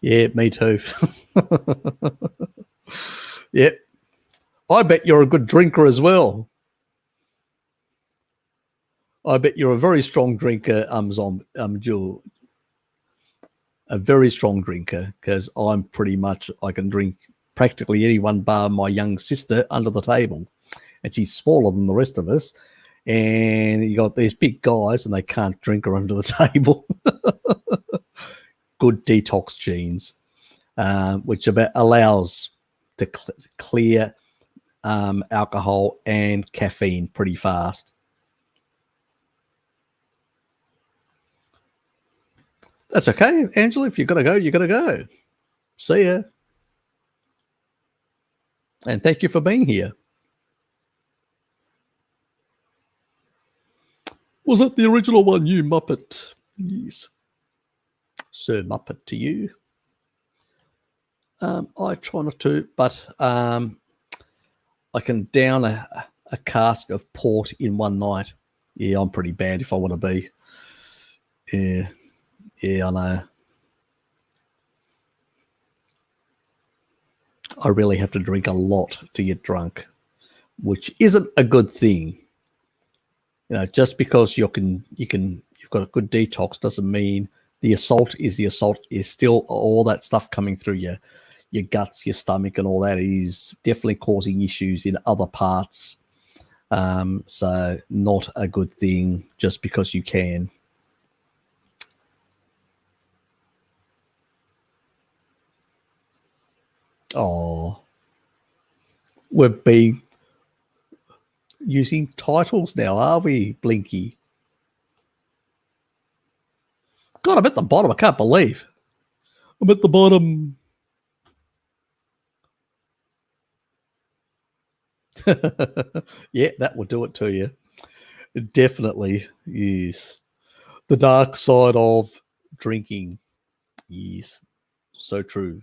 Yeah, me too. Yeah. I bet you're a good drinker as well. I bet you're a very strong drinker, Jewel. A very strong drinker, because I'm pretty much, I can drink practically anyone bar my young sister under the table. And she's smaller than the rest of us. And you got these big guys and they can't drink her under the table. Good detox genes, which allows to clear alcohol and caffeine pretty fast. That's okay, Angela. If you've got to go, you've got to go. See ya. And thank you for being here. Was that the original one, you Muppet? Yes. Sir Muppet to you. I try not to, but I can down a cask of port in one night. Yeah, I'm pretty bad if I want to be. Yeah, I know. I really have to drink a lot to get drunk, which isn't a good thing. Just because you've got a good detox doesn't mean the assault is still all that stuff coming through your guts, your stomach, and all that is definitely causing issues in other parts. So not a good thing just because you can. Oh, we're being using titles now, are we, Blinky? God, I'm at the bottom. I can't believe I'm at the bottom. Yeah, that will do it to you. Definitely, yes. The dark side of drinking. Yes, so true.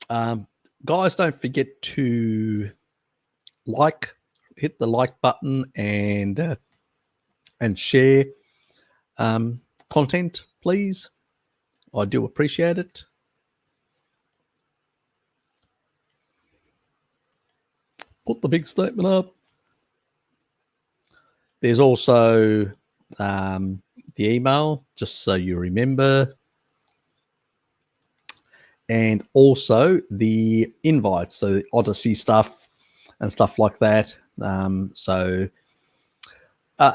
Guys, don't forget to hit the like button and share content, please. I do appreciate it. Put the big statement up. There's also the email, just so you remember. And also the invites, so the Odyssey stuff and stuff like that.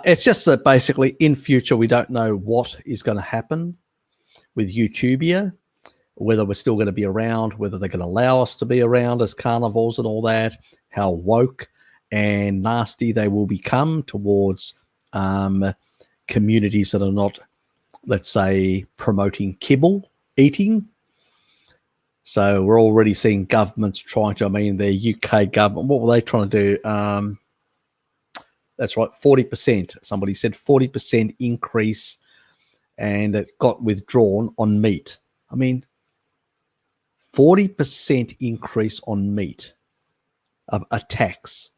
It's just that basically in future, we don't know what is going to happen with Utopia, whether we're still going to be around, whether they're going to allow us to be around as carnivores and all that, how woke and nasty they will become towards communities that are not, let's say, promoting kibble eating. So we're already seeing governments trying to, the UK government, what were they trying to do? That's right, 40%. Somebody said 40% increase, and it got withdrawn on meat. 40% increase on meat, a tax.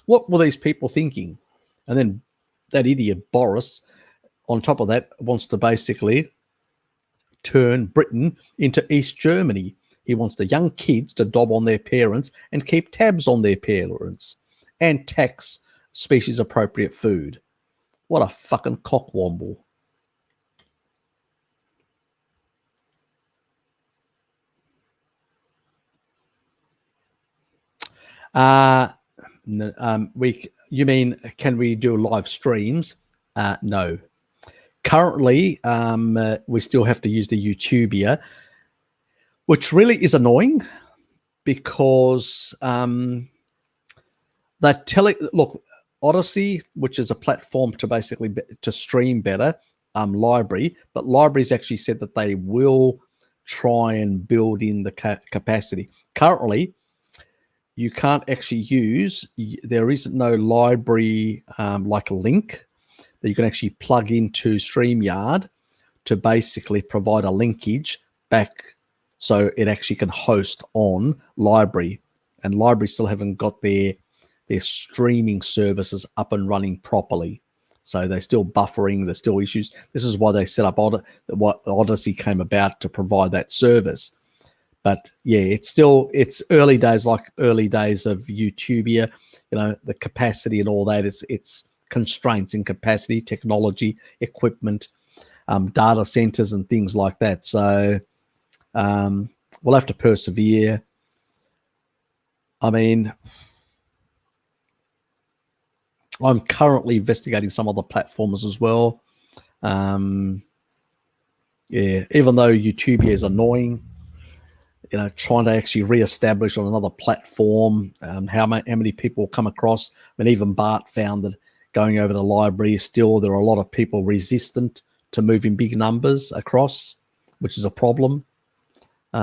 What were these people thinking? And then that idiot Boris, on top of that, wants to basically turn Britain into East Germany. He wants the young kids to dob on their parents and keep tabs on their parents and tax species appropriate food. What a fucking cockwomble. You mean, can we do live streams? No. Currently, we still have to use the YouTubia, which really is annoying because look, Odyssey, which is a platform to basically to stream better, Library, but Library's actually said that they will try and build in the capacity. Currently, you can't actually use, there isn't no library like a link that you can actually plug into StreamYard to basically provide a linkage back so it actually can host on Library. And Library still haven't got their streaming services up and running properly. So they're still buffering, there's still issues. This is why they set up what Odyssey came about, to provide that service. But yeah, it's early days, like early days of Utopia. The capacity and all that. It's constraints in capacity, technology, equipment, data centers, and things like that. So we'll have to persevere. I'm currently investigating some other platforms as well. Even though Utopia is annoying, trying to actually re-establish on another platform, how many people come across. Even Bart found that going over to Library, still there are a lot of people resistant to moving big numbers across, which is a problem. They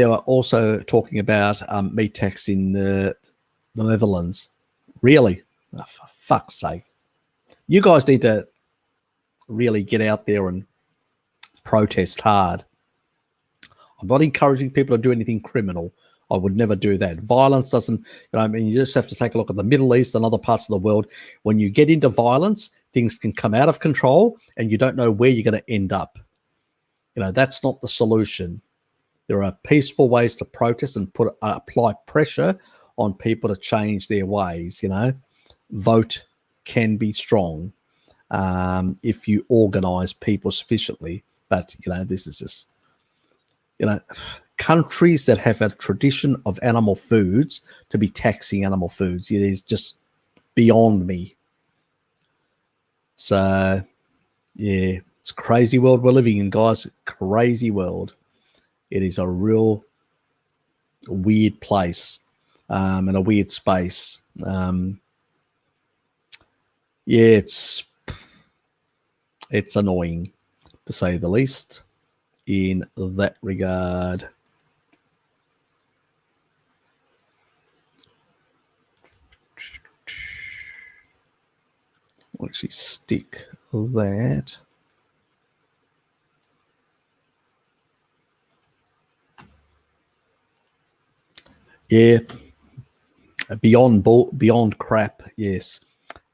are also talking about meat tax in the Netherlands. Really? Oh, for fuck's sake. You guys need to really get out there and protest hard. I'm not encouraging people to do anything criminal. I would never do that. Violence doesn't, you just have to take a look at the Middle East and other parts of the world. When you get into violence, things can come out of control and you don't know where you're going to end up. That's not the solution. There are peaceful ways to protest and apply pressure on people to change their ways. Vote can be strong if you organize people sufficiently. But, this is just, countries that have a tradition of animal foods to be taxing animal foods. It is just beyond me. So, yeah, it's a crazy world we're living in, guys. Crazy world. It is a real weird place and a weird space. It's annoying, to say the least, in that regard. I'll actually stick that. Yeah, beyond crap. Yes,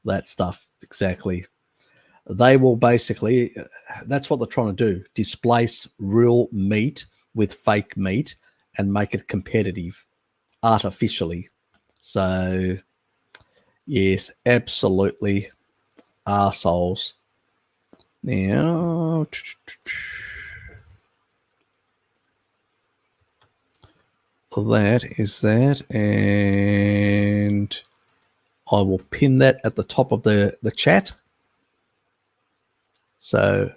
that stuff exactly. They will basically, that's what they're trying to do: displace real meat with fake meat and make it competitive artificially. So yes, absolutely arseholes. Now, that is that, and I will pin that at the top of the chat. So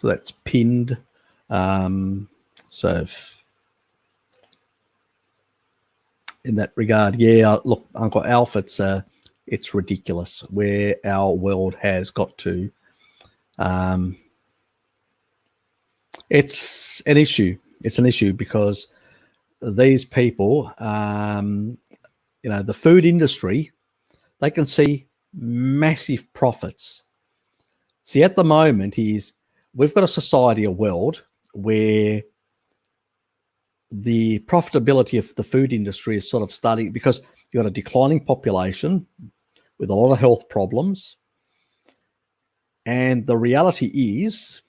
that's pinned. So in that regard, yeah, look, Uncle Alf, it's ridiculous where our world has got to. It's an issue. It's an issue because these people, the food industry, they can see massive profits. See, at the moment we've got a society, a world where the profitability of the food industry is sort of starting, because you've got a declining population with a lot of health problems. And the reality is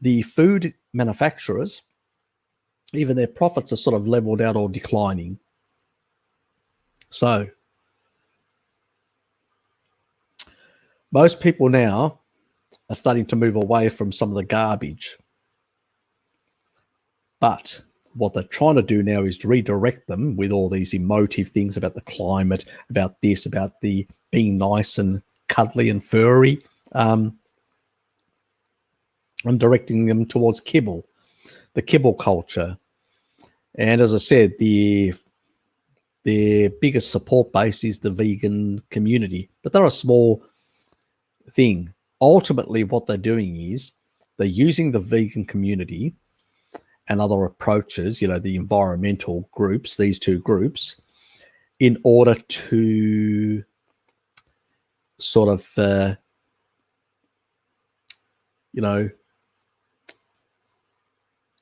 the food manufacturers, even their profits are sort of leveled out or declining. So most people now are starting to move away from some of the garbage. But what they're trying to do now is redirect them with all these emotive things about the climate, about this, about the being nice and cuddly and furry. I'm directing them towards kibble, the kibble culture. And as I said, their biggest support base is the vegan community, but they're a small thing. Ultimately, what they're doing is they're using the vegan community and other approaches, the environmental groups, these two groups, in order to sort of,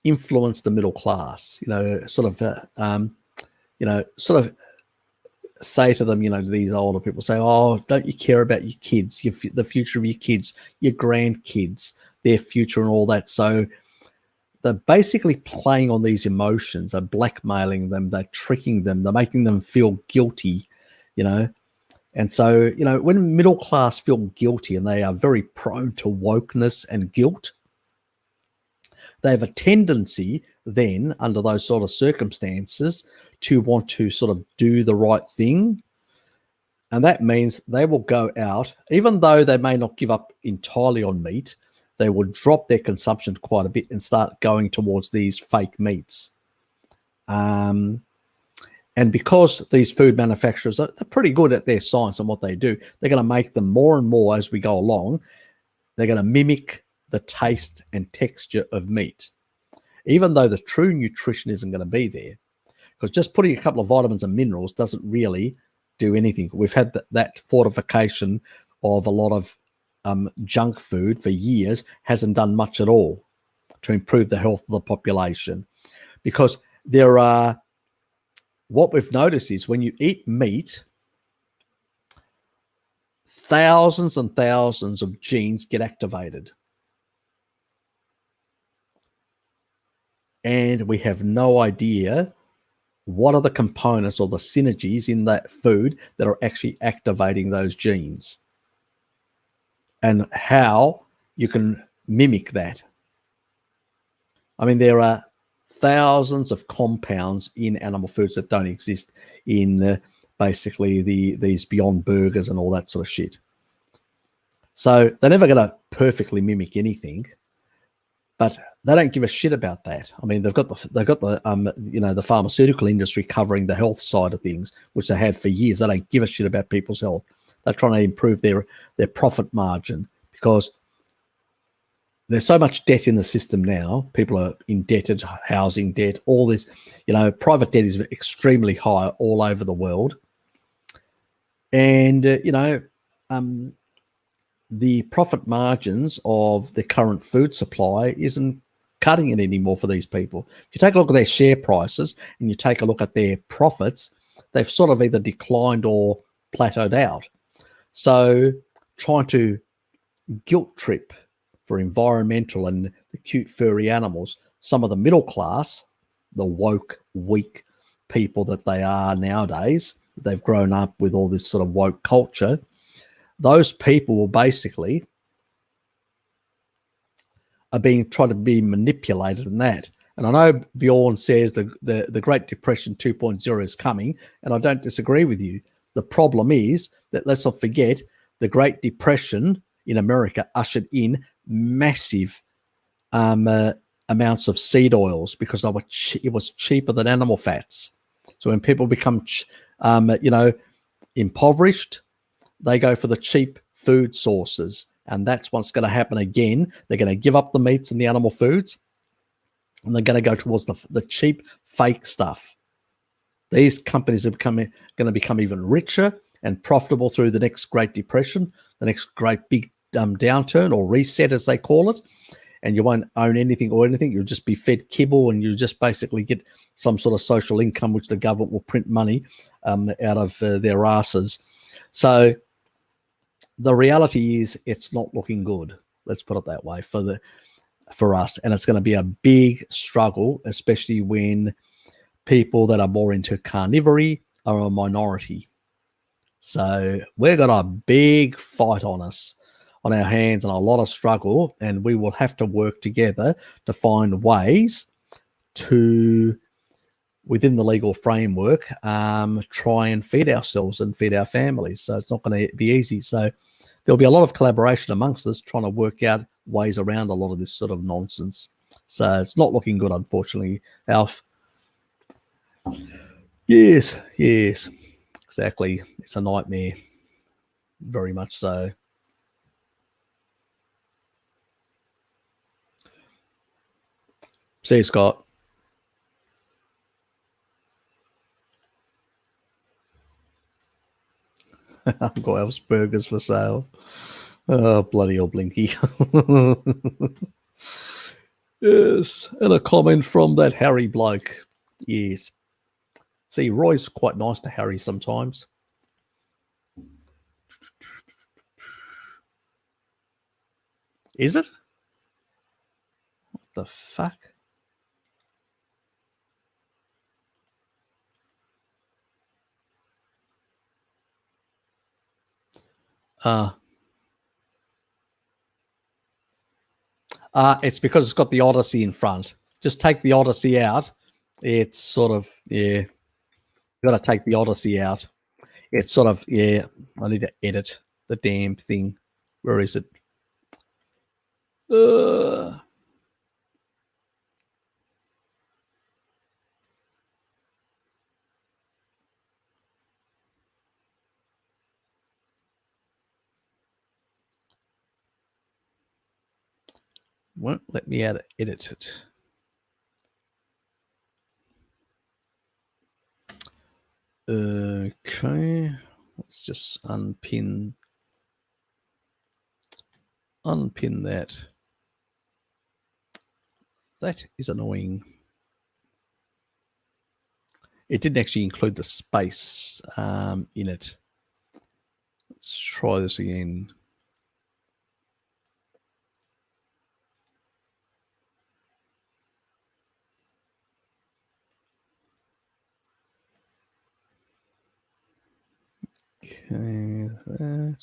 influence the middle class, sort of say to them, these older people say, oh, don't you care about your kids, the future of your kids, your grandkids, their future and all that. So they're basically playing on these emotions. They're blackmailing them. They're tricking them. They're making them feel guilty, And so, when middle class feel guilty and they are very prone to wokeness and guilt, they have a tendency then, under those sort of circumstances, to want to sort of do the right thing. And that means they will go out, even though they may not give up entirely on meat, they will drop their consumption quite a bit and start going towards these fake meats. And because these food manufacturers they're pretty good at their science and what they do, they're going to make them more and more as we go along. They're going to mimic the taste and texture of meat, even though the true nutrition isn't going to be there. Because just putting a couple of vitamins and minerals doesn't really do anything. We've had that fortification of a lot of junk food for years, hasn't done much at all to improve the health of the population. Because what we've noticed is when you eat meat, thousands and thousands of genes get activated. And we have no idea what are the components or the synergies in that food that are actually activating those genes and how you can mimic that. I mean, there are thousands of compounds in animal foods that don't exist in basically these Beyond Burgers and all that sort of shit. So they're never going to perfectly mimic anything, but they don't give a shit about that. I mean, they've got the pharmaceutical industry covering the health side of things, which they had for years. They don't give a shit about people's health. They're trying to improve their profit margin because there's so much debt in the system now. People are indebted, housing debt, all this, private debt is extremely high all over the world. And, the profit margins of the current food supply isn't cutting it anymore for these people. If you take a look at their share prices and you take a look at their profits, they've sort of either declined or plateaued out. So trying to guilt trip for environmental and the cute furry animals, some of the middle class, the woke, weak people that they are nowadays, they've grown up with all this sort of woke culture. Those people will basically are being tried to be manipulated in that. And I know Bjorn says the Great Depression 2.0 is coming, and I don't disagree with you. The problem is that, let's not forget, the Great Depression in America ushered in massive amounts of seed oils because it was cheaper than animal fats. So when people become, impoverished, they go for the cheap food sources. And that's what's going to happen again. They're going to give up the meats and the animal foods, and they're going to go towards the cheap, fake stuff. These companies are going to become even richer and profitable through the next Great Depression, the next great big downturn or reset, as they call it. And you won't own anything or anything. You'll just be fed kibble, and you just basically get some sort of social income, which the government will print money out of their asses. So the reality is it's not looking good. Let's put it that way for us. And it's going to be a big struggle, especially when people that are more into carnivory are a minority. So we've got a big fight on our hands, and a lot of struggle, and we will have to work together to find ways to, within the legal framework, try and feed ourselves and feed our families. So it's not going to be easy. So there'll be a lot of collaboration amongst us trying to work out ways around a lot of this sort of nonsense. So it's not looking good, unfortunately, Alf. Yes, exactly. It's a nightmare, very much so. See you, Scott. I've got Alf's burgers for sale. Oh, bloody old Blinky. Yes, and a comment from that Harry bloke. Yes. See, Roy's quite nice to Harry sometimes. Is it? What the fuck? It's because it's got the Odyssey in front. Just take the Odyssey out. It's sort of, you got to take the Odyssey out. It's sort of, I need to edit the damn thing. Where is it? Won't let me edit it. Okay, let's just unpin that. That is annoying. It didn't actually include the space in it. Let's try this again. Okay, that.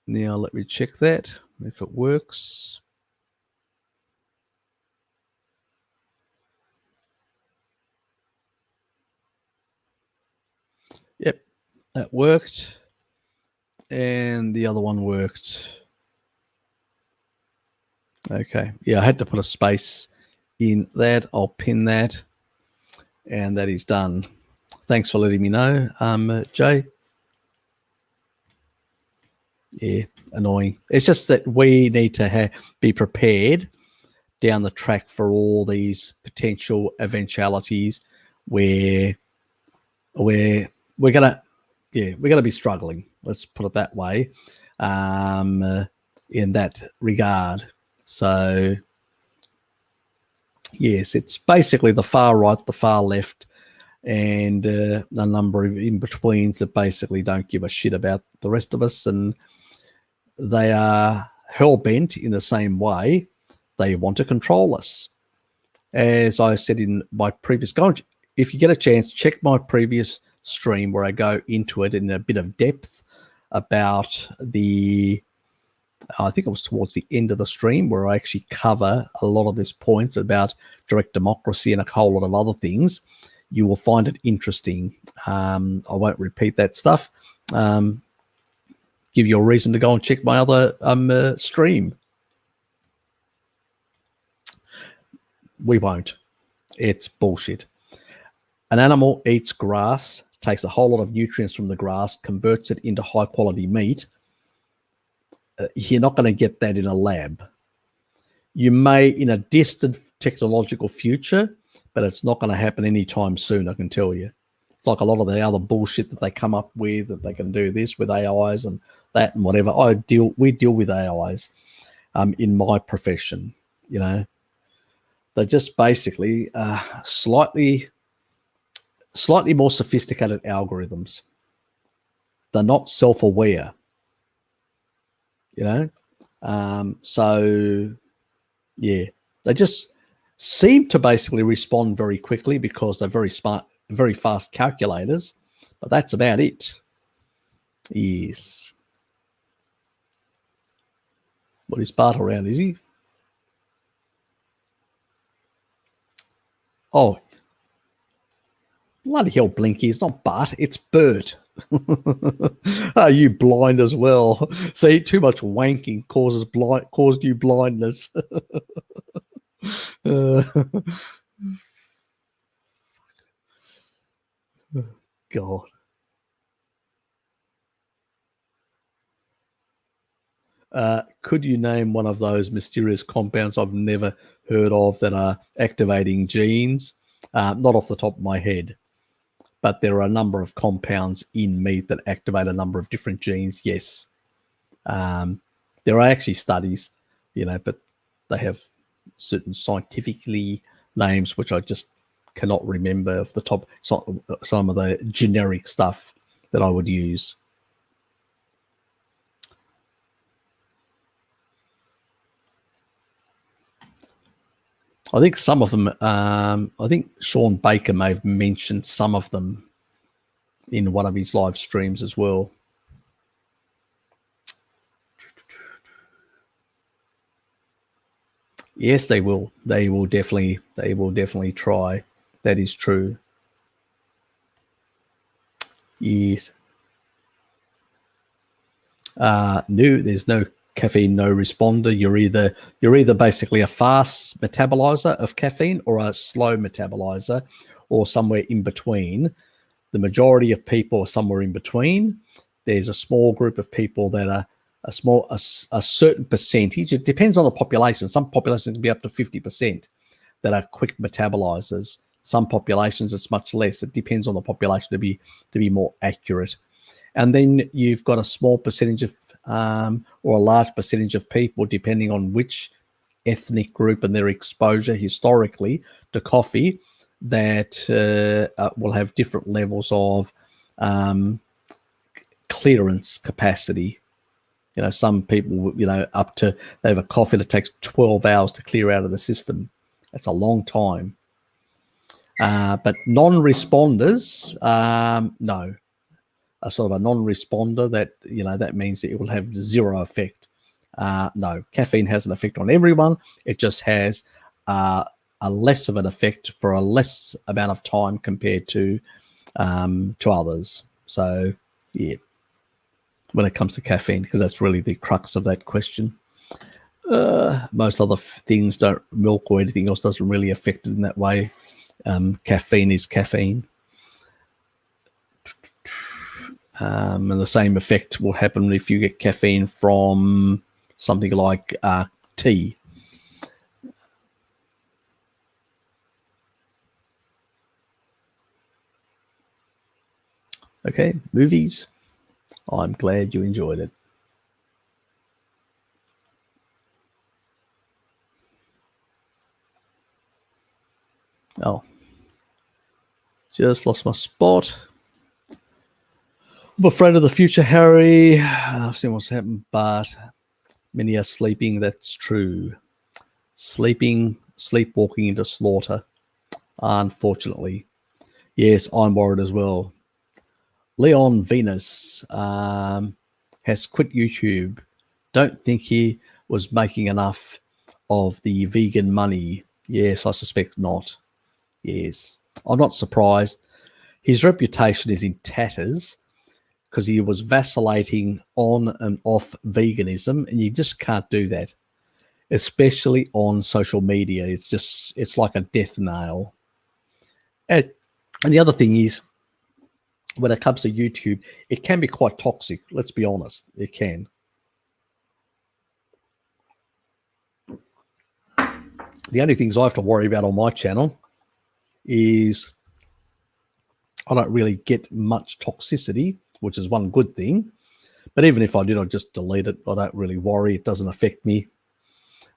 Now let me check that, if it works. Yep, that worked. And the other one worked. Okay, yeah, I had to put a space in that. I'll pin that. And that is done. Thanks for letting me know, Jay. Yeah, annoying. It's just that we need to be prepared down the track for all these potential eventualities where we're gonna be struggling. Let's put it that way, in that regard. So yes, it's basically the far right, the far left, and a number of in-betweens that basically don't give a shit about the rest of us, and they are hell-bent in the same way. They want to control us. As I said in my previous, if you get a chance, check my previous stream where I go into it in a bit of depth about I think it was towards the end of the stream where I actually cover a lot of these points about direct democracy and a whole lot of other things. You will find it interesting. I won't repeat that stuff. Give you a reason to go and check my other stream. We won't. It's bullshit. An animal eats grass, takes a whole lot of nutrients from the grass, converts it into high quality meat. You're not going to get that in a lab. You may in a distant technological future, but it's not going to happen anytime soon, I can tell you. It's like a lot of the other bullshit that they come up with, that they can do this with AIs and that and whatever. We deal with AIs in my profession, you know. They're just basically slightly more sophisticated algorithms. They're not self-aware, you know. So yeah, they just seem to basically respond very quickly because they're very smart, very fast calculators, but that's about it. Yes. What is Bart around, is he? Oh, bloody hell, Blinky. It's not Bart, it's Bert. Are you blind as well? See, too much wanking caused you blindness. God. Could you name one of those mysterious compounds I've never heard of that are activating genes? Not off the top of my head, but there are a number of compounds in meat that activate a number of different genes. Yes. There are actually studies, you know, but they have certain scientifically names which I just cannot remember off the top. Some of the generic stuff that I would use. I think some of them, I think Sean Baker may have mentioned some of them in one of his live streams as well. Yes, they will. They will definitely try. That is true. Yes. No, there's no caffeine, no responder. You're either basically a fast metabolizer of caffeine or a slow metabolizer, or somewhere in between. The majority of people are somewhere in between. There's a small group of people that are a certain percentage. It depends on the population. Some populations can be up to 50% that are quick metabolizers. Some populations it's much less. It depends on the population to be more accurate. And then you've got a small percentage of or a large percentage of people, depending on which ethnic group and their exposure historically to coffee, that will have different levels of clearance capacity. You know, some people, you know, they have a coffee that takes 12 hours to clear out of the system. That's a long time. But non-responders, no. A sort of a non-responder, that, you know, that means that it will have zero effect. No, caffeine has an effect on everyone. It just has a less of an effect for a less amount of time compared to others. So, yeah, when it comes to caffeine, because that's really the crux of that question. Most other things don't, milk or anything else doesn't really affect it in that way. Caffeine is caffeine. And the same effect will happen if you get caffeine from something like tea. Okay, movies. I'm glad you enjoyed it. Oh, just lost my spot. I'm afraid of the future, Harry. I've seen what's happened, but many are sleeping. That's true. Sleepwalking into slaughter. Unfortunately. Yes, I'm worried as well. Leon Venus has quit YouTube. Don't think he was making enough of the vegan money. Yes, I suspect not. Yes. I'm not surprised. His reputation is in tatters because he was vacillating on and off veganism, and you just can't do that, especially on social media. It's like a death nail. And the other thing is, when it comes to YouTube, it can be quite toxic. Let's be honest, it can. The only things I have to worry about on my channel is I don't really get much toxicity, which is one good thing. But even if I did, I'd just delete it. I don't really worry. It doesn't affect me.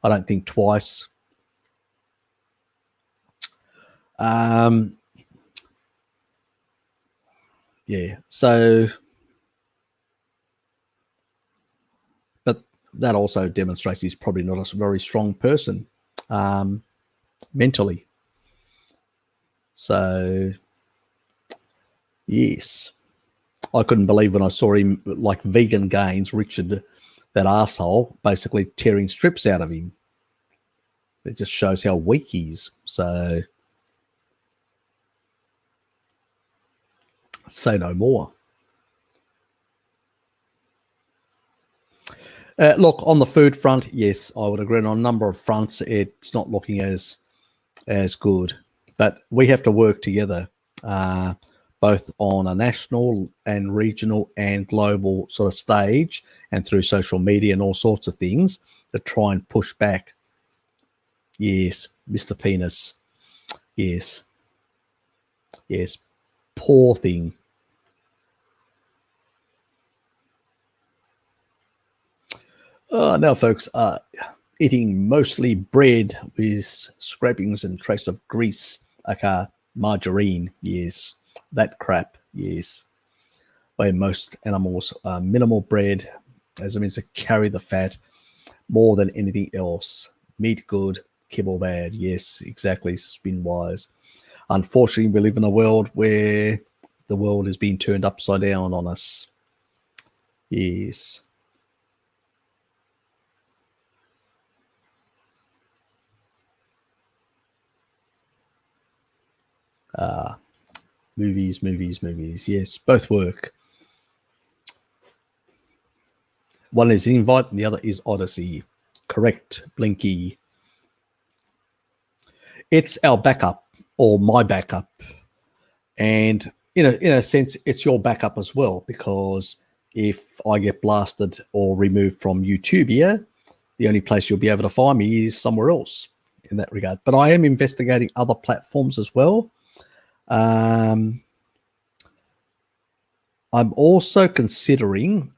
I don't think twice. Yeah, so, but that also demonstrates he's probably not a very strong person mentally. So, yes, I couldn't believe when I saw him, like Vegan Gains, Richard, that arsehole, basically tearing strips out of him. It just shows how weak he is. So, say no more. Look, on the food front, yes, I would agree. On a number of fronts, it's not looking as good. But we have to work together, both on a national and regional and global sort of stage, and through social media and all sorts of things, to try and push back. Yes, Mr. Penis. Yes. Yes. Poor thing. Now, folks, eating mostly bread with scrapings and trace of grease, aka margarine. Yes, that crap. Yes, where most animals minimal bread, as it means to carry the fat more than anything else. Meat good, kibble bad. Yes, exactly. Spin wise. Unfortunately, we live in a world where the world has been turned upside down on us. Yes. Movies. Yes, both work. One is Invite and the other is Odyssey. Correct, Blinky. It's our backup, or my backup. And in a sense, it's your backup as well, because if I get blasted or removed from YouTube here, the only place you'll be able to find me is somewhere else in that regard. But I am investigating other platforms as well. I'm also considering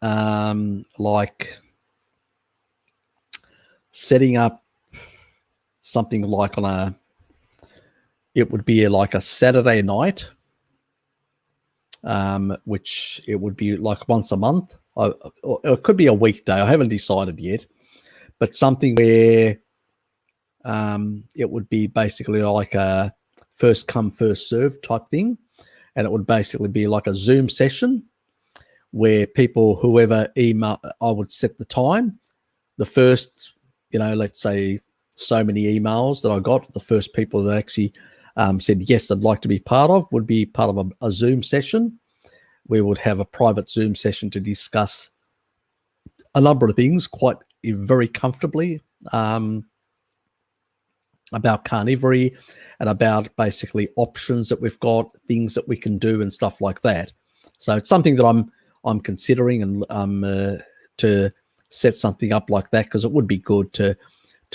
like setting up something like it would be like a Saturday night, which it would be like once a month. Or it could be a weekday. I haven't decided yet, but something where it would be basically like a first come, first serve type thing. And it would basically be like a Zoom session where people, whoever email, I would set the time. The first, let's say so many emails that I got, the first people that actually said, yes, I'd like to be part of, would be part of a Zoom session. We would have a private Zoom session to discuss a number of things quite very comfortably about carnivory and about basically options that we've got, things that we can do and stuff like that. So it's something that I'm considering, and to set something up like that, because it would be good to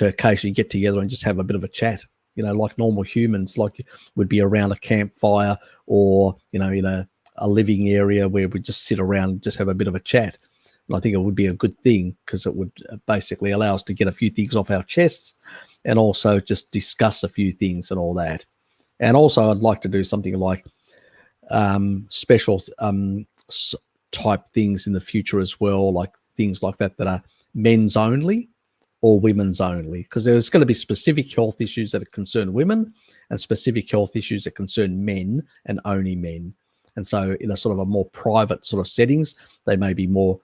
occasionally get together and just have a bit of a chat, like normal humans, like would be around a campfire or, in a a living area where we just sit around and just have a bit of a chat. And I think it would be a good thing because it would basically allow us to get a few things off our chests and also just discuss a few things and all that. And also I'd like to do something like special type things in the future as well, like things like that are men's only or women's only, because there's going to be specific health issues that concern women and specific health issues that concern men and only men. And so in a sort of a more private sort of settings, they may be more,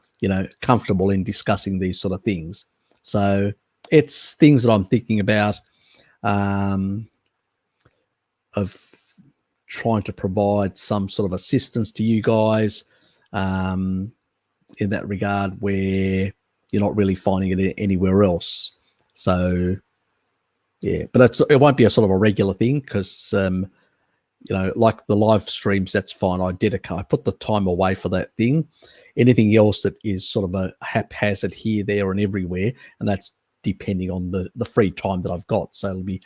comfortable in discussing these sort of things. So it's things that I'm thinking about of trying to provide some sort of assistance to you guys in that regard, where you're not really finding it anywhere else. So yeah, but it won't be a sort of a regular thing because like the live streams, that's fine. I put the time away for that thing. Anything else that is sort of a haphazard here, there, and everywhere, and that's depending on the free time that I've got. So it'll be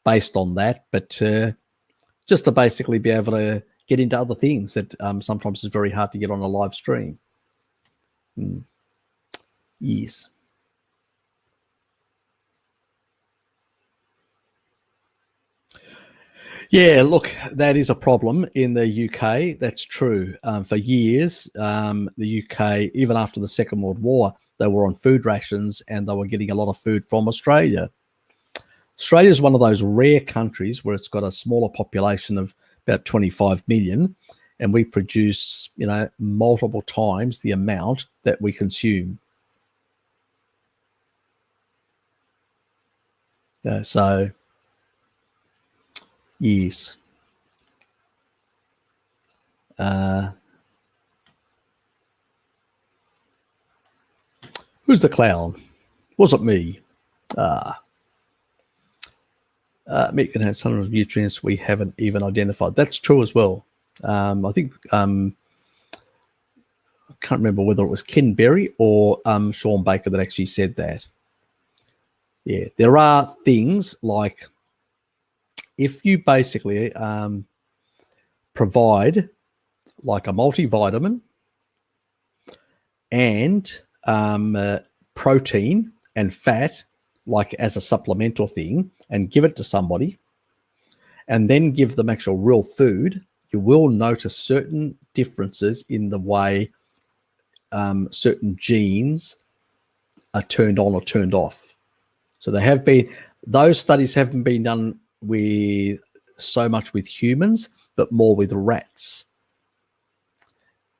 based on that. But just to basically be able to get into other things that sometimes is very hard to get on a live stream. Yes. Yeah, look, that is a problem in the UK. That's true. For years, the UK, even after the Second World War, they were on food rations and they were getting a lot of food from Australia. Australia is one of those rare countries where it's got a smaller population of about 25 million, and we produce, multiple times the amount that we consume. So, yes. Who's the clown? Was it me? Meat can have some of the nutrients we haven't even identified. That's true as well. I think I can't remember whether it was Ken Berry or Sean Baker that actually said that. Yeah, there are things like if you basically provide like a multivitamin and protein and fat, like as a supplemental thing, and give it to somebody, and then give them actual real food, you will notice certain differences in the way certain genes are turned on or turned off. So those studies haven't been done with so much with humans, but more with rats.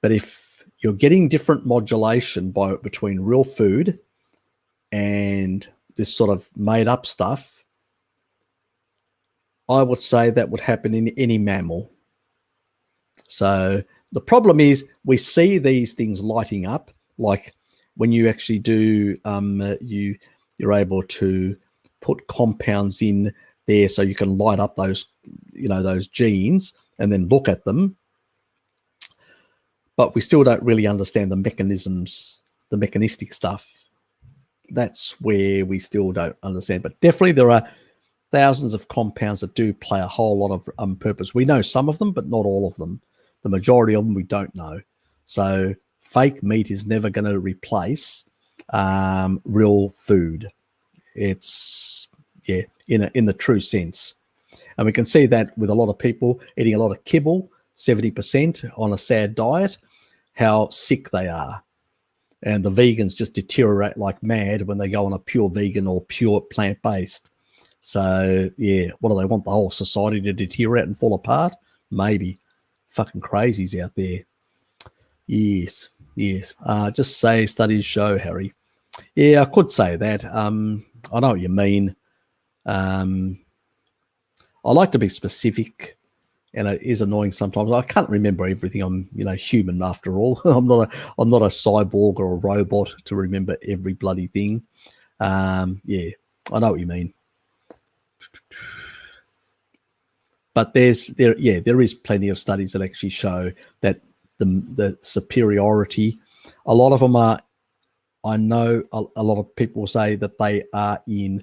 But if you're getting different modulation between real food and this sort of made up stuff, I would say that would happen in any mammal. So the problem is we see these things lighting up, like when you actually do, you're able to put compounds in there so you can light up those, those genes and then look at them. But we still don't really understand the mechanisms, the mechanistic stuff. That's where we still don't understand. But definitely there are thousands of compounds that do play a whole lot of purpose. We know some of them, but not all of them. The majority of them we don't know. So fake meat is never going to replace real food. It's, in the true sense. And we can see that with a lot of people eating a lot of kibble, 70% on a sad diet, how sick they are. And the vegans just deteriorate like mad when they go on a pure vegan or pure plant-based. So, yeah, what do they want? The whole society to deteriorate and fall apart? Maybe. Fucking crazies out there. Yes. Just say studies show, Harry. Yeah, I could say that. I know what you mean. I like to be specific, and it is annoying sometimes. I can't remember everything. I'm, human after all. I'm not a cyborg or a robot to remember every bloody thing. Yeah, I know what you mean. But there is plenty of studies that actually show that the superiority. A lot of them are. I know a lot of people say that they are in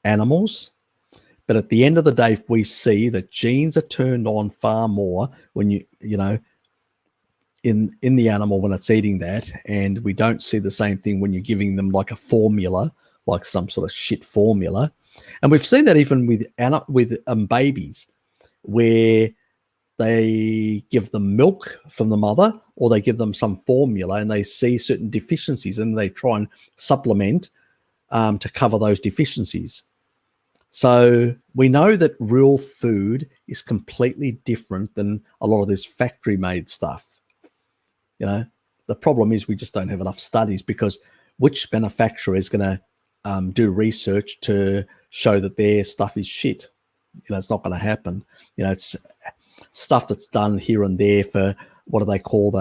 animals. But at the end of the day, if we see that genes are turned on far more when in the animal when it's eating that, and we don't see the same thing when you're giving them like a formula, like some sort of shit formula. And we've seen that even with babies, where they give them milk from the mother, or they give them some formula, and they see certain deficiencies, and they try and supplement to cover those deficiencies. So we know that real food is completely different than a lot of this factory-made stuff. You know, the problem is we just don't have enough studies, because which manufacturer is going to do research to show that their stuff is shit? You know, it's not going to happen. You know, it's stuff that's done here and there for, what do they call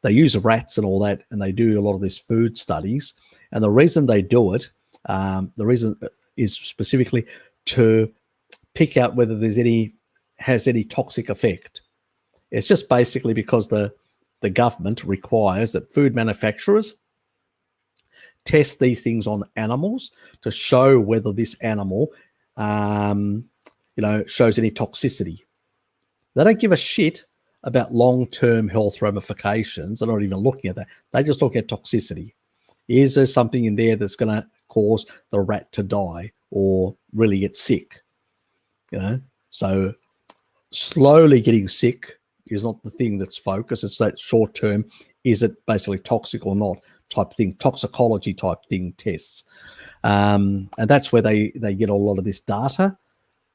they use rats and all that, and they do a lot of this food studies. And the reason they do it, the reason is specifically to pick out whether has any toxic effect. It's just basically because the government requires that food manufacturers test these things on animals to show whether this animal, shows any toxicity. They don't give a shit about long-term health ramifications. They're not even looking at that. They just look at toxicity. Is there something in there that's going to cause the rat to die or really get sick? You know, so slowly getting sick is not the thing that's focused. It's that short term, is it basically toxic or not type thing, toxicology type thing tests. And that's where they get a lot of this data.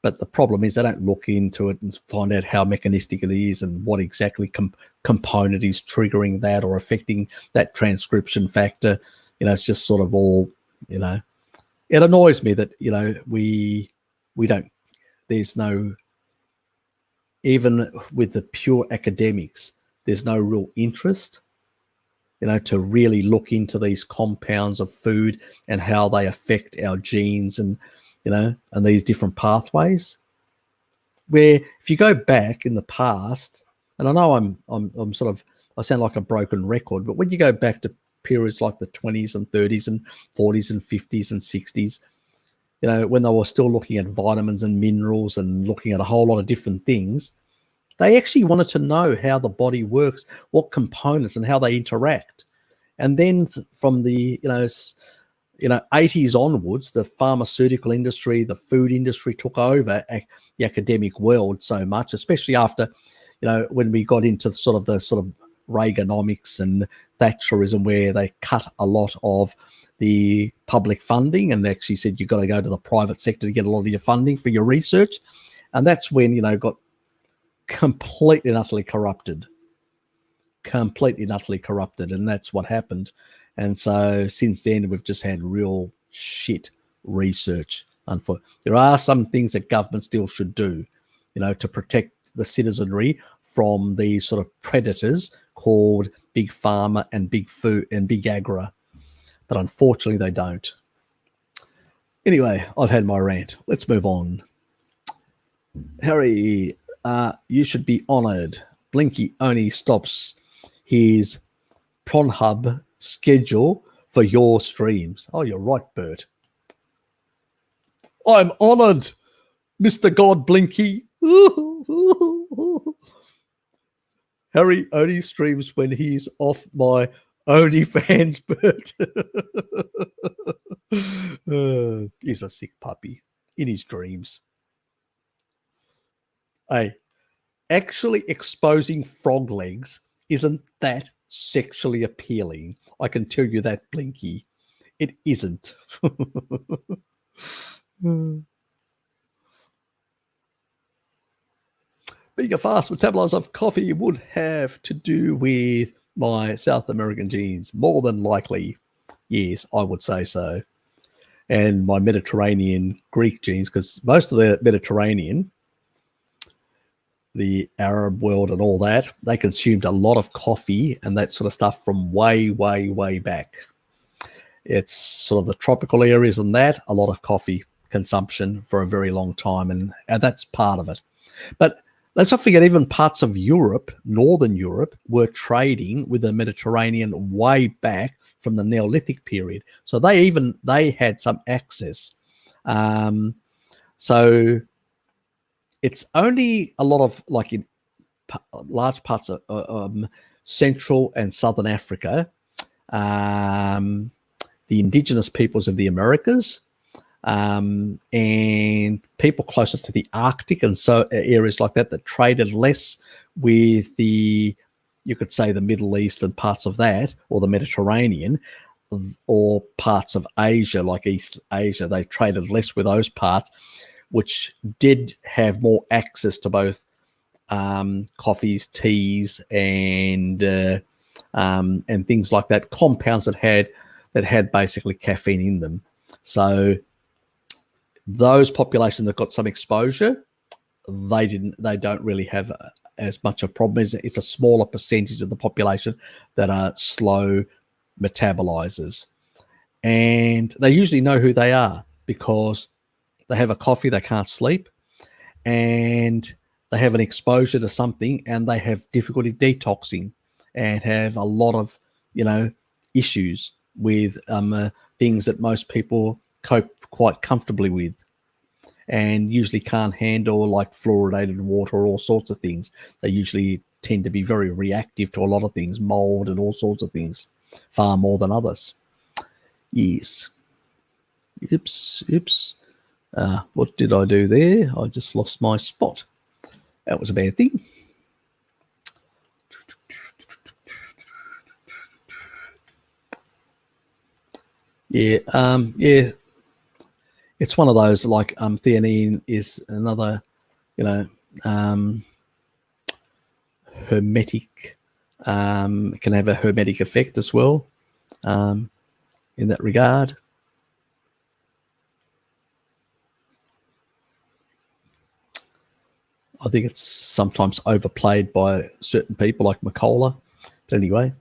But the problem is they don't look into it and find out how mechanistic it is and what exactly component is triggering that or affecting that transcription factor. You know, it's just sort of all, you know, it annoys me that, you know, we don't, there's no, even with the pure academics, there's no real interest, you know, to really look into these compounds of food and how they affect our genes and, you know, and these different pathways. Where if you go back in the past, and I know I'm sort of, I sound like a broken record, but when you go back to periods like the 20s and 30s and 40s and 50s and 60s, you know, when they were still looking at vitamins and minerals and looking at a whole lot of different things, they actually wanted to know how the body works, what components and how they interact. And then from the, 80s onwards, the pharmaceutical industry, the food industry took over the academic world so much, especially after, you know, when we got into sort of Reaganomics and Thatcherism, where they cut a lot of the public funding and actually said you've got to go to the private sector to get a lot of your funding for your research. And that's when, you know, got completely and utterly corrupted. And that's what happened. And so since then, we've just had real shit research. There are some things that government still should do, you know, to protect the citizenry from these sort of predators called big pharma and big food and big agri. But unfortunately, they don't. Anyway, I've had my rant. Let's move on. Harry, you should be honoured. Blinky only stops his Pornhub schedule for your streams. Oh, you're right, Bert. I'm honoured, Mr. God Blinky. Harry only streams when he's off my OnlyFans, Bert. He's a sick puppy in his dreams. Hey, actually exposing frog legs isn't that sexually appealing. I can tell you that, Blinky. It isn't. Being a fast metabolizer of coffee would have to do with my South American genes, more than likely. Yes, I would say so. And my Mediterranean Greek genes, because most of the Mediterranean, the Arab world and all that, they consumed a lot of coffee and that sort of stuff from way, way, way back. It's sort of the tropical areas and that, a lot of coffee consumption for a very long time, and that's part of it. But let's not forget, even parts of Europe, Northern Europe, were trading with the Mediterranean way back from the Neolithic period. So they had some access. So it's only a lot of, like in large parts of Central and Southern Africa, the indigenous peoples of the Americas, and people closer to the Arctic and so areas like that traded less with you could say the Middle East and parts of that, or the Mediterranean, or parts of Asia, like East Asia. They traded less with those parts, which did have more access to both coffees, teas, and things like that, compounds that had basically caffeine in them. So those populations that got some exposure, they don't really have as much a problem. It's a smaller percentage of the population that are slow metabolizers, and they usually know who they are because they have a coffee, they can't sleep, and they have an exposure to something, and they have difficulty detoxing and have a lot of issues with things that most people cope quite comfortably with, and usually can't handle, like fluoridated water or all sorts of things. They usually tend to be very reactive to a lot of things, mold and all sorts of things, far more than others. Yes. Oops. What did I do there? I just lost my spot. That was a bad thing. Yeah. It's one of those, like theanine is another, hermetic, can have a hermetic effect as well in that regard. I think it's sometimes overplayed by certain people like McCullough. But anyway,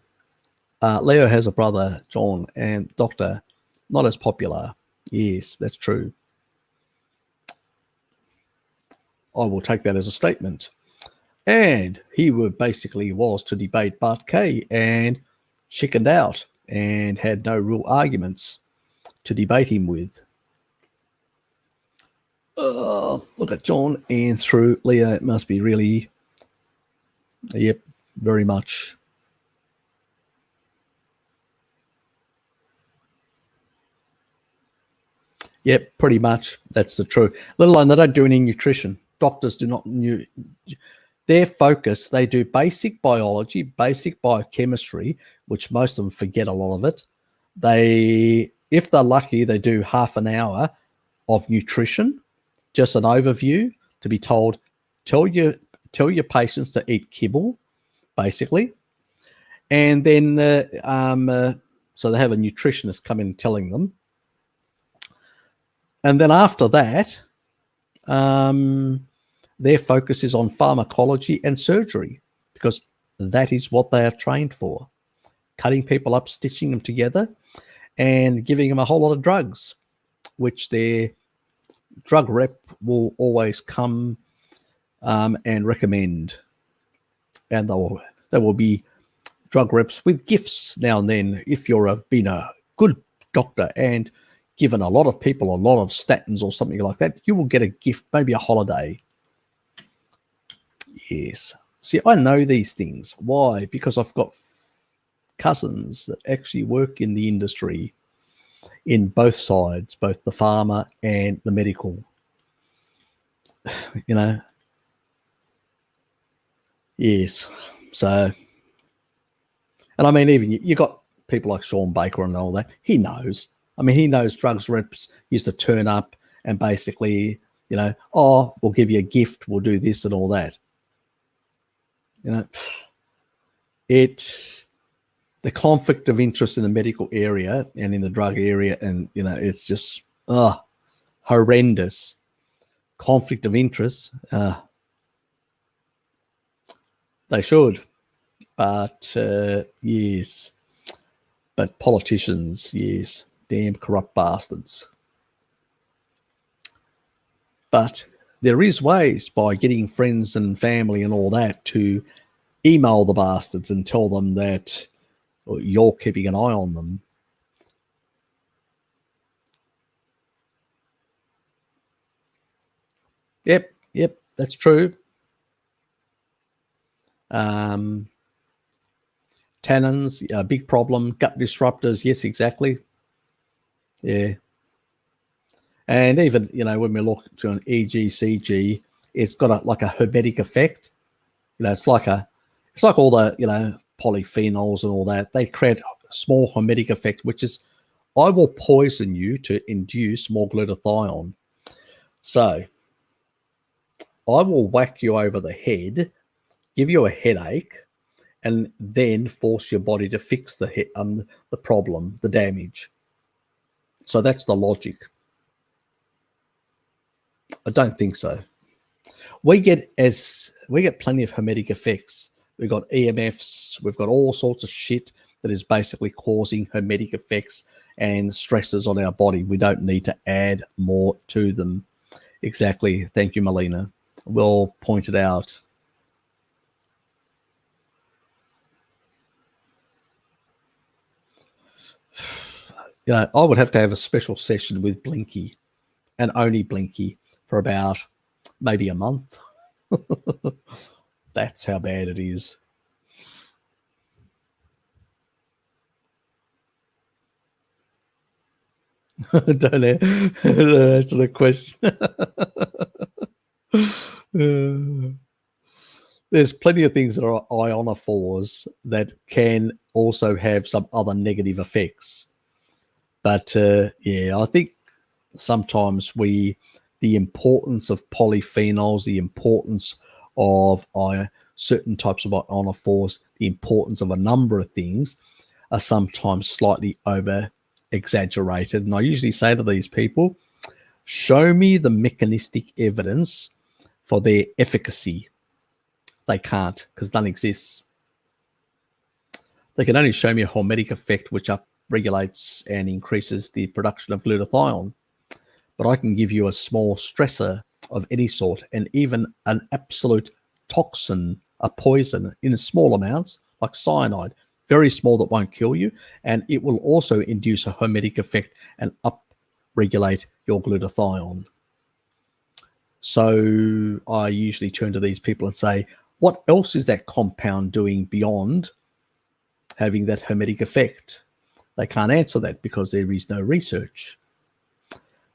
Leo has a brother, John, and Doctor, not as popular. Yes, that's true. I will take that as a statement. And he basically was to debate Bart Kay and chickened out and had no real arguments to debate him with. Look at John and through Leo. It must be really, yep, very much. Yep, pretty much. That's the truth. Let alone they don't do any nutrition. Doctors do not. Their focus, they do basic biology, basic biochemistry, which most of them forget a lot of it. If they're lucky, they do half an hour of nutrition, just an overview to be told, tell your patients to eat kibble, basically. And then, so they have a nutritionist come in telling them. And then after that, their focus is on pharmacology and surgery, because that is what they are trained for. Cutting people up, stitching them together, and giving them a whole lot of drugs, which their drug rep will always come and recommend. And there will be drug reps with gifts now and then. If you've been a good doctor and given a lot of people a lot of statins or something like that, you will get a gift, maybe a holiday. Yes. See, I know these things. Why? Because I've got cousins that actually work in the industry, in both sides, both the pharma and the medical. Yes. So, and I mean, even you got people like Sean Baker and all that. He knows. I mean, he knows drugs reps used to turn up and basically, we'll give you a gift, we'll do this and all that. The conflict of interest in the medical area and in the drug area, and it's just horrendous. Conflict of interest. They should, but yes. But politicians, yes, damn corrupt bastards. But there is ways, by getting friends and family and all that, to email the bastards and tell them that you're keeping an eye on them. Yep, that's true. Tannins, a big problem. Gut disruptors, yes, exactly. Yeah. And even, when we look to an EGCG, it's got like a hermetic effect. It's like all the, polyphenols and all that. They create a small hermetic effect, which is, I will poison you to induce more glutathione. So I will whack you over the head, give you a headache, and then force your body to fix the problem, the damage. So that's the logic. I don't think so. We get plenty of hermetic effects. We've got EMFs. We've got all sorts of shit that is basically causing hermetic effects and stresses on our body. We don't need to add more to them. Exactly. Thank you, Melina. Well pointed out. I would have to have a special session with Blinky, and only Blinky, for about maybe a month. That's how bad it is. Don't answer the question. There's plenty of things that are ionophores that can also have some other negative effects. But I think sometimes the importance of polyphenols, the importance of certain types of ionophores, the importance of a number of things are sometimes slightly over exaggerated. And I usually say to these people, show me the mechanistic evidence for their efficacy. They can't, because none exists. They can only show me a hormetic effect which upregulates and increases the production of glutathione. But I can give you a small stressor of any sort, and even an absolute toxin, a poison in small amounts, like cyanide, very small, that won't kill you, and it will also induce a hormetic effect and upregulate your glutathione. So I usually turn to these people and say, what else is that compound doing beyond having that hermetic effect? They can't answer that because there is no research.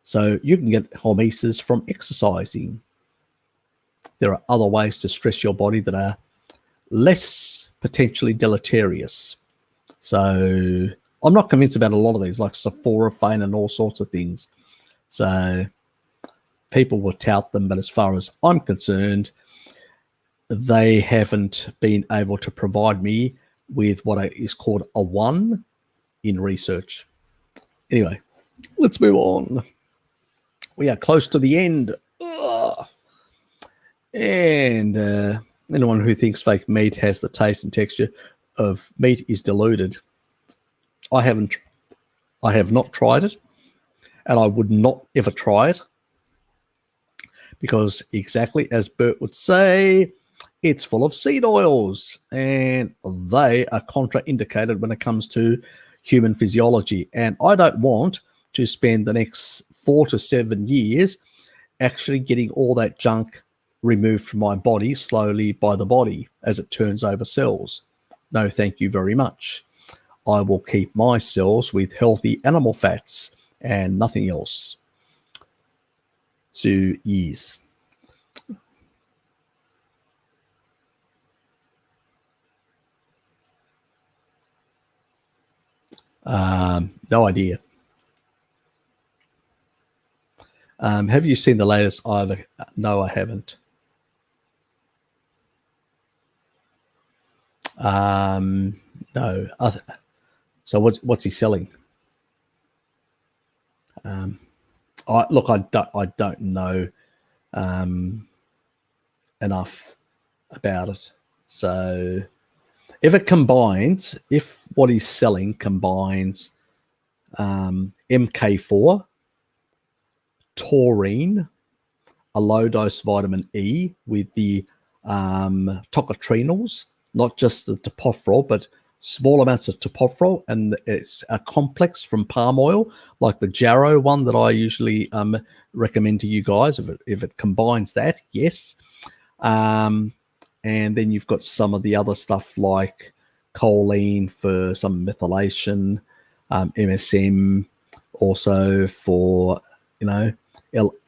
So you can get hormesis from exercising. There are other ways to stress your body that are less potentially deleterious. So I'm not convinced about a lot of these, like sulforaphane and all sorts of things. So people will tout them, but as far as I'm concerned, they haven't been able to provide me with what is called a 1 in research. Anyway, let's move on. We are close to the end. Ugh. And anyone who thinks fake meat has the taste and texture of meat is deluded. I have not tried it, and I would not ever try it, because exactly as Bert would say, it's full of seed oils, and they are contraindicated when it comes to human physiology. And I don't want to spend the next 4 to 7 years actually getting all that junk removed from my body slowly by the body as it turns over cells. No, thank you very much. I will keep my cells with healthy animal fats and nothing else. So, yes. No idea. Have you seen the latest Ivor? No, I haven't. No. So what's he selling? I don't know enough about it. So if what he's selling combines MK4, taurine, a low dose vitamin E with the tocotrienols, not just the tocopherol, but small amounts of tocopherol, and it's a complex from palm oil, like the Jarrow one that I usually recommend to you guys. If it combines that, yes. And then you've got some of the other stuff like choline for some methylation, MSM also for,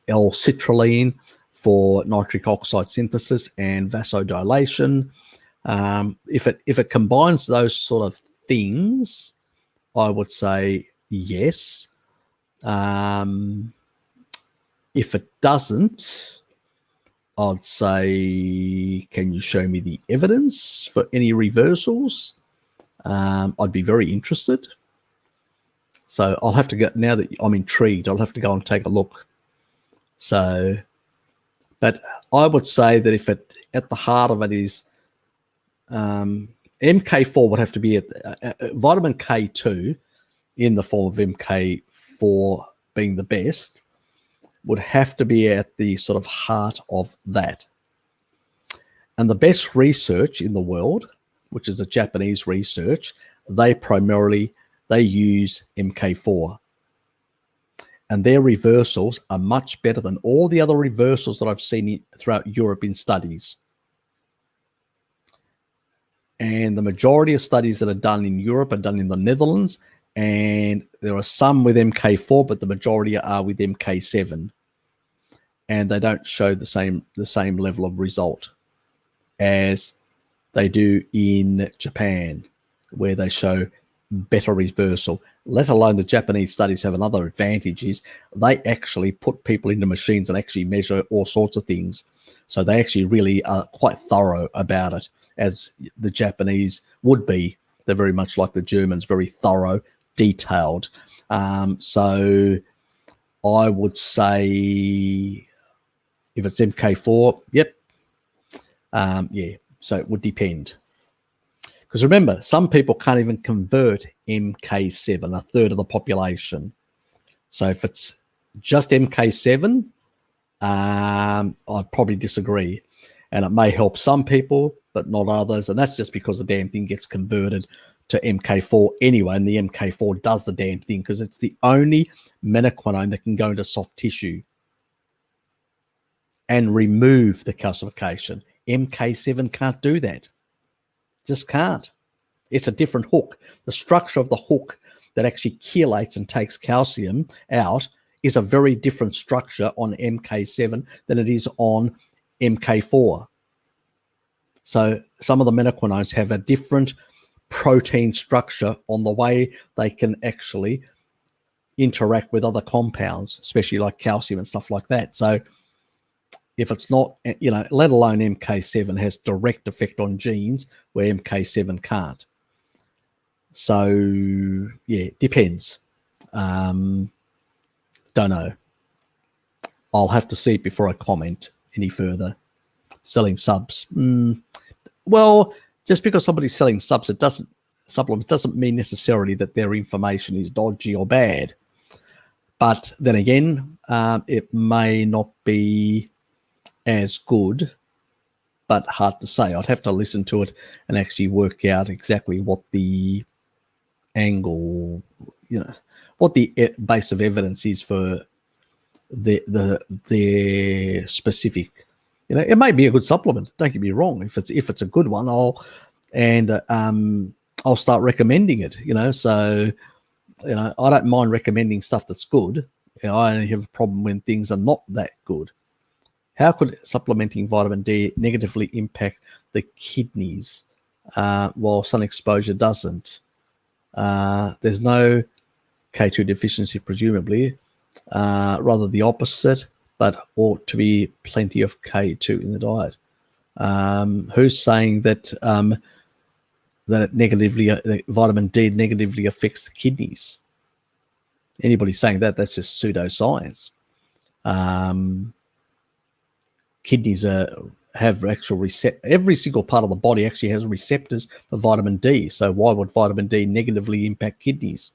L-citrulline for nitric oxide synthesis and vasodilation. If it combines those sort of things, I would say yes. If it doesn't, I'd say, can you show me the evidence for any reversals? I'd be very interested. So I'll have to go, now that I'm intrigued, I'll have to go and take a look. So, but I would say that if it, at the heart of it is, MK4 would have to be vitamin K2 in the form of MK4 being the best, would have to be at the sort of heart of that. And the best research in the world, which is a Japanese research, they use MK4. And their reversals are much better than all the other reversals that I've seen throughout Europe in studies. And the majority of studies that are done in Europe are done in the Netherlands, and there are some with MK4, but the majority are with MK7, and they don't show the same level of result as they do in Japan, where they show better reversal. Let alone the Japanese studies have another advantage, is they actually put people into machines and actually measure all sorts of things. So they actually really are quite thorough about it, as the Japanese would be. They're very much like the Germans, very thorough, detailed. So I would say if it's MK4, yep. Yeah, so it would depend. Because remember, some people can't even convert MK7, a third of the population. So if it's just MK7, I'd probably disagree. And it may help some people, but not others. And that's just because the damn thing gets converted to MK4 anyway. And the MK4 does the damn thing because it's the only menaquinone that can go into soft tissue and remove the calcification. MK7 can't do that. Just can't. It's a different hook. The structure of the hook that actually chelates and takes calcium out is a very different structure on MK7 than it is on MK4. So some of the menaquinones have a different protein structure on the way they can actually interact with other compounds, especially like calcium and stuff like that. So if it's not, let alone MK7 has direct effect on genes where MK7 can't. So, yeah, depends. Don't know. I'll have to see it before I comment any further. Selling subs. Well, just because somebody's selling supplements doesn't mean necessarily that their information is dodgy or bad. But then again, it may not be as good, but hard to say. I'd have to listen to it and actually work out exactly what the angle, what the base of evidence is for their specific. It may be a good supplement. Don't get me wrong. If it's a good one, I'll start recommending it. So I don't mind recommending stuff that's good. I only have a problem when things are not that good. How could supplementing vitamin D negatively impact the kidneys while sun exposure doesn't? There's no K2 deficiency, presumably, rather the opposite, but ought to be plenty of K2 in the diet. Who's saying that that vitamin D negatively affects the kidneys? Anybody saying that, that's just pseudoscience. Kidneys have actual every single part of the body actually has receptors for vitamin D. So why would vitamin D negatively impact kidneys?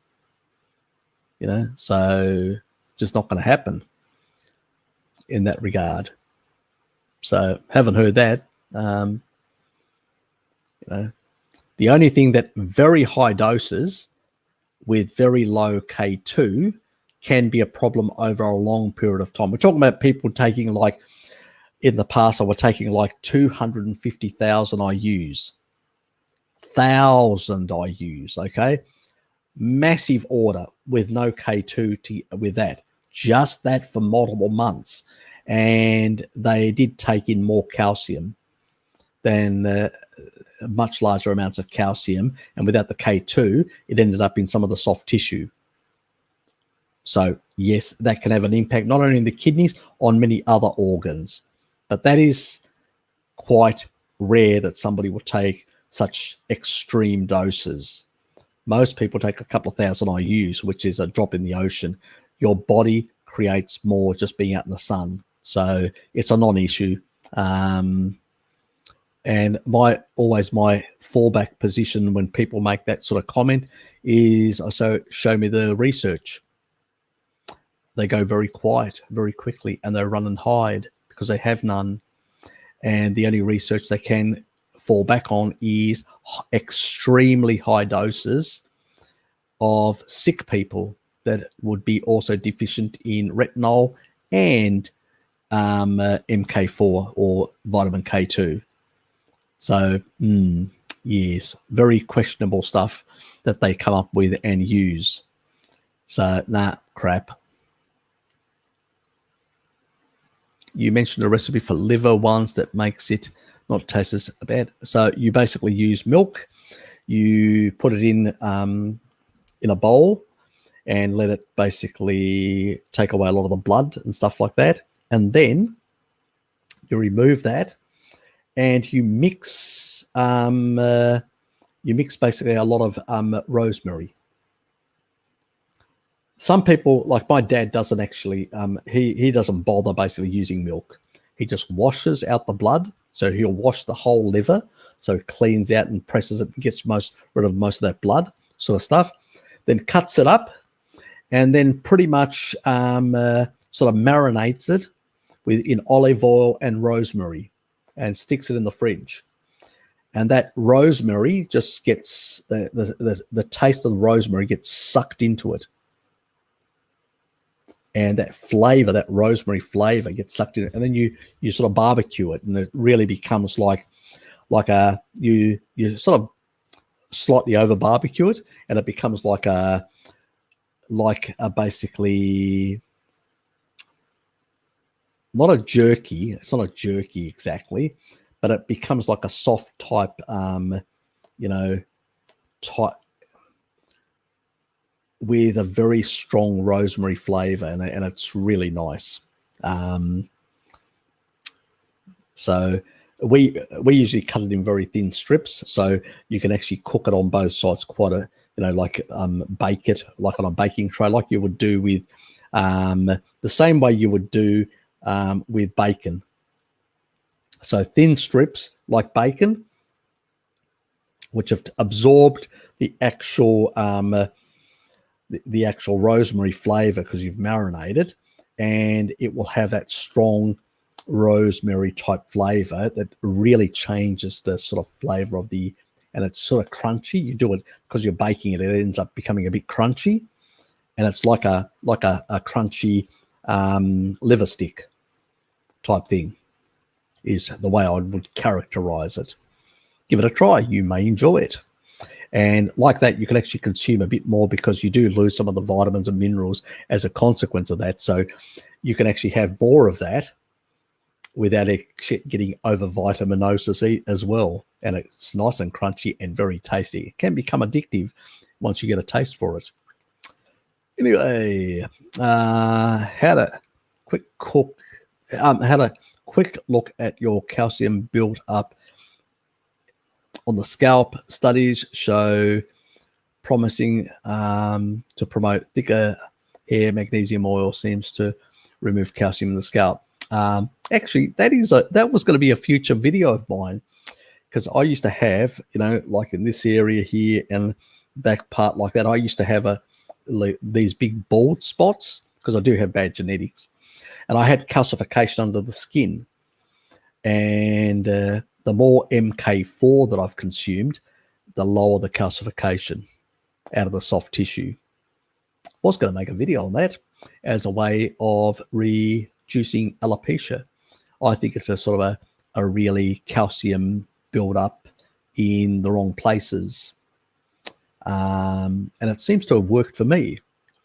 So just not going to happen in that regard. So haven't heard that. The only thing that very high doses with very low K2 can be a problem over a long period of time. We're talking about people taking in the past, I were taking 250,000 IUs 1,000 IUs, okay? Massive order with no K2 with that. Just that for multiple months. And they did take in more calcium than much larger amounts of calcium. And without the K2, it ended up in some of the soft tissue. So, yes, that can have an impact not only in the kidneys, on many other organs. But that is quite rare that somebody will take such extreme doses. Most people take a couple of thousand IUs, which is a drop in the ocean. Your body creates more just being out in the sun. So it's a non-issue. And my fallback position when people make that sort of comment is also show me the research. They go very quiet very quickly, and they run and hide because they have none. And the only research they can fall back on is extremely high doses of sick people that would be also deficient in retinol and MK4 or vitamin K2. So, yes, very questionable stuff that they come up with and use. So, crap. You mentioned a recipe for liver ones that makes it not taste as bad. So you basically use milk, you put it in a bowl and let it basically take away a lot of the blood and stuff like that. And then you remove that and you mix basically a lot of rosemary. Some people, like my dad, doesn't actually, he doesn't bother basically using milk. He just washes out the blood. So he'll wash the whole liver. So it cleans out and presses it, gets rid of most of that blood sort of stuff. Then cuts it up and then pretty much sort of marinates it in olive oil and rosemary and sticks it in the fridge. And that rosemary just gets, the taste of the rosemary gets sucked into it. And that flavor, that rosemary flavor gets sucked in, and then you sort of barbecue it, and it really becomes like you sort of slightly over barbecue it, and it becomes like a basically not a jerky. It's not a jerky exactly, but it becomes like a soft type, type with a very strong rosemary flavor, and it's really nice. So we usually cut it in very thin strips, so you can actually cook it on both sides quite bake it like on a baking tray, like you would do with the same way you would do with bacon. So thin strips like bacon, which have absorbed the actual the actual rosemary flavor because you've marinated, and it will have that strong rosemary type flavor that really changes the sort of flavor of and it's sort of crunchy. You do it because you're baking it, it ends up becoming a bit crunchy, and it's like a crunchy liver stick type thing is the way I would characterize it. Give it a try. You may enjoy it. And like that, you can actually consume a bit more because you do lose some of the vitamins and minerals as a consequence of that. So you can actually have more of that without it getting over vitaminosis as well. And it's nice and crunchy and very tasty. It can become addictive once you get a taste for it. Anyway, had a quick look at your calcium build up on the scalp. Studies show promising to promote thicker hair. Magnesium oil seems to remove calcium in the scalp. Actually, that was going to be a future video of mine, because I used to have, like in this area here and back part like that, I used to have these big bald spots because I do have bad genetics, and I had calcification under the skin. And the more MK4 that I've consumed, the lower the calcification out of the soft tissue. I was going to make a video on that as a way of reducing alopecia. I think it's a sort of a really calcium build up in the wrong places. And it seems to have worked for me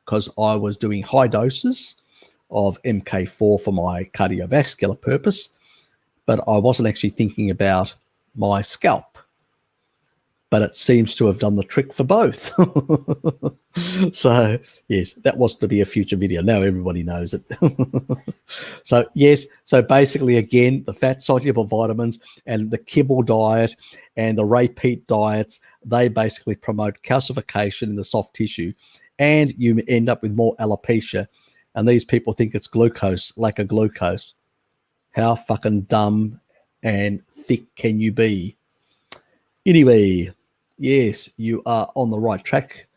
because I was doing high doses of MK4 for my cardiovascular purpose, but I wasn't actually thinking about my scalp. But it seems to have done the trick for both. So, yes, that was to be a future video. Now everybody knows it. So, yes, so basically, again, the fat-soluble vitamins and the kibble diet and the repeat diets, they basically promote calcification in the soft tissue, and you end up with more alopecia. And these people think it's glucose, lack of glucose. How fucking dumb and thick can you be? Anyway, yes, you are on the right track,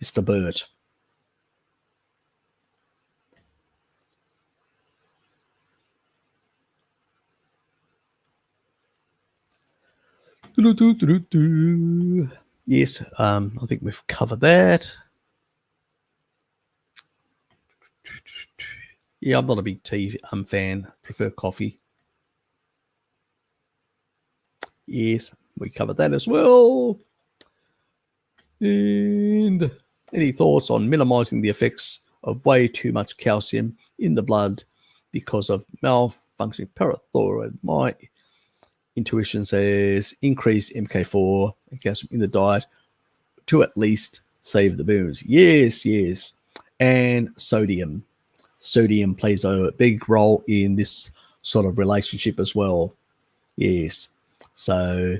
Mr. Burt. Yes, I think we've covered that. Yeah, I'm not a big tea fan. Prefer coffee. Yes, we covered that as well. And any thoughts on minimizing the effects of way too much calcium in the blood because of malfunctioning parathyroid? My intuition says increase MK4 and calcium in the diet to at least save the bones. Yes, yes. And sodium. Sodium plays a big role in this sort of relationship as well. Yes. So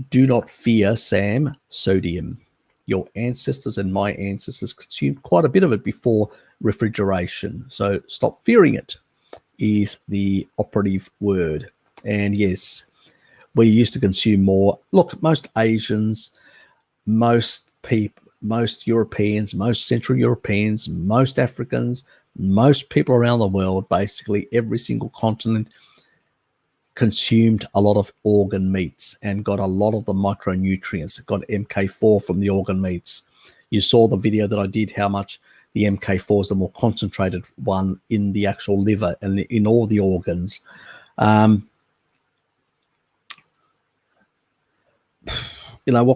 do not fear, Sam, sodium. Your ancestors and my ancestors consumed quite a bit of it before refrigeration. So stop fearing it is the operative word. And yes, we used to consume more. Look, most Asians, most people, most Europeans, most Central Europeans, most Africans, most people around the world, basically every single continent, consumed a lot of organ meats and got a lot of the micronutrients. Got MK4 from the organ meats. You saw the video that I did, how much the MK4 is the more concentrated one in the actual liver and in all the organs. What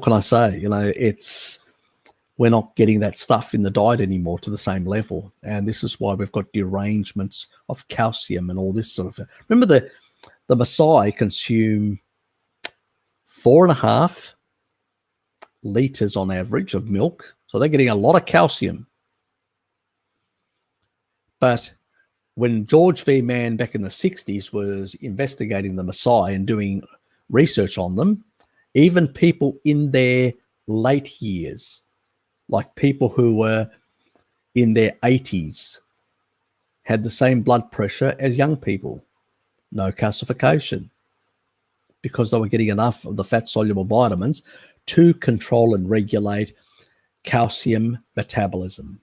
can I say? We're not getting that stuff in the diet anymore to the same level. And this is why we've got derangements of calcium and all this sort of thing. Remember the Maasai consume 4.5 liters on average of milk. So they're getting a lot of calcium. But when George V. Mann back in the 60s was investigating the Maasai and doing research on them, even people in their late years, like people who were in their 80s, had the same blood pressure as young people. No calcification, because they were getting enough of the fat-soluble vitamins to control and regulate calcium metabolism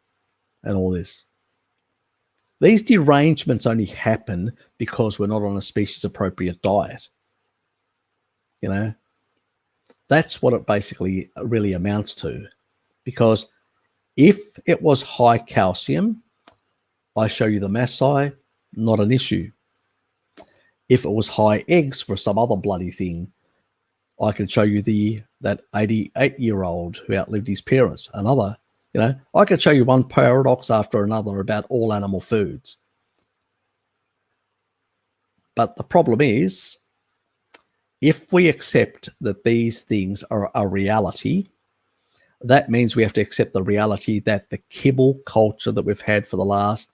and all this. These derangements only happen because we're not on a species-appropriate diet. That's what it basically really amounts to. Because if it was high calcium, I show you the Maasai, not an issue. If it was high eggs for some other bloody thing, I can show you that 88-year-old who outlived his parents. Another, I could show you one paradox after another about all animal foods. But the problem is, if we accept that these things are a reality, that means we have to accept the reality that the kibble culture that we've had for the last,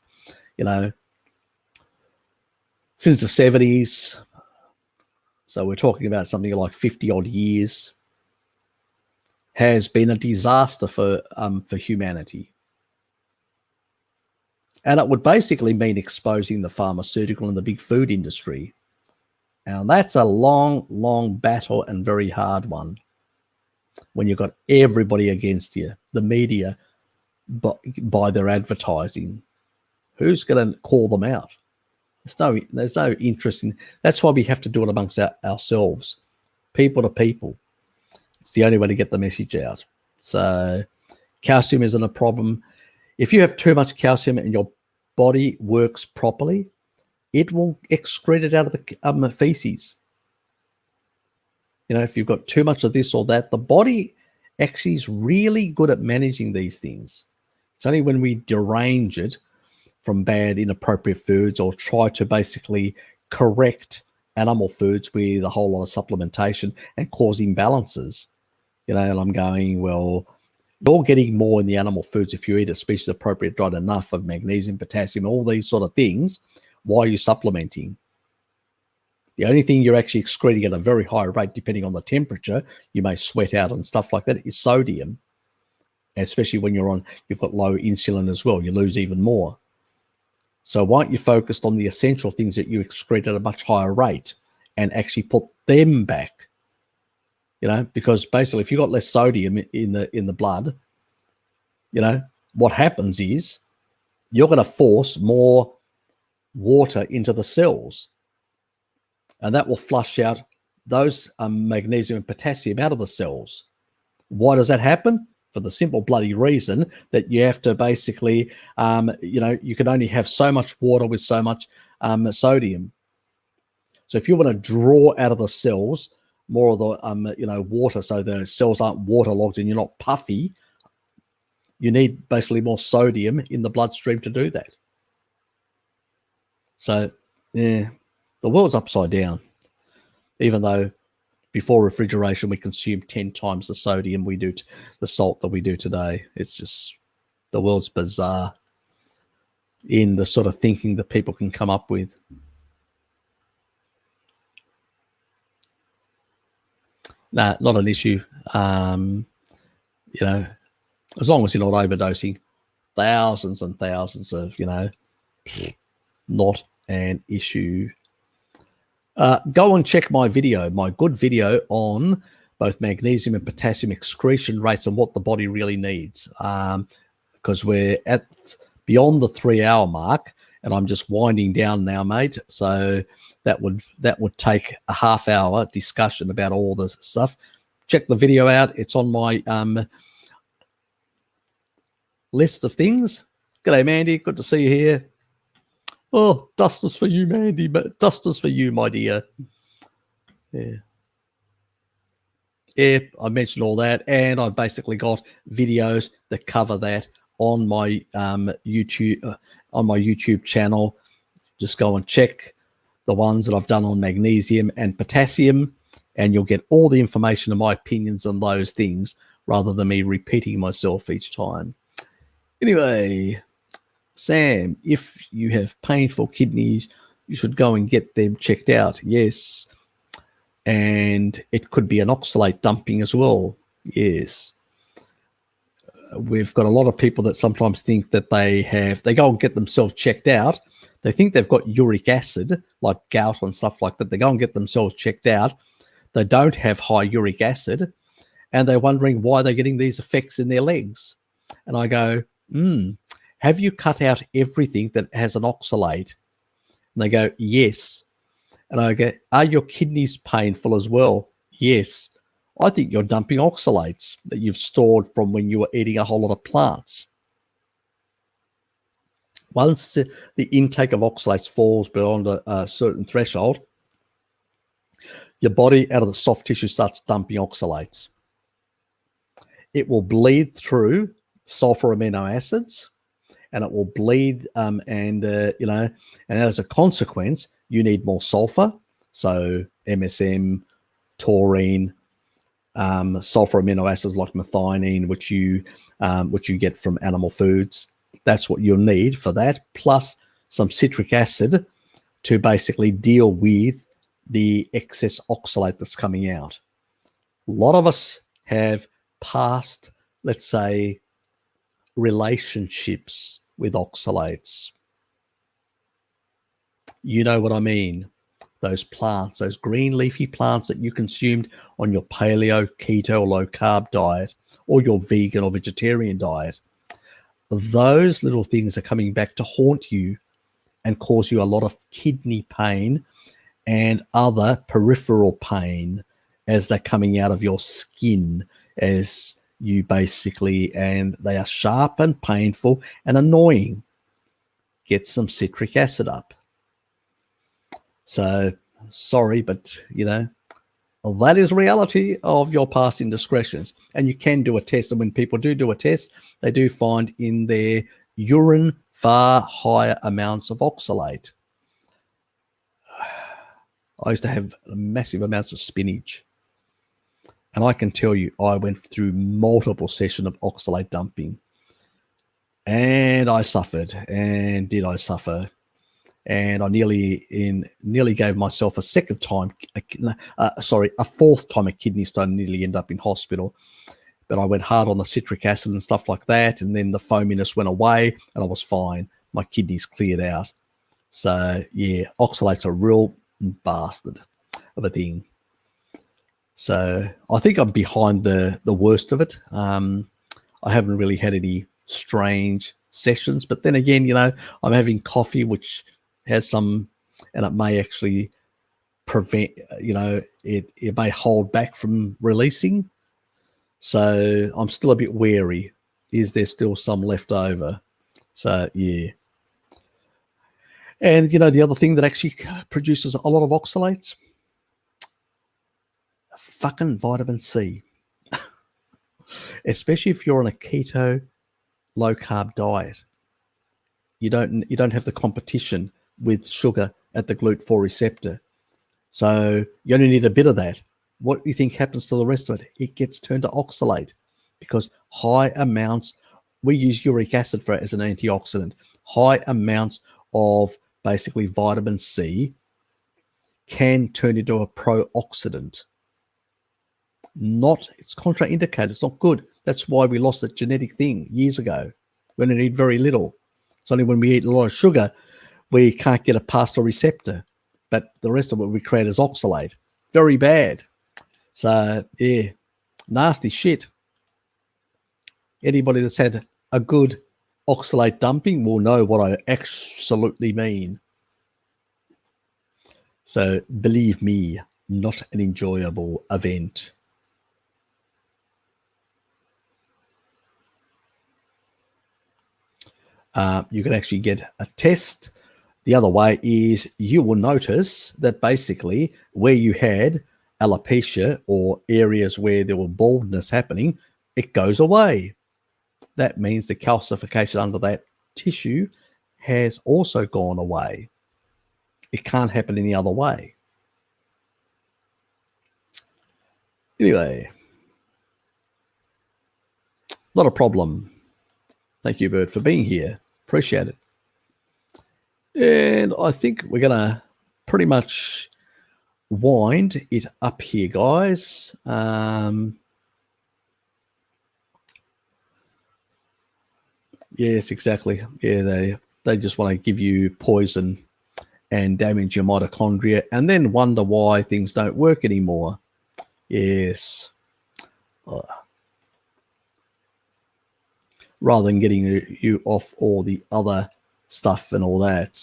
since the 70s, so we're talking about something like 50 odd years, has been a disaster for humanity. And it would basically mean exposing the pharmaceutical and the big food industry. And that's a long, long battle and very hard one when you've got everybody against you, the media, by their advertising. Who's going to call them out? There's no interest in. That's why we have to do it amongst ourselves, people to people. It's the only way to get the message out. So calcium isn't a problem. If you have too much calcium and your body works properly, it will excrete it out of the feces. You know, if you've got too much of this or that, the body actually is really good at managing these things. It's only when we derange it from bad, inappropriate foods or try to basically correct animal foods with a whole lot of supplementation and cause imbalances, you know, and I'm going, well, you're getting more in the animal foods if you eat a species appropriate diet enough of magnesium, potassium, all these sort of things. Why are you supplementing? The only thing you're actually excreting at a very high rate, depending on the temperature, you may sweat out and stuff like that, is sodium. And especially when you've got low insulin as well, you lose even more. So why aren't you focused on the essential things that you excrete at a much higher rate and actually put them back? You know, because basically if you've got less sodium in the blood, you know, what happens is you're going to force more water into the cells. And that will flush out those magnesium and potassium out of the cells. Why does that happen? For the simple bloody reason that you have to basically, you know, you can only have so much water with so much sodium. So if you want to draw out of the cells more of the, you know, water, so the cells aren't waterlogged and you're not puffy, you need basically more sodium in the bloodstream to do that. So, yeah, the world's upside down, even though before refrigeration, we consume 10 times the sodium we do, the salt that we do today. It's just, the world's bizarre in the sort of thinking that people can come up with. Nah, not an issue. You know, as long as you're not overdosing, thousands and thousands of, you know, not an issue. Go and check my video, my good video on both magnesium and potassium excretion rates and what the body really needs. Because we're at beyond the 3-hour mark, and I'm just winding down now, mate. So that would take a half-hour discussion about all this stuff. Check the video out. It's on my list of things. G'day, Mandy. Good to see you here. Oh, dusters for you, Mandy, but dusters for you, my dear. Yeah. Yeah, I mentioned all that, and I've basically got videos that cover that on my YouTube channel. Just go and check the ones that I've done on magnesium and potassium, and you'll get all the information and my opinions on those things rather than me repeating myself each time. Anyway, Sam, if you have painful kidneys, you should go and get them checked out. Yes. And it could be an oxalate dumping as well. Yes. We've got a lot of people that sometimes think that they go and get themselves checked out. They think they've got uric acid, like gout and stuff like that. They go and get themselves checked out. They don't have high uric acid, and they're wondering why they're getting these effects in their legs. And I go, have you cut out everything that has an oxalate? And they go, yes. And I go, are your kidneys painful as well? Yes. I think you're dumping oxalates that you've stored from when you were eating a whole lot of plants. Once the intake of oxalates falls beyond a certain threshold, your body out of the soft tissue starts dumping oxalates. It will bleed through sulfur amino acids, and it will bleed, and as a consequence, you need more sulfur. So MSM, taurine, sulfur amino acids like methionine, which you get from animal foods. That's what you'll need for that, plus some citric acid to basically deal with the excess oxalate that's coming out. A lot of us have past, let's say, relationships with oxalates. You know what I mean? Those plants, those green leafy plants that you consumed on your paleo, keto, or low carb diet, or your vegan or vegetarian diet. Those little things are coming back to haunt you and cause you a lot of kidney pain and other peripheral pain as they're coming out of your skin, as you basically, and they are sharp and painful and annoying. Get some citric acid up. So sorry, but that is reality of your past indiscretions. And you can do a test. And when people do a test, they do find in their urine far higher amounts of oxalate. I used to have massive amounts of spinach. And I can tell you, I went through multiple sessions of oxalate dumping. And I suffered. And did I suffer? And I nearly gave myself a fourth time a kidney stone, nearly ended up in hospital. But I went hard on the citric acid and stuff like that, and then the foaminess went away, and I was fine. My kidneys cleared out. So yeah, oxalate's a real bastard of a thing. So I think I'm behind the worst of it. I haven't really had any strange sessions, but then again, I'm having coffee, which has some, and it may actually prevent, it may hold back from releasing. So I'm still a bit wary. Is there still some left over? So yeah. And the other thing that actually produces a lot of oxalates, fucking vitamin C. Especially if you're on a keto, low carb diet. You don't have the competition with sugar at the GLUT4 receptor. So you only need a bit of that. What do you think happens to the rest of it? It gets turned to oxalate because high amounts, we use uric acid for it as an antioxidant. High amounts of basically vitamin C can turn into a pro-oxidant. It's contraindicated. It's not good. That's why we lost that genetic thing years ago when we eat very little. It's only when we eat a lot of sugar, we can't get it past the receptor. But the rest of it we create as oxalate. Very bad. So, yeah, nasty shit. Anybody that's had a good oxalate dumping will know what I absolutely mean. So, believe me, not an enjoyable event. You can actually get a test. The other way is you will notice that basically where you had alopecia or areas where there were baldness happening, it goes away. That means the calcification under that tissue has also gone away. It can't happen any other way. Anyway, not a problem. Thank you, Bert, for being here. Appreciate it. And I think we're going to pretty much wind it up here, guys. Yes, exactly. Yeah, they just want to give you poison and damage your mitochondria and then wonder why things don't work anymore. Yes. Rather than getting you off all the other stuff and all that.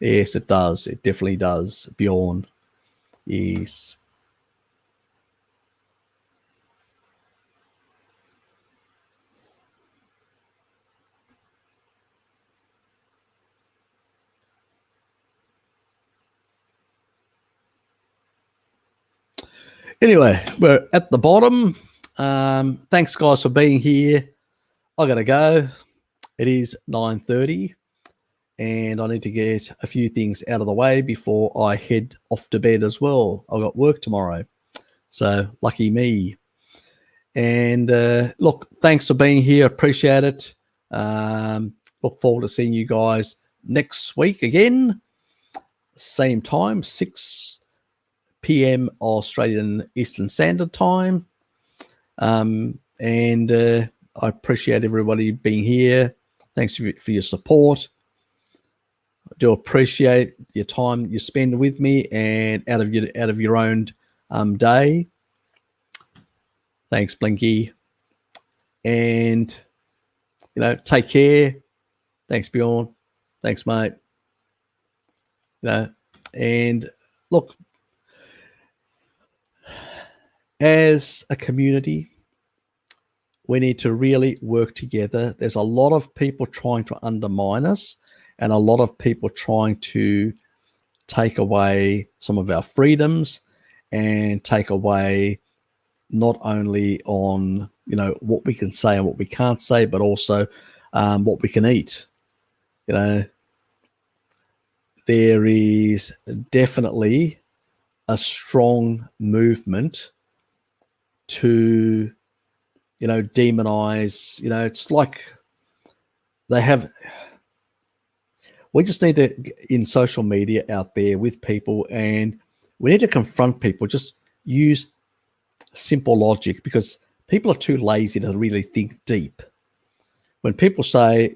Yes, it does. It definitely does, Bjorn. Yes. Anyway, we're at the bottom. Thanks, guys, for being here. I got to go. It is 9:30, and I need to get a few things out of the way before I head off to bed as well. I've got work tomorrow, so lucky me. And look, thanks for being here. Appreciate it. Look forward to seeing you guys next week again. Same time, 6 p.m. Australian Eastern Standard Time. And I appreciate everybody being here. Thanks for your support. I do appreciate your time you spend with me and out of your own day. Thanks, Blinky. And take care. Thanks, Bjorn. Thanks, mate. And look, as a community, we need to really work together. There's a lot of people trying to undermine us and a lot of people trying to take away some of our freedoms and take away not only on, what we can say and what we can't say, but also what we can eat. There is definitely a strong movement to, demonize. It's like we just need to, in social media out there with people, and we need to confront people, just use simple logic, because people are too lazy to really think deep. When people say,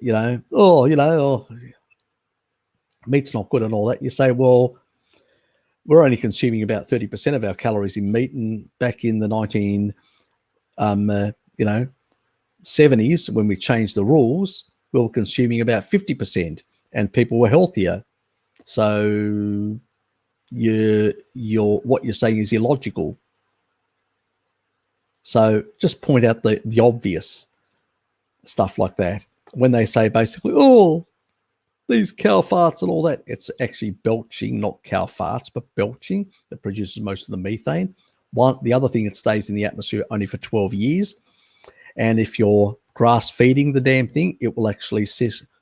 meat's not good and all that, you say, well, we're only consuming about 30% of our calories in meat, and back in the 70s, when we changed the rules, we were consuming about 50%, and people were healthier. So what you're saying is illogical. So just point out the obvious stuff like that. When they say basically, oh, these cow farts and all that, it's actually belching, not cow farts, but belching that produces most of the methane. The other thing, it stays in the atmosphere only for 12 years. And if you're grass feeding the damn thing, it will actually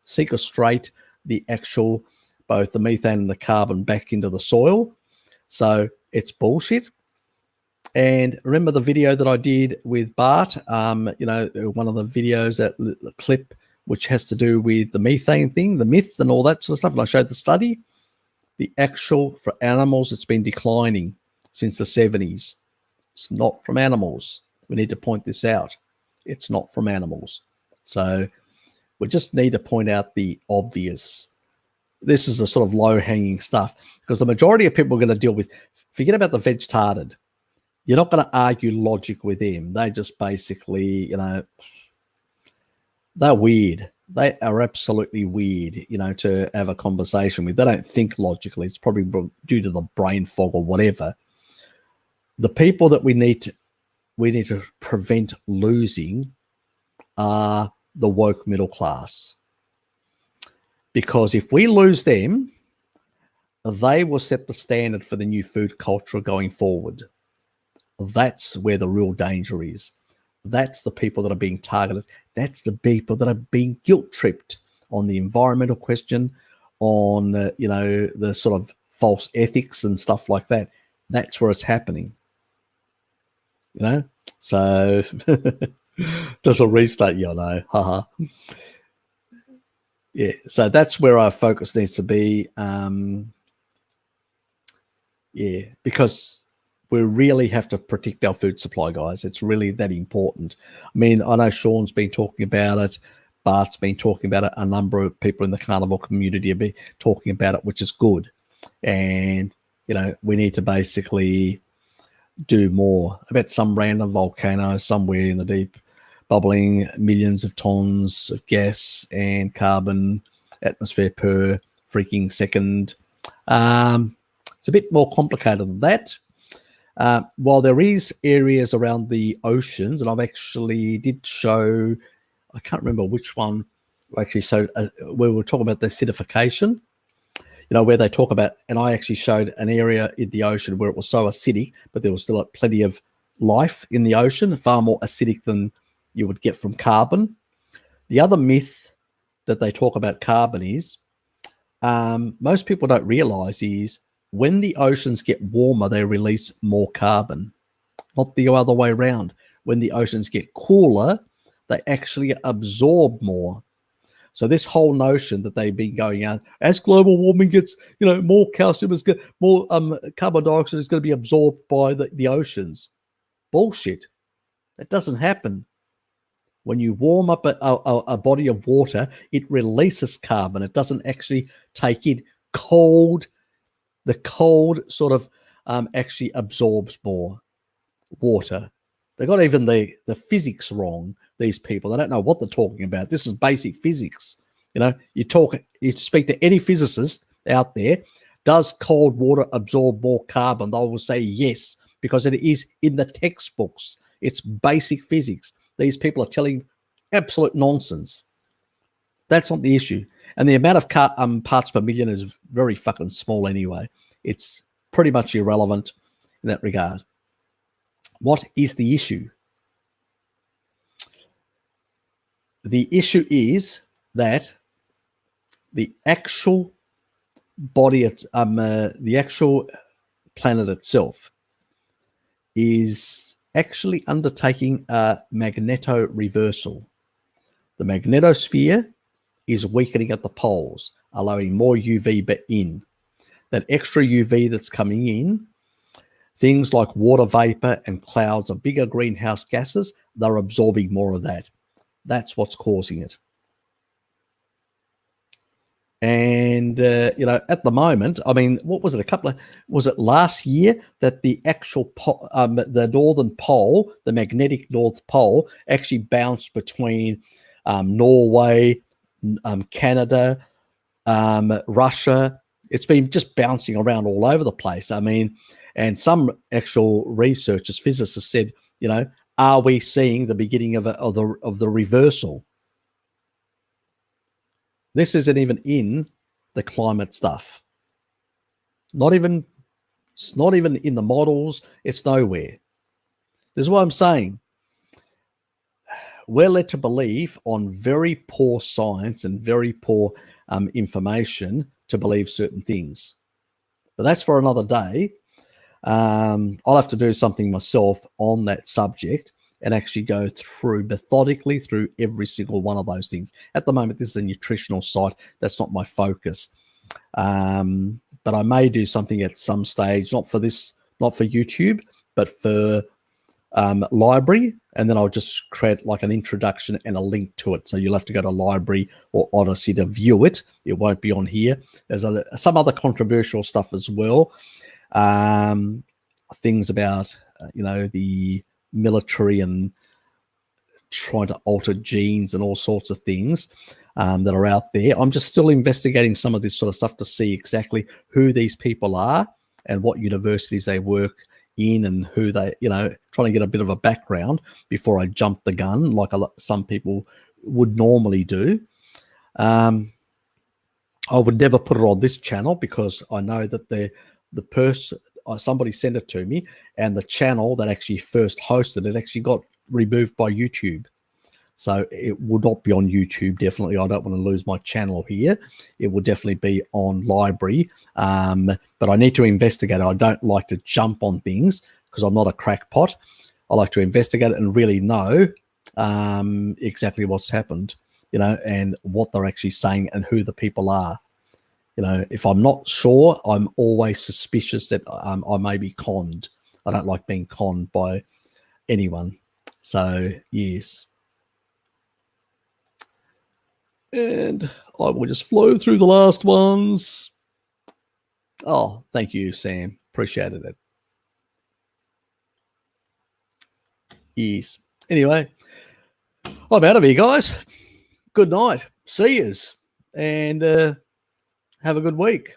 sequestrate the actual, both the methane and the carbon back into the soil. So it's bullshit. And remember the video that I did with Bart, one of the videos, that clip, which has to do with the methane thing, the myth and all that sort of stuff. And I showed the study. The actual, for animals, it's been declining since the 70s. It's not from animals. We need to point this out. It's not from animals. So we just need to point out the obvious. This is the sort of low-hanging stuff, because the majority of people are going to deal with, forget about the vegetarded. You're not going to argue logic with them. They just basically, they're weird. They are absolutely weird, to have a conversation with. They don't think logically. It's probably due to the brain fog or whatever. The people that we need to prevent losing are the woke middle class. Because if we lose them, they will set the standard for the new food culture going forward. That's where the real danger is. That's the people that are being targeted. That's the people that are being guilt-tripped on the environmental question, on, the sort of false ethics and stuff like that. That's where it's happening. So does a restart, haha. Yeah, so that's where our focus needs to be. Because we really have to protect our food supply, guys. It's really that important. I mean, I know Sean's been talking about it. Bart's been talking about it. A number of people in the carnivore community have been talking about it, which is good. And, we need to basically do more. I bet some random volcano somewhere in the deep, bubbling millions of tons of gas and carbon atmosphere per freaking second. It's a bit more complicated than that. While there is areas around the oceans, and I've actually did show, I can't remember which one actually showed, where we were talking about the acidification, where they talk about, and I actually showed an area in the ocean where it was so acidic, but there was still plenty of life in the ocean, far more acidic than you would get from carbon. The other myth that they talk about carbon is, most people don't realize, is when the oceans get warmer, they release more carbon, not the other way around. When the oceans get cooler, they actually absorb more. So this whole notion that they've been going out, as global warming gets, more calcium is good, more carbon dioxide is going to be absorbed by the oceans. Bullshit. That doesn't happen. When you warm up a body of water, it releases carbon. It doesn't actually take in cold. The cold sort of actually absorbs more water. They got even the physics wrong, these people. They don't know what they're talking about. This is basic physics. You speak to any physicist out there, does cold water absorb more carbon? They will say yes, because it is in the textbooks. It's basic physics. These people are telling absolute nonsense. That's not the issue. And the amount of parts per million is very fucking small anyway. It's pretty much irrelevant. in that regard. What is the issue? The issue is that the actual body, the actual planet itself is actually undertaking a magneto-reversal. The magnetosphere is weakening at the poles, allowing more UV in. That extra UV that's coming in, things like water vapor and clouds of bigger greenhouse gases, they're absorbing more of that. That's what's causing it. And, at the moment, I mean, what was it? Was it last year that the actual, the northern pole, the magnetic North Pole, actually bounced between Norway, Canada, Russia. It's been just bouncing around all over the place. I mean, and some actual researchers, physicists said, are we seeing the beginning of the reversal? This isn't even in the climate stuff. It's not even in the models. It's nowhere. This is what I'm saying. We're led to believe on very poor science and very poor information to believe certain things. But that's for another day. I'll have to do something myself on that subject and actually go through methodically through every single one of those things. At the moment, this is a nutritional site. That's not my focus. But I may do something at some stage, not for YouTube, but for library. And then I'll just create like an introduction and a link to it. So you'll have to go to library or Odyssey to view it. It won't be on here. There's some other controversial stuff as well. Things about, the military and trying to alter genes and all sorts of things that are out there. I'm just still investigating some of this sort of stuff to see exactly who these people are and what universities they work in and who they, trying to get a bit of a background before I jump the gun like some people would normally do. I would never put it on this channel because I know that the person, somebody sent it to me, and the channel that actually first hosted it actually got removed by YouTube. So it will not be on YouTube, definitely. I don't want to lose my channel here. It will definitely be on library. But I need to investigate it. I don't like to jump on things because I'm not a crackpot. I like to investigate it and really know exactly what's happened, and what they're actually saying and who the people are. If I'm not sure, I'm always suspicious that I may be conned. I don't like being conned by anyone. So, yes. And I will just flow through the last ones. Oh, thank you, Sam. Appreciated it. Yes. Anyway, I'm out of here, guys. Good night. See yous. And have a good week.